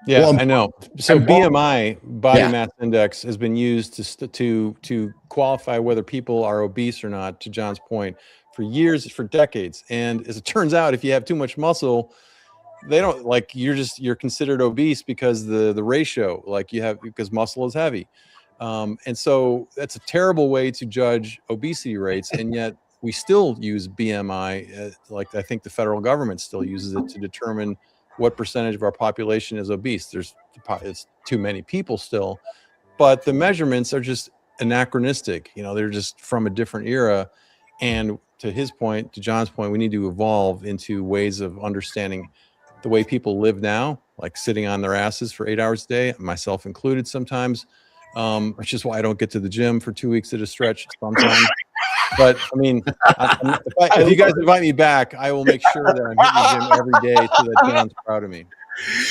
Yeah, well, I know. So BMI, body mass index, has been used to qualify whether people are obese or not, to John's point, for years, for decades. And as it turns out, if you have too much muscle, they don't like you're considered obese because the ratio like you have, because muscle is heavy. And so that's a terrible way to judge obesity rates. And yet we still use BMI. Like I think the federal government still uses it to determine what percentage of our population is obese. It's too many people still, but the measurements are just anachronistic. They're just from a different era. And to his point, to John's point, we need to evolve into ways of understanding the way people live now, like sitting on their asses for 8 hours a day, myself included sometimes. Which is why I don't get to the gym for 2 weeks at a stretch sometimes. But I mean, if you guys invite me back, I will make sure that I'm hitting the gym every day so that John's proud of me.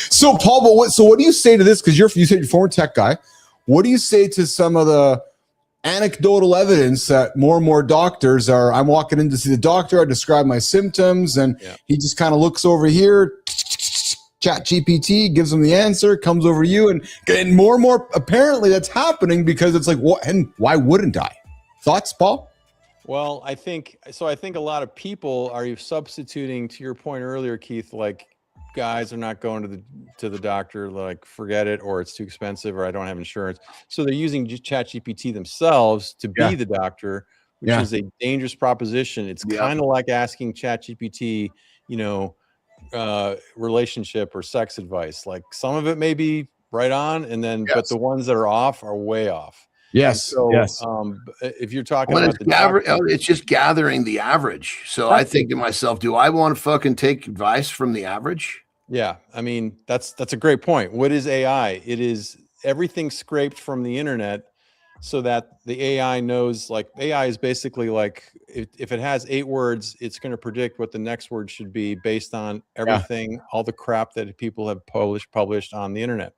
So Paul, but what do you say to this? Because you said you're a former tech guy. What do you say to some of the anecdotal evidence that more and more doctors I'm walking in to see the doctor, I describe my symptoms, and he just kind of looks over here, ChatGPT gives them the answer, comes over to you, and more and more apparently that's happening because it's like, what? And why wouldn't I? Thoughts, Paul? Well, I think a lot of people are substituting, to your point earlier, Keith, like guys are not going to the doctor, like forget it, or it's too expensive, or I don't have insurance. So they're using ChatGPT themselves to be the doctor, which is a dangerous proposition. It's kind of like asking ChatGPT, relationship or sex advice. Like some of it may be right on, and then but the ones that are off are way off. Yes. So, if you're talking about it's just gathering the average. So I think to myself, do I want to fucking take advice from the average? Yeah, I mean that's a great point. What is AI? It is everything scraped from the internet, so that the AI knows. Like AI is basically like if it has 8 words, it's going to predict what the next word should be based on everything, all the crap that people have published on the internet.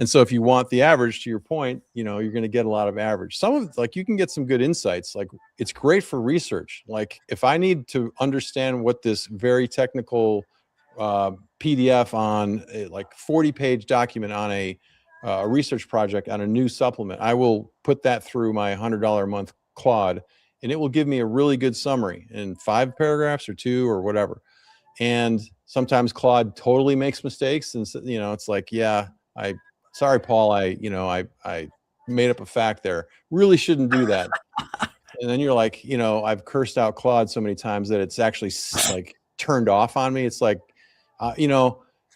And so if you want the average, to your point, you're going to get a lot of average. Some of you can get some good insights. Like it's great for research. Like if I need to understand what this very technical PDF on like 40-page document on a research project on a new supplement, I will put that through my $100 a month Claude, and it will give me a really good summary in 5 paragraphs or 2 or whatever. And sometimes Claude totally makes mistakes, and it's like, sorry, Paul, I made up a fact there. Really shouldn't do that. And then you're like, I've cursed out Claude so many times that it's actually like turned off on me. It's like,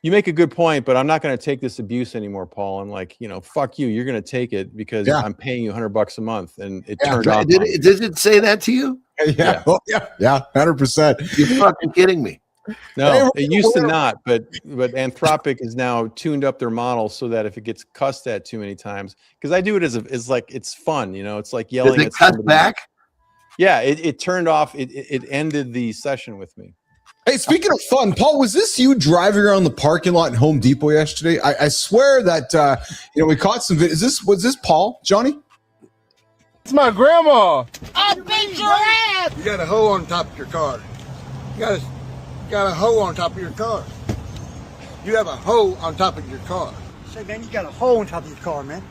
you make a good point, but I'm not going to take this abuse anymore, Paul. I'm like, fuck you. You're going to take it because I'm paying you $100 a month, and it turned off. Did it say that to you? Yeah. 100%. You're fucking kidding me. No, it used to not, but Anthropic is now tuned up their model so that if it gets cussed at too many times, because I do it as like it's fun, it's like yelling. Did it cuss back? Yeah, it turned off. It ended the session with me. Hey, speaking of fun, Paul, was this you driving around the parking lot in Home Depot yesterday? I swear that we caught some videos. Was this Paul, Johnny? It's my grandma. I beat your ass. You got a hole on top of your car. You got a hole on top of your car. You have a hole on top of your car. Say, man, you got a hole on top of your car, man.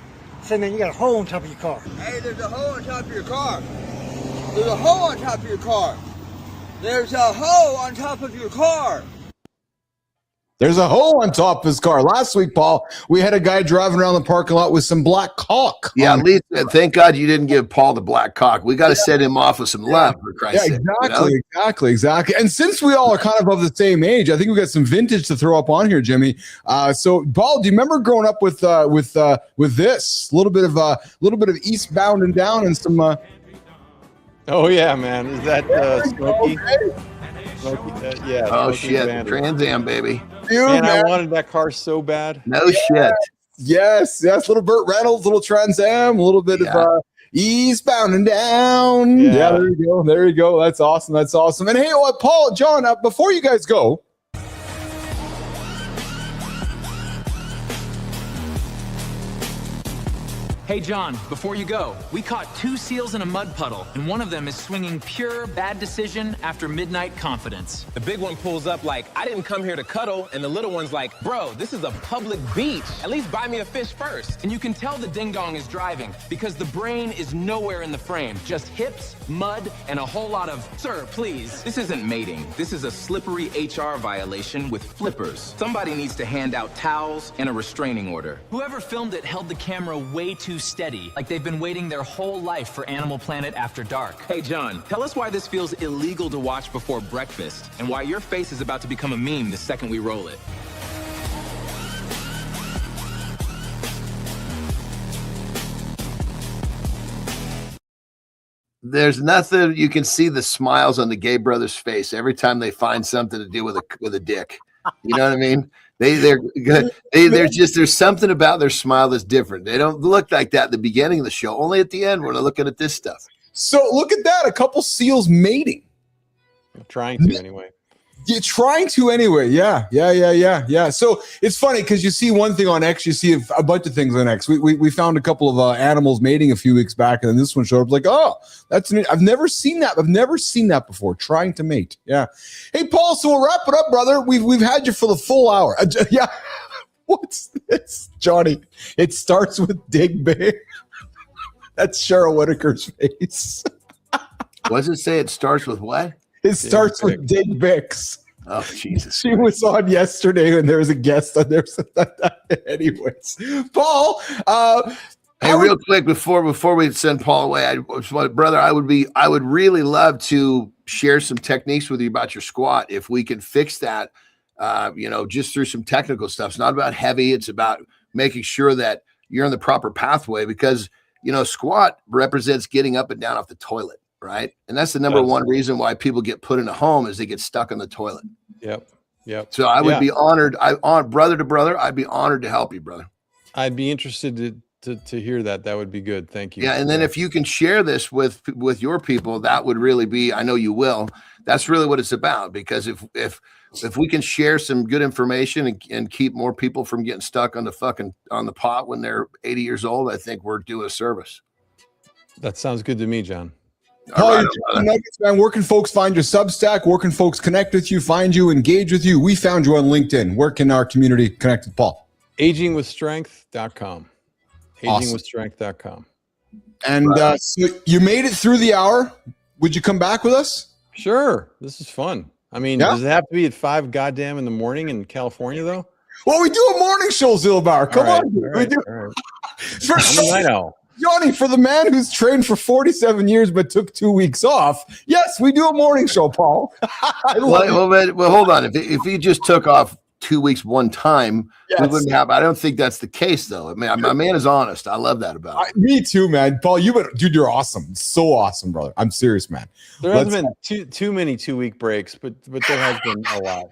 Say, man, you got a hole on top of your car. Hey, there's a hole on top of your car. There's a hole on top of your car. There's a hole on top of your car. There's a hole on top of his car. Last week, Paul, we had a guy driving around the parking lot with some black cock. Yeah, at least thank God you didn't give Paul the black cock. We got to set him off with some love, for Christ's sake. Exactly. And since we all are kind of the same age, I think we got some vintage to throw up on here, Jimmy. So, Paul, do you remember growing up with this? A little bit of Eastbound and Down and some. Oh yeah, man. Is that Smokey? Yeah. Oh Smokey shit, Trans Am, baby. Dude, man, I wanted that car so bad. No shit. Yes. Little Burt Reynolds, little Trans Am, a little bit of Eastbound and Down. Yeah, there you go. That's awesome. And hey, Paul, John, before you guys go. Hey, John, before you go, we caught 2 seals in a mud puddle, and one of them is swinging pure bad decision after midnight confidence. The big one pulls up like, I didn't come here to cuddle, and the little one's like, bro, this is a public beach. At least buy me a fish first. And you can tell the ding-dong is driving because the brain is nowhere in the frame. Just hips, mud, and a whole lot of, sir, please. This isn't mating. This is a slippery HR violation with flippers. Somebody needs to hand out towels and a restraining order. Whoever filmed it held the camera way too steady, like they've been waiting their whole life for Animal Planet After Dark. Hey, John, tell us why this feels illegal to watch before breakfast and why your face is about to become a meme the second we roll it. There's nothing, you can see the smiles on the gay brother's face every time they find something to do with a dick. You know what I mean? There's something about their smile that's different. They don't look like that at the beginning of the show, only at the end when they're looking at this stuff. So look at that, a couple seals mating. I'm trying to anyway. You're trying to anyway. Yeah. So it's funny because you see one thing on X, you see a bunch of things on X. We found a couple of animals mating a few weeks back, and then this one showed up. Like, oh, that's neat. I've never seen that. I've never seen that before. Trying to mate. Yeah. Hey, Paul. So we'll wrap it up, brother. We've had you for the full hour. Yeah. What's this, Johnny? It starts with dig big. That's Cheryl Whitaker's face. What does it say? It starts with what? It starts with Dig Bix. Oh, Jesus. She was on yesterday when there was a guest on there. Anyways, Paul. Hey, real quick before we send Paul away, brother, I would really love to share some techniques with you about your squat if we can fix that. Just through some technical stuff. It's not about heavy. It's about making sure that you're in the proper pathway because squat represents getting up and down off the toilet. Right. And that's the number one reason why people get put in a home is they get stuck on the toilet. Yep. So I would be honored. Brother to brother, I'd be honored to help you, brother. I'd be interested to hear that. That would be good. Thank you. Yeah. And then if you can share this with your people, that would really be, I know you will. That's really what it's about. Because if we can share some good information and keep more people from getting stuck on the pot when they're 80 years old, I think we're doing a service. That sounds good to me, John. Paul, nuggets, man. Where can folks find your Substack? Where can folks connect with you, find you, engage with you? We found you on LinkedIn. Where can our community connect with Paul? Agingwithstrength.com. Agingwithstrength.com. And so you made it through the hour. Would you come back with us? Sure. This is fun. I mean, does it have to be at 5 goddamn in the morning in California, though? Well, we do a morning show, Zilbar. Come on. We do. I know. Johnny, for the man who's trained for 47 years but took 2 weeks off, yes, we do a morning show, Paul. Well, hold on. If he just took off 2 weeks one time, we wouldn't have. I don't think that's the case, though. I mean, my man is honest. I love that about him. Me too, man. Paul, dude, you're awesome. So awesome, brother. I'm serious, man. There hasn't been too many 2 week breaks, but there has been a lot.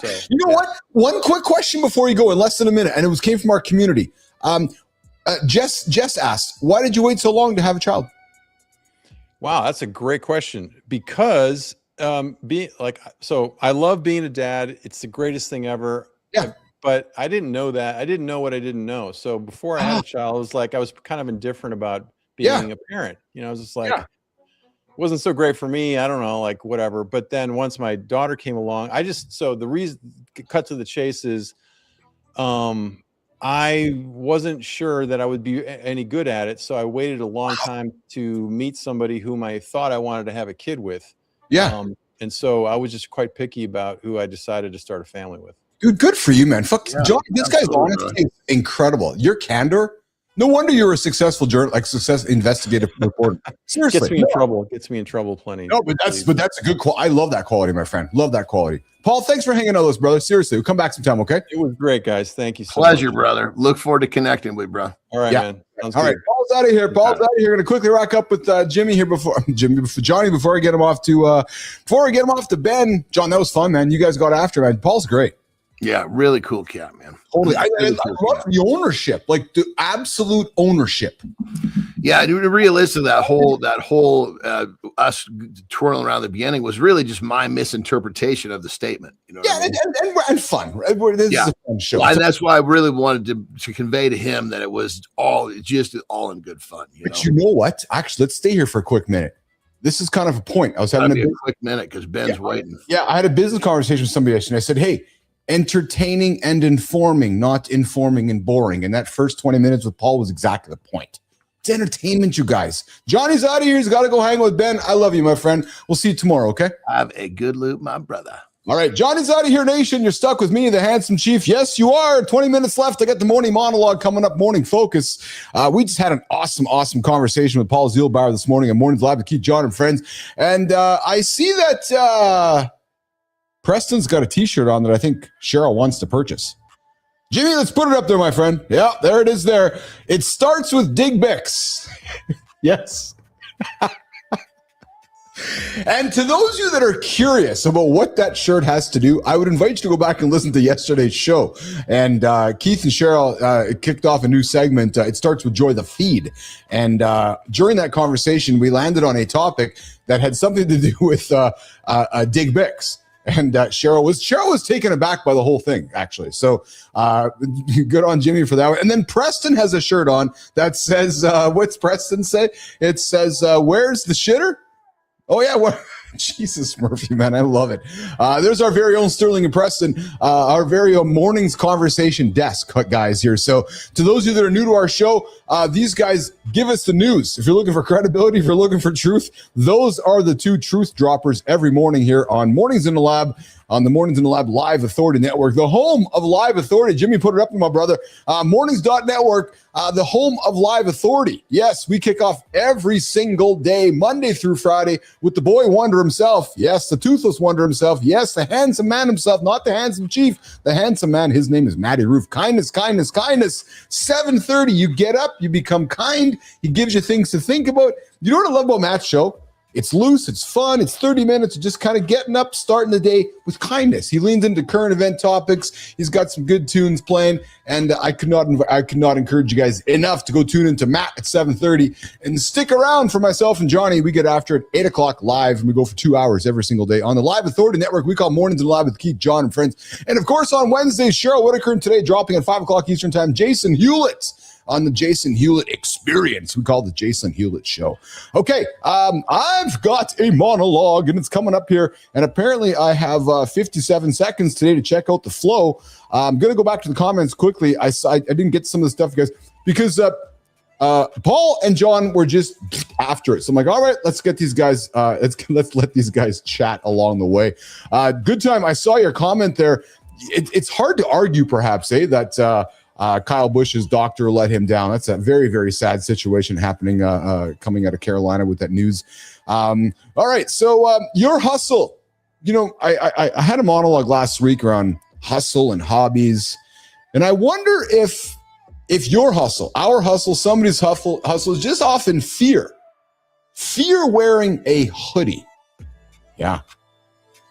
So, you know what? One quick question before you go in less than a minute, and it came from our community. Jess asked, why did you wait so long to have a child? Wow, that's a great question. Because I love being a dad. It's the greatest thing ever. Yeah. But I didn't know that. I didn't know what I didn't know. So before I had a child, it was like I was kind of indifferent about being a parent. I was just like, it wasn't so great for me. I don't know, like whatever. But then once my daughter came along, the reason, cut to the chase is, I wasn't sure that I would be any good at it. So I waited a long time to meet somebody whom I thought I wanted to have a kid with. Yeah. And so I was just quite picky about who I decided to start a family with. Dude, good for you, man. John, this guy's honesty is incredible. Your candor. No wonder you're a successful investigative reporter. Seriously. Gets me in trouble plenty. No, but that's a good quality. I love that quality, my friend. Love that quality. Paul, thanks for hanging out with us, brother. Seriously, we'll come back sometime, okay? It was great, guys. Thank you so much. Pleasure, much. Brother. Look forward to connecting with you, bro. All right, man. Sounds all good. right, Paul's out of here. Going to quickly rack up with Johnny before I get him off to Ben. John, that was fun, man. You guys got after, man. Paul's great. Yeah, really cool cat, man. Totally. I love the ownership, like the absolute ownership. Yeah, realistically, that whole us twirling around the beginning was really just my misinterpretation of the statement. And fun. This is a fun show. And that's why I really wanted to convey to him that it was all in good fun. But you know what? Actually, let's stay here for a quick minute. This is kind of a point. I was having a quick minute because Ben's waiting. Yeah, I had a business conversation with somebody yesterday. I said, hey, entertaining and informing, not informing and boring. And that first 20 minutes with Paul was exactly the point. It's entertainment, you guys. Johnny's out of here. He's got to go hang with Ben. I love you, my friend. We'll see you tomorrow, okay? Have a good loop, my brother. All right, Johnny's out of here, nation. You're stuck with me, the handsome chief. Yes, you are. 20 minutes left. I got the morning monologue coming up, Morning Focus. We just had an awesome conversation with Paul Zielbauer this morning on Mornings Live with Keith, Jon, and friends. And I see that Preston's got a T-shirt on that I think Cheryl wants to purchase. Jimmy, let's put it up there, my friend. Yeah, there it is there. It starts with Dig Bix. Yes. And to those of you that are curious about what that shirt has to do, I would invite you to go back and listen to yesterday's show. And Keith and Cheryl kicked off a new segment. It starts with Joy the Feed. And during that conversation, we landed on a topic that had something to do with Dig Bix. And Cheryl was taken aback by the whole thing, actually. So good on Jimmy for that one. And then Preston has a shirt on that says, what's Preston say? It says, where's the shitter? Oh, yeah. Jesus, Murphy, man. I love it. There's our very own Sterling and Preston, our very own morning's conversation desk guys here. So to those of you that are new to our show, these guys give us the news. If you're looking for credibility, if you're looking for truth, those are the two truth droppers every morning here on Mornings in the Lab, on the Mornings in the Lab Live Authority Network, the home of Live Authority. Jimmy, put it up to my brother. Mornings.network, the home of Live Authority. Yes, we kick off every single day, Monday through Friday, with the boy wonder himself. Yes, the toothless wonder himself. Yes, the handsome man himself, not the handsome chief, the handsome man. His name is Matty Roof. Kindness, kindness, kindness. 7:30, you get up, you become kind. He gives you things to think about. You know what I love about Matt's show? It's loose, it's fun, it's 30 minutes of just kind of getting up, starting the day with kindness. He leans into current event topics. He's got some good tunes playing, and I could not encourage you guys enough to go tune into Matt at 7:30 and stick around for myself and Johnny. We get after it 8 o'clock live, and we go for 2 hours every single day on the Live Authority Network. We call Mornings in the Lab with Keith, Jon, and friends. And of course, on Wednesdays, Cheryl Whitaker, and today dropping at 5 o'clock Eastern Time, Jason Hewlett on the Jason Hewlett Experience. We call it the Jason Hewlett Show. Okay, I've got a monologue, and it's coming up here, and apparently I have 57 seconds today to check out the flow. I'm going to go back to the comments quickly. I didn't get some of the stuff, guys, because Paul and John were just after it. So I'm like, all right, let's get these guys, let's let these guys chat along the way. Good time. I saw your comment there. It's hard to argue, perhaps, that Kyle Busch's doctor let him down. That's a very, very sad situation happening, coming out of Carolina with that news. All right, so your hustle. You know, I had a monologue last week around hustle and hobbies, and I wonder if your hustle, our hustle, somebody's hustle is just often fear wearing a hoodie. Yeah,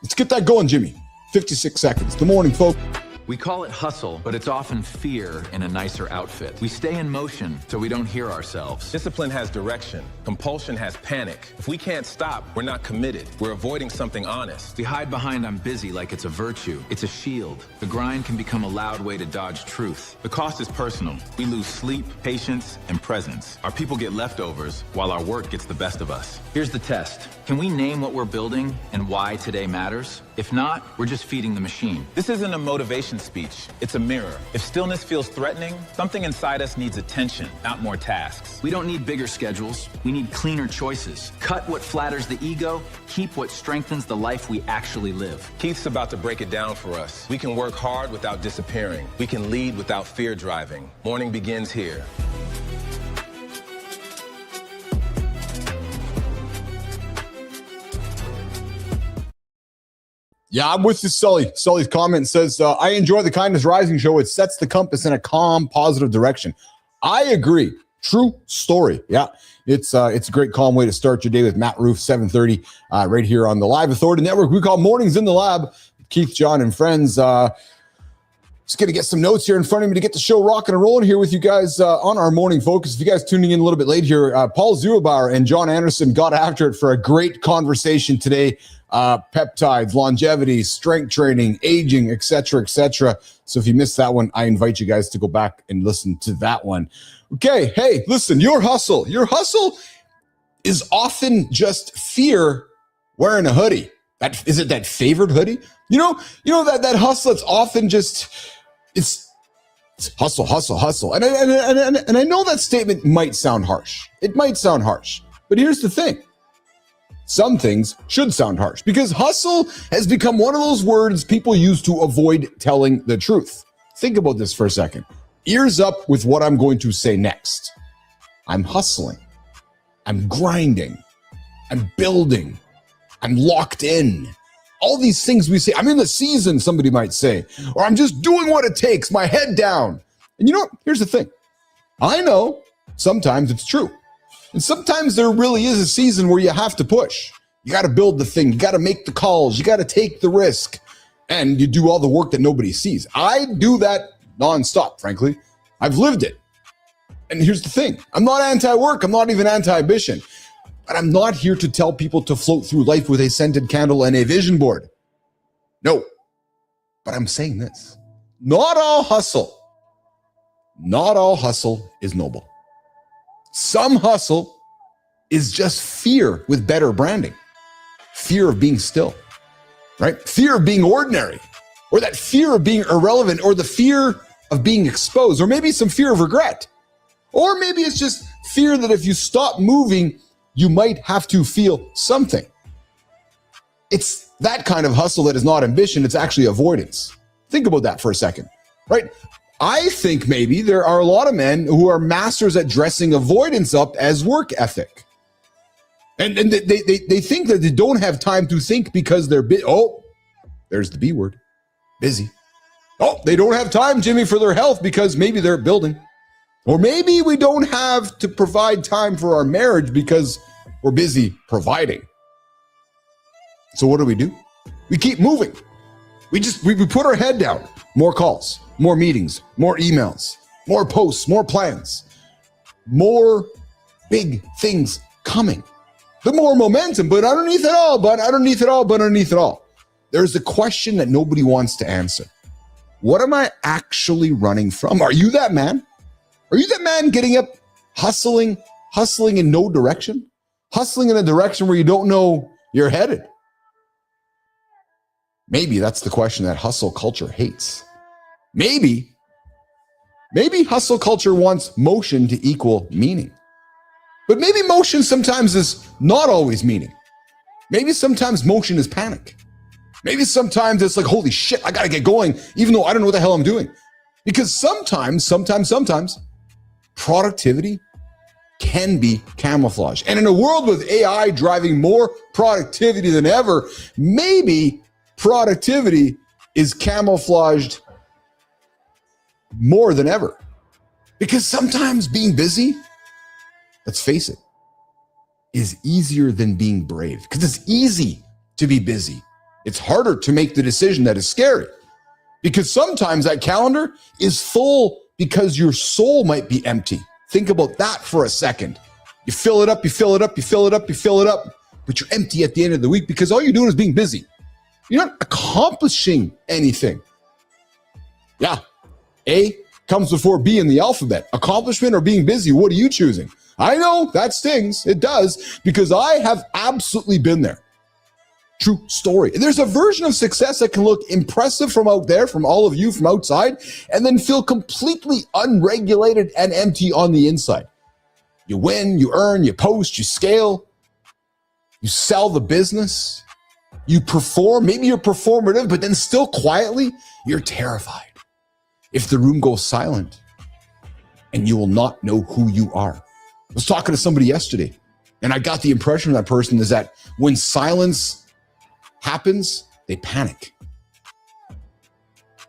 let's get that going, Jimmy. 56 seconds. Good morning, folks. We call it hustle, but it's often fear in a nicer outfit. We stay in motion so we don't hear ourselves. Discipline has direction. Compulsion has panic. If we can't stop, we're not committed. We're avoiding something honest. We hide behind "I'm busy" like it's a virtue. It's a shield. The grind can become a loud way to dodge truth. The cost is personal. We lose sleep, patience, and presence. Our people get leftovers while our work gets the best of us. Here's the test. Can we name what we're building and why today matters? If not, we're just feeding the machine. This isn't a motivation speech. It's a mirror. If stillness feels threatening, something inside us needs attention, not more tasks. We don't need bigger schedules. We need cleaner choices. Cut what flatters the ego, keep what strengthens the life we actually live. Keith's about to break it down for us. We can work hard without disappearing. We can lead without fear driving. Morning begins here. Yeah, I'm with you, Sully. Sully's comment says, I enjoy the Kindness Rising show. It sets the compass in a calm, positive direction. I agree. True story. Yeah, it's a great, calm way to start your day with Matt Roof, 7:30, right here on the Live Authority Network. We call Mornings in the Lab. Keith, Jon, and friends. Just going to get some notes here in front of me to get the show rocking and rolling here with you guys on our morning focus. If you guys tuning in a little bit late here, Paul Zubauer and John Anderson got after it for a great conversation today. Peptides, longevity, strength training, aging, etc., etc. So if you missed that one, I invite you guys to go back and listen to that one. Okay, hey, listen, your hustle is often just fear wearing a hoodie. Is it that favorite hoodie? You know that hustle. It's often just it's hustle. And I know that statement might sound harsh. It might sound harsh, but here's the thing. Some things should sound harsh because hustle has become one of those words people use to avoid telling the truth. Think about this for a second. Ears up with what I'm going to say next. I'm hustling. I'm grinding. I'm building. I'm locked in. All these things we say. I'm in the season, somebody might say. Or I'm just doing what it takes, my head down. And you know what? Here's the thing. I know sometimes it's true. And sometimes there really is a season where you have to push. You got to build the thing. You got to make the calls. You got to take the risk. And you do all the work that nobody sees. I do that nonstop, frankly. I've lived it. And here's the thing. I'm not anti-work. I'm not even anti-ambition. But I'm not here to tell people to float through life with a scented candle and a vision board. No. But I'm saying this. Not all hustle is noble. Some hustle is just fear with better branding. Fear of being still, right? Fear of being ordinary, or that fear of being irrelevant, or the fear of being exposed, or maybe some fear of regret. Or maybe it's just fear that if you stop moving, you might have to feel something. It's that kind of hustle that is not ambition, it's actually avoidance. Think about that for a second, right? I think maybe there are a lot of men who are masters at dressing avoidance up as work ethic. And they think that they don't have time to think because they're there's the B word, busy. Oh, they don't have time, Jimmy, for their health because maybe they're building. Or maybe we don't have to provide time for our marriage because we're busy providing. So what do? We keep moving. We put our head down. More calls, more meetings, more emails, more posts, more plans, more big things coming. The more momentum, but underneath it all, there's a question that nobody wants to answer. What am I actually running from? Are you that man? Are you that man getting up, hustling in no direction? Hustling in a direction where you don't know you're headed? Maybe that's the question that hustle culture hates. Maybe hustle culture wants motion to equal meaning. But maybe motion sometimes is not always meaning. Maybe sometimes motion is panic. Maybe sometimes it's like, holy shit, I gotta get going, even though I don't know what the hell I'm doing. Because sometimes, productivity can be camouflage. And in a world with AI driving more productivity than ever, maybe productivity is camouflaged more than ever. Because sometimes being busy, let's face it, is easier than being brave. Because it's easy to be busy. It's harder to make the decision that is scary. Because sometimes that calendar is full because your soul might be empty. Think about that for a second. You fill it up, but you're empty at the end of the week because all you're doing is being busy. You're not accomplishing anything. Yeah, A comes before B in the alphabet. Accomplishment or being busy, what are you choosing? I know that stings. It does, because I have absolutely been there. True story. There's a version of success that can look impressive from out there, from all of you from outside, and then feel completely unregulated and empty on the inside. You win, you earn, you post, you scale, you sell the business, you perform. Maybe you're performative, but then still quietly, you're terrified. If the room goes silent, and you will not know who you are. I was talking to somebody yesterday, and I got the impression of that person is that when silence happens, they panic.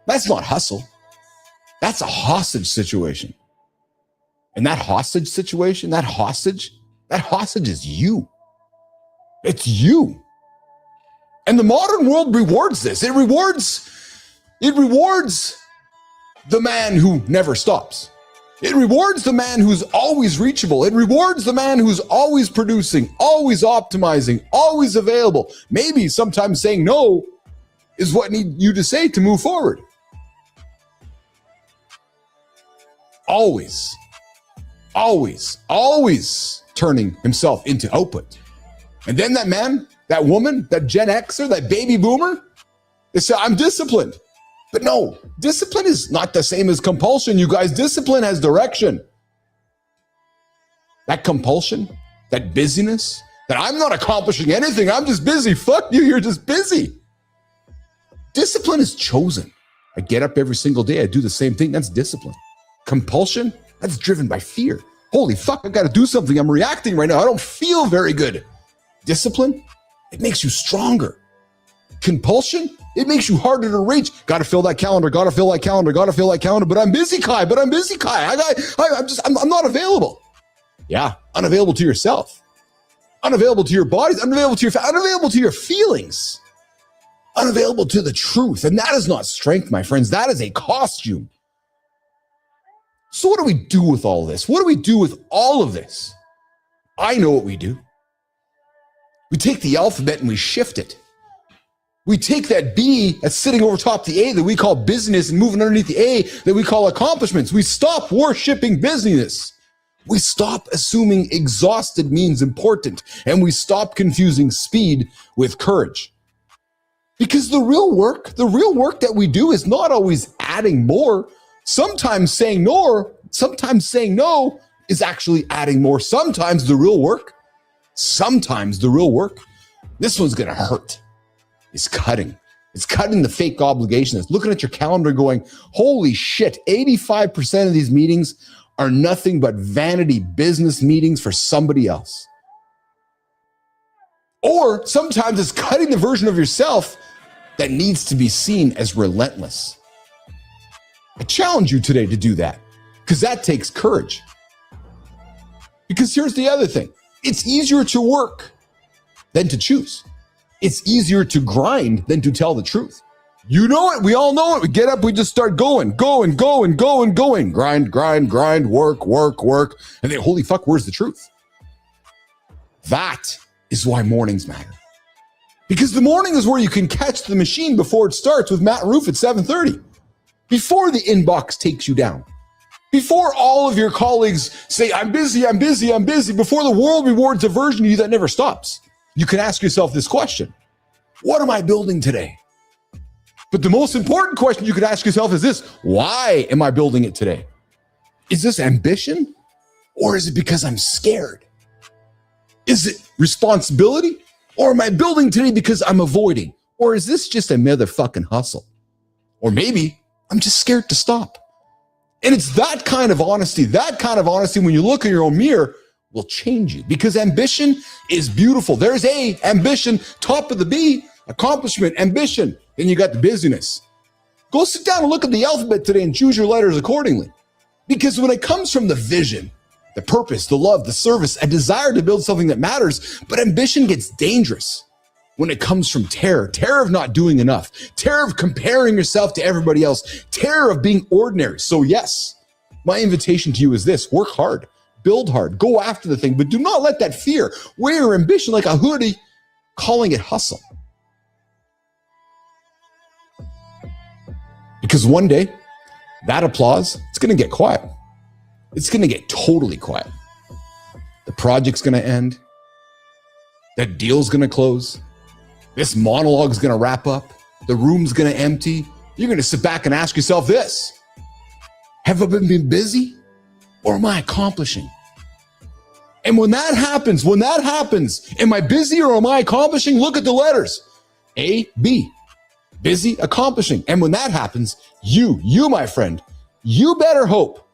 That's not hustle. That's a hostage situation. And that hostage situation, that hostage is you. It's you. And the modern world rewards this. It rewards the man who never stops. It rewards the man who's always reachable. It rewards the man who's always producing, always optimizing, always available. Maybe sometimes saying no is what need you to say to move forward. Always turning himself into output. And then that man, that woman, that Gen Xer, that baby boomer, they say, I'm disciplined. But no, discipline is not the same as compulsion, you guys. Discipline has direction. That compulsion, that busyness, that I'm not accomplishing anything, I'm just busy. Fuck you, you're just busy. Discipline is chosen. I get up every single day, I do the same thing. That's discipline. Compulsion, that's driven by fear. Holy fuck, I gotta do something. I'm reacting right now. I don't feel very good. Discipline, it makes you stronger. Compulsion, it makes you harder to reach. Gotta fill that calendar, but I'm busy, Kai. I'm not available. Yeah, unavailable to yourself. Unavailable to your bodies, unavailable to your feelings. Unavailable to the truth. And that is not strength, my friends. That is a costume. So what do we do with all this? What do we do with all of this? I know what we do. We take the alphabet and we shift it. We take that B that's sitting over top the A that we call business and moving underneath the A that we call accomplishments. We stop worshiping busyness. We stop assuming exhausted means important, and we stop confusing speed with courage. Because the real work that we do is not always adding more. Sometimes saying no is actually adding more. Sometimes the real work, this one's going to hurt. It's cutting the fake obligation. It's looking at your calendar going, holy shit, 85% of these meetings are nothing but vanity business meetings for somebody else. Or sometimes it's cutting the version of yourself that needs to be seen as relentless. I challenge you today to do that, because that takes courage. Because here's the other thing. It's easier to work than to choose. It's easier to grind than to tell the truth. You know it. We all know it. We get up, we just start going. Grind, work. And then, holy fuck, where's the truth? That is why mornings matter. Because the morning is where you can catch the machine before it starts with Matt Roof at 7:30. Before the inbox takes you down. Before all of your colleagues say, I'm busy. Before the world rewards a version of you that never stops. You can ask yourself this question. What am I building today? But the most important question you could ask yourself is this. Why am I building it today? Is this ambition? Or is it because I'm scared? Is it responsibility? Or am I building today because I'm avoiding? Or is this just a motherfucking hustle? Or maybe I'm just scared to stop. And it's that kind of honesty when you look in your own mirror will change you, because ambition is beautiful. There's A, ambition, top of the B, accomplishment, ambition. Then you got the busyness. Go sit down and look at the alphabet today and choose your letters accordingly. Because when it comes from the vision, the purpose, the love, the service, a desire to build something that matters, but ambition gets dangerous when it comes from terror of not doing enough, terror of comparing yourself to everybody else, terror of being ordinary. So yes, my invitation to you is this: work hard, build hard, go after the thing, but do not let that fear wear your ambition like a hoodie, calling it hustle. Because one day, that applause, it's going to get quiet. It's going to get totally quiet. The project's going to end. That deal's going to close. This monologue's going to wrap up. The room's going to empty. You're going to sit back and ask yourself this: have I been busy, or am I accomplishing? And when that happens, am I busy or am I accomplishing? Look at the letters. A, B. Busy, accomplishing. And when that happens, you, my friend, you better hope.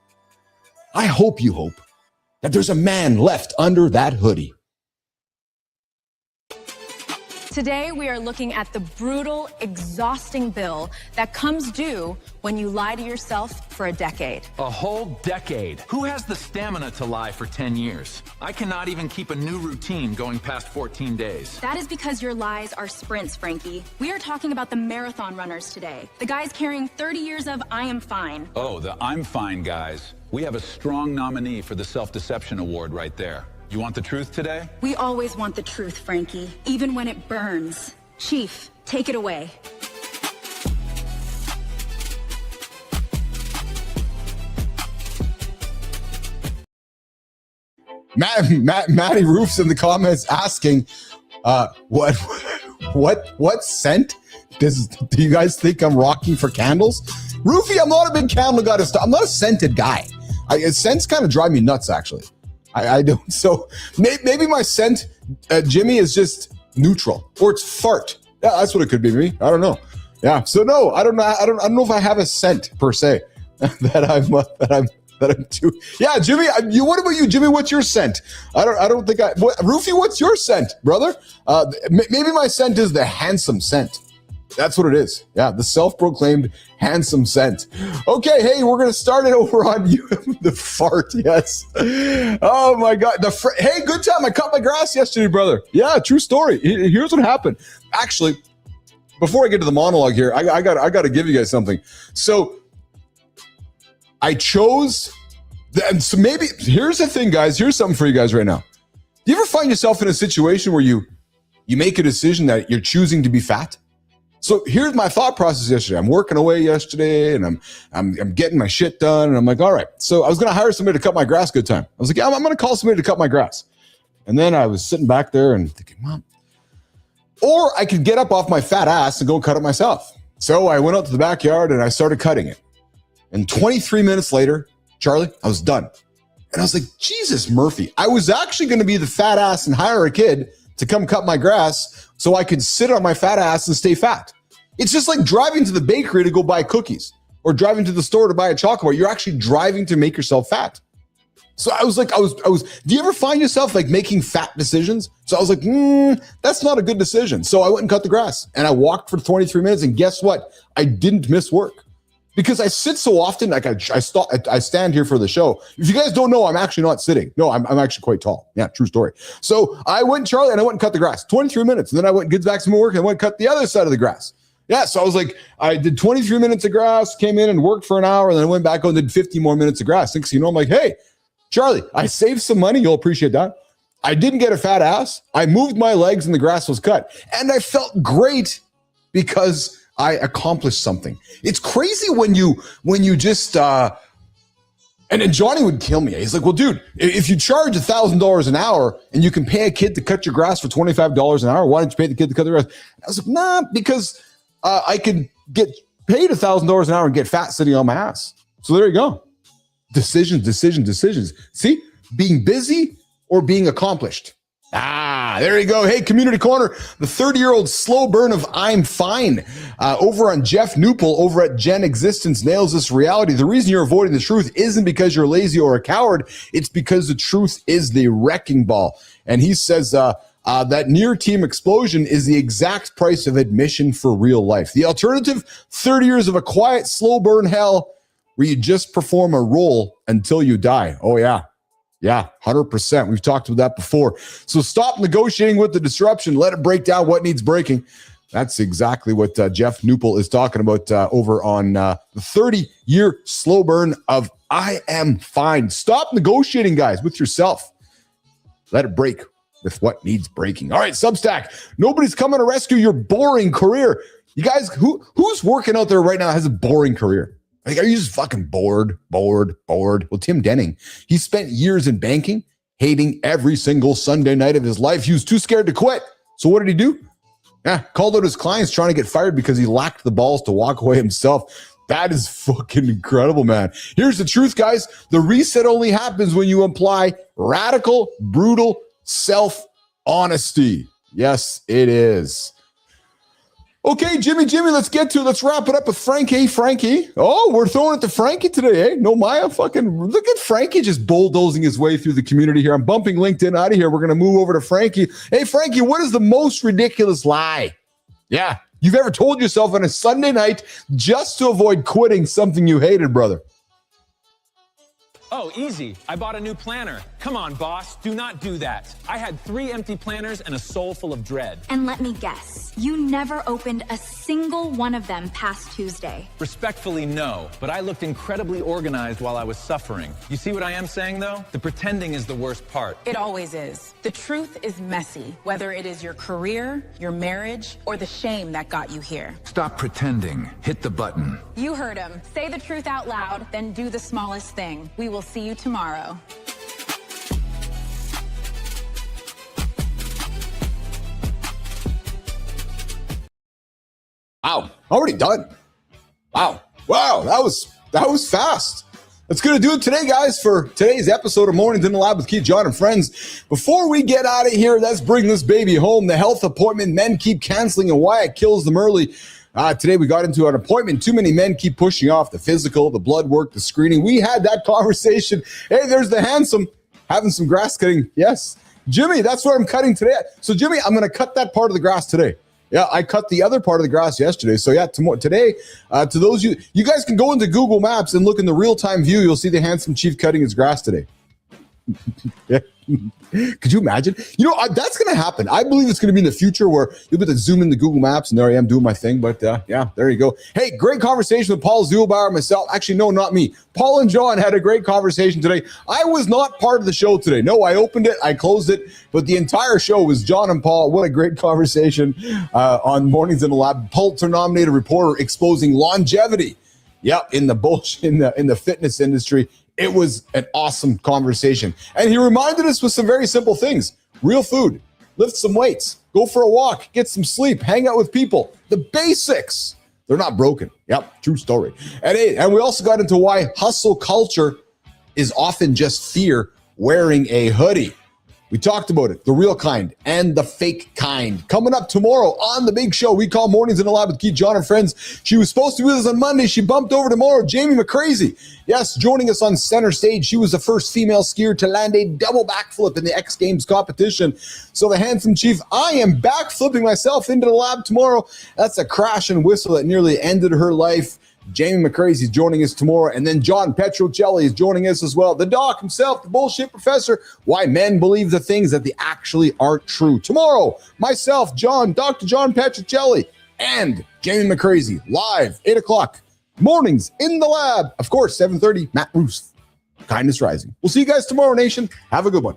I hope you hope that there's a man left under that hoodie. Today, we are looking at the brutal, exhausting bill that comes due when you lie to yourself for a decade. A whole decade. Who has the stamina to lie for 10 years? I cannot even keep a new routine going past 14 days. That is because your lies are sprints, Frankie. We are talking about the marathon runners today. The guys carrying 30 years of I am fine. Oh, the I'm fine guys. We have a strong nominee for the Self-Deception Award right there. You want the truth today? We always want the truth, Frankie, even when it burns. Chief, take it away. Matty Roof's in the comments asking, what scent do you guys think I'm rocking for candles? Roofy, I'm not a big candle guy. I'm not a scented guy. Scents kind of drive me nuts, actually. I don't. So maybe my scent, Jimmy, is just neutral, or it's fart. Yeah, that's what it could be. Me, I don't know. Yeah. So no, I don't know. I don't know if I have a scent per se that I'm too. Yeah, Jimmy. What about you, Jimmy? What's your scent? I don't think Roofy, what's your scent, brother? Maybe my scent is the handsome scent. That's what it is. Yeah, the self-proclaimed handsome scent. Okay, hey, we're going to start it over on you. The fart, yes. Oh, my God. Hey, good time. I cut my grass yesterday, brother. Yeah, true story. Here's what happened. Actually, before I get to the monologue here, I got to give you guys something. So I chose, and so maybe, here's the thing, guys. Here's something for you guys right now. Do you ever find yourself in a situation where you make a decision that you're choosing to be fat? So here's my thought process yesterday. I'm working away yesterday, and I'm getting my shit done, and I'm like, all right. So I was going to hire somebody to cut my grass. Good time. I was like, yeah, I'm going to call somebody to cut my grass. And then I was sitting back there and thinking, Mom, or I could get up off my fat ass and go cut it myself. So I went out to the backyard and I started cutting it. And 23 minutes later, Charlie, I was done. And I was like, Jesus, Murphy, I was actually going to be the fat ass and hire a kid to come cut my grass so I could sit on my fat ass and stay fat. It's just like driving to the bakery to go buy cookies or driving to the store to buy a chocolate bar. You're actually driving to make yourself fat. So I was, do you ever find yourself like making fat decisions? So I was like, that's not a good decision. So I went and cut the grass and I walked for 23 minutes, and guess what? I didn't miss work. Because I sit so often, like I stand here for the show. If you guys don't know, I'm actually not sitting. No, I'm actually quite tall. Yeah, true story. So I went, Charlie, and I went and cut the grass. 23 minutes. And then I went and get back to my work and I went and cut the other side of the grass. Yeah, so I was like, I did 23 minutes of grass, came in and worked for an hour, and then I went back and did 50 more minutes of grass. Next thing you know, I'm like, hey, Charlie, I saved some money. You'll appreciate that. I didn't get a fat ass. I moved my legs and the grass was cut. And I felt great because I accomplished something. It's crazy when you just, and then Johnny would kill me. He's like, well, dude, if you charge $1,000 an hour and you can pay a kid to cut your grass for $25 an hour, why don't you pay the kid to cut the grass? I was like, nah, because I could get paid $1,000 an hour and get fat sitting on my ass. So there you go. Decisions. See, being busy or being accomplished. There you go. Hey, Community Corner, the 30-year-old slow burn of I'm fine over on Jeff Newpel over at Gen Existence nails this reality. The reason you're avoiding the truth isn't because you're lazy or a coward. It's because the truth is the wrecking ball. And he says that near-team explosion is the exact price of admission for real life. The alternative, 30 years of a quiet, slow burn hell where you just perform a role until you die. Oh, yeah. Yeah, 100%. We've talked about that before. So stop negotiating with the disruption. Let it break down what needs breaking. That's exactly what Jeff Newpel is talking about over on the 30-year slow burn of I am fine. Stop negotiating, guys, with yourself. Let it break with what needs breaking. All right, Substack. Nobody's coming to rescue your boring career. You guys, who's working out there right now has a boring career? Like, are you just fucking bored? Well, Tim Denning, he spent years in banking, hating every single Sunday night of his life. He was too scared to quit. So what did he do? Called out his clients trying to get fired because he lacked the balls to walk away himself. That is fucking incredible, man. Here's the truth, guys. The reset only happens when you apply radical, brutal self-honesty. Yes, it is. Okay, Jimmy, let's wrap it up with Frankie. Oh, we're throwing it to Frankie today, eh? No Maya, fucking look at Frankie just bulldozing his way through the community here. I'm bumping LinkedIn out of here. We're going to move over to Frankie. Hey, Frankie, what is the most ridiculous lie? Yeah, you've ever told yourself on a Sunday night just to avoid quitting something you hated, brother? Oh, easy. I bought a new planner. Come on, boss. Do not do that. I had 3 empty planners and a soul full of dread. And let me guess, you never opened a single one of them past Tuesday. Respectfully, no. But I looked incredibly organized while I was suffering. You see what I am saying, though? The pretending is the worst part. It always is. The truth is messy, whether it is your career, your marriage, or the shame that got you here. Stop pretending. Hit the button. You heard him. Say the truth out loud, then do the smallest thing. We will see you tomorrow. Wow, already done. Wow, that was fast. That's going to do it today, guys, for today's episode of Mornings in the Lab with Keith, Jon, and friends. Before we get out of here, let's bring this baby home. The health appointment men keep canceling and why it kills them early. Today we got into an appointment. Too many men keep pushing off the physical, the blood work, the screening. We had that conversation. Hey, there's the handsome having some grass cutting. Yes, Jimmy, that's what I'm cutting today. So Jimmy, I'm going to cut that part of the grass today. Yeah, I cut the other part of the grass yesterday. So yeah, today, to those you guys can go into Google Maps and look in the real-time view. You'll see the handsome chief cutting his grass today. Yeah. Could you imagine? You know, that's going to happen. I believe it's going to be in the future where you'll be able to zoom into Google Maps, and there I am doing my thing. But yeah, there you go. Hey, great conversation with Paul Zuhlbauer, myself. Actually, no, not me. Paul and Jon had a great conversation today. I was not part of the show today. No, I opened it, I closed it, but the entire show was Jon and Paul. What a great conversation on Mornings in the Lab. Pulitzer-nominated reporter exposing longevity. Yep, in the bullshit in the fitness industry. It was an awesome conversation. And he reminded us with some very simple things. Real food, lift some weights, go for a walk, get some sleep, hang out with people. The basics. They're not broken. Yep, true story. And we also got into why hustle culture is often just fear wearing a hoodie. We talked about it, the real kind and the fake kind. Coming up tomorrow on the big show we call Mornings in the Lab with Keith, Jon, and friends. She was supposed to be with us on Monday. She bumped over tomorrow. Jamie McCrazy. Yes, joining us on center stage. She was the first female skier to land a double backflip in the X Games competition. So the handsome chief, I am backflipping myself into the lab tomorrow. That's a crash and whistle that nearly ended her life. Jamie McCrazy is joining us tomorrow, and then John Petrocelli is joining us as well. The doc himself, the bullshit professor, why men believe the things that they actually aren't true. Tomorrow, myself, John, Dr. John Petrocelli, and Jamie McCrazy, live, 8 o'clock, Mornings in the Lab. Of course, 7:30, Matt Ruth, Kindness Rising. We'll see you guys tomorrow, nation. Have a good one.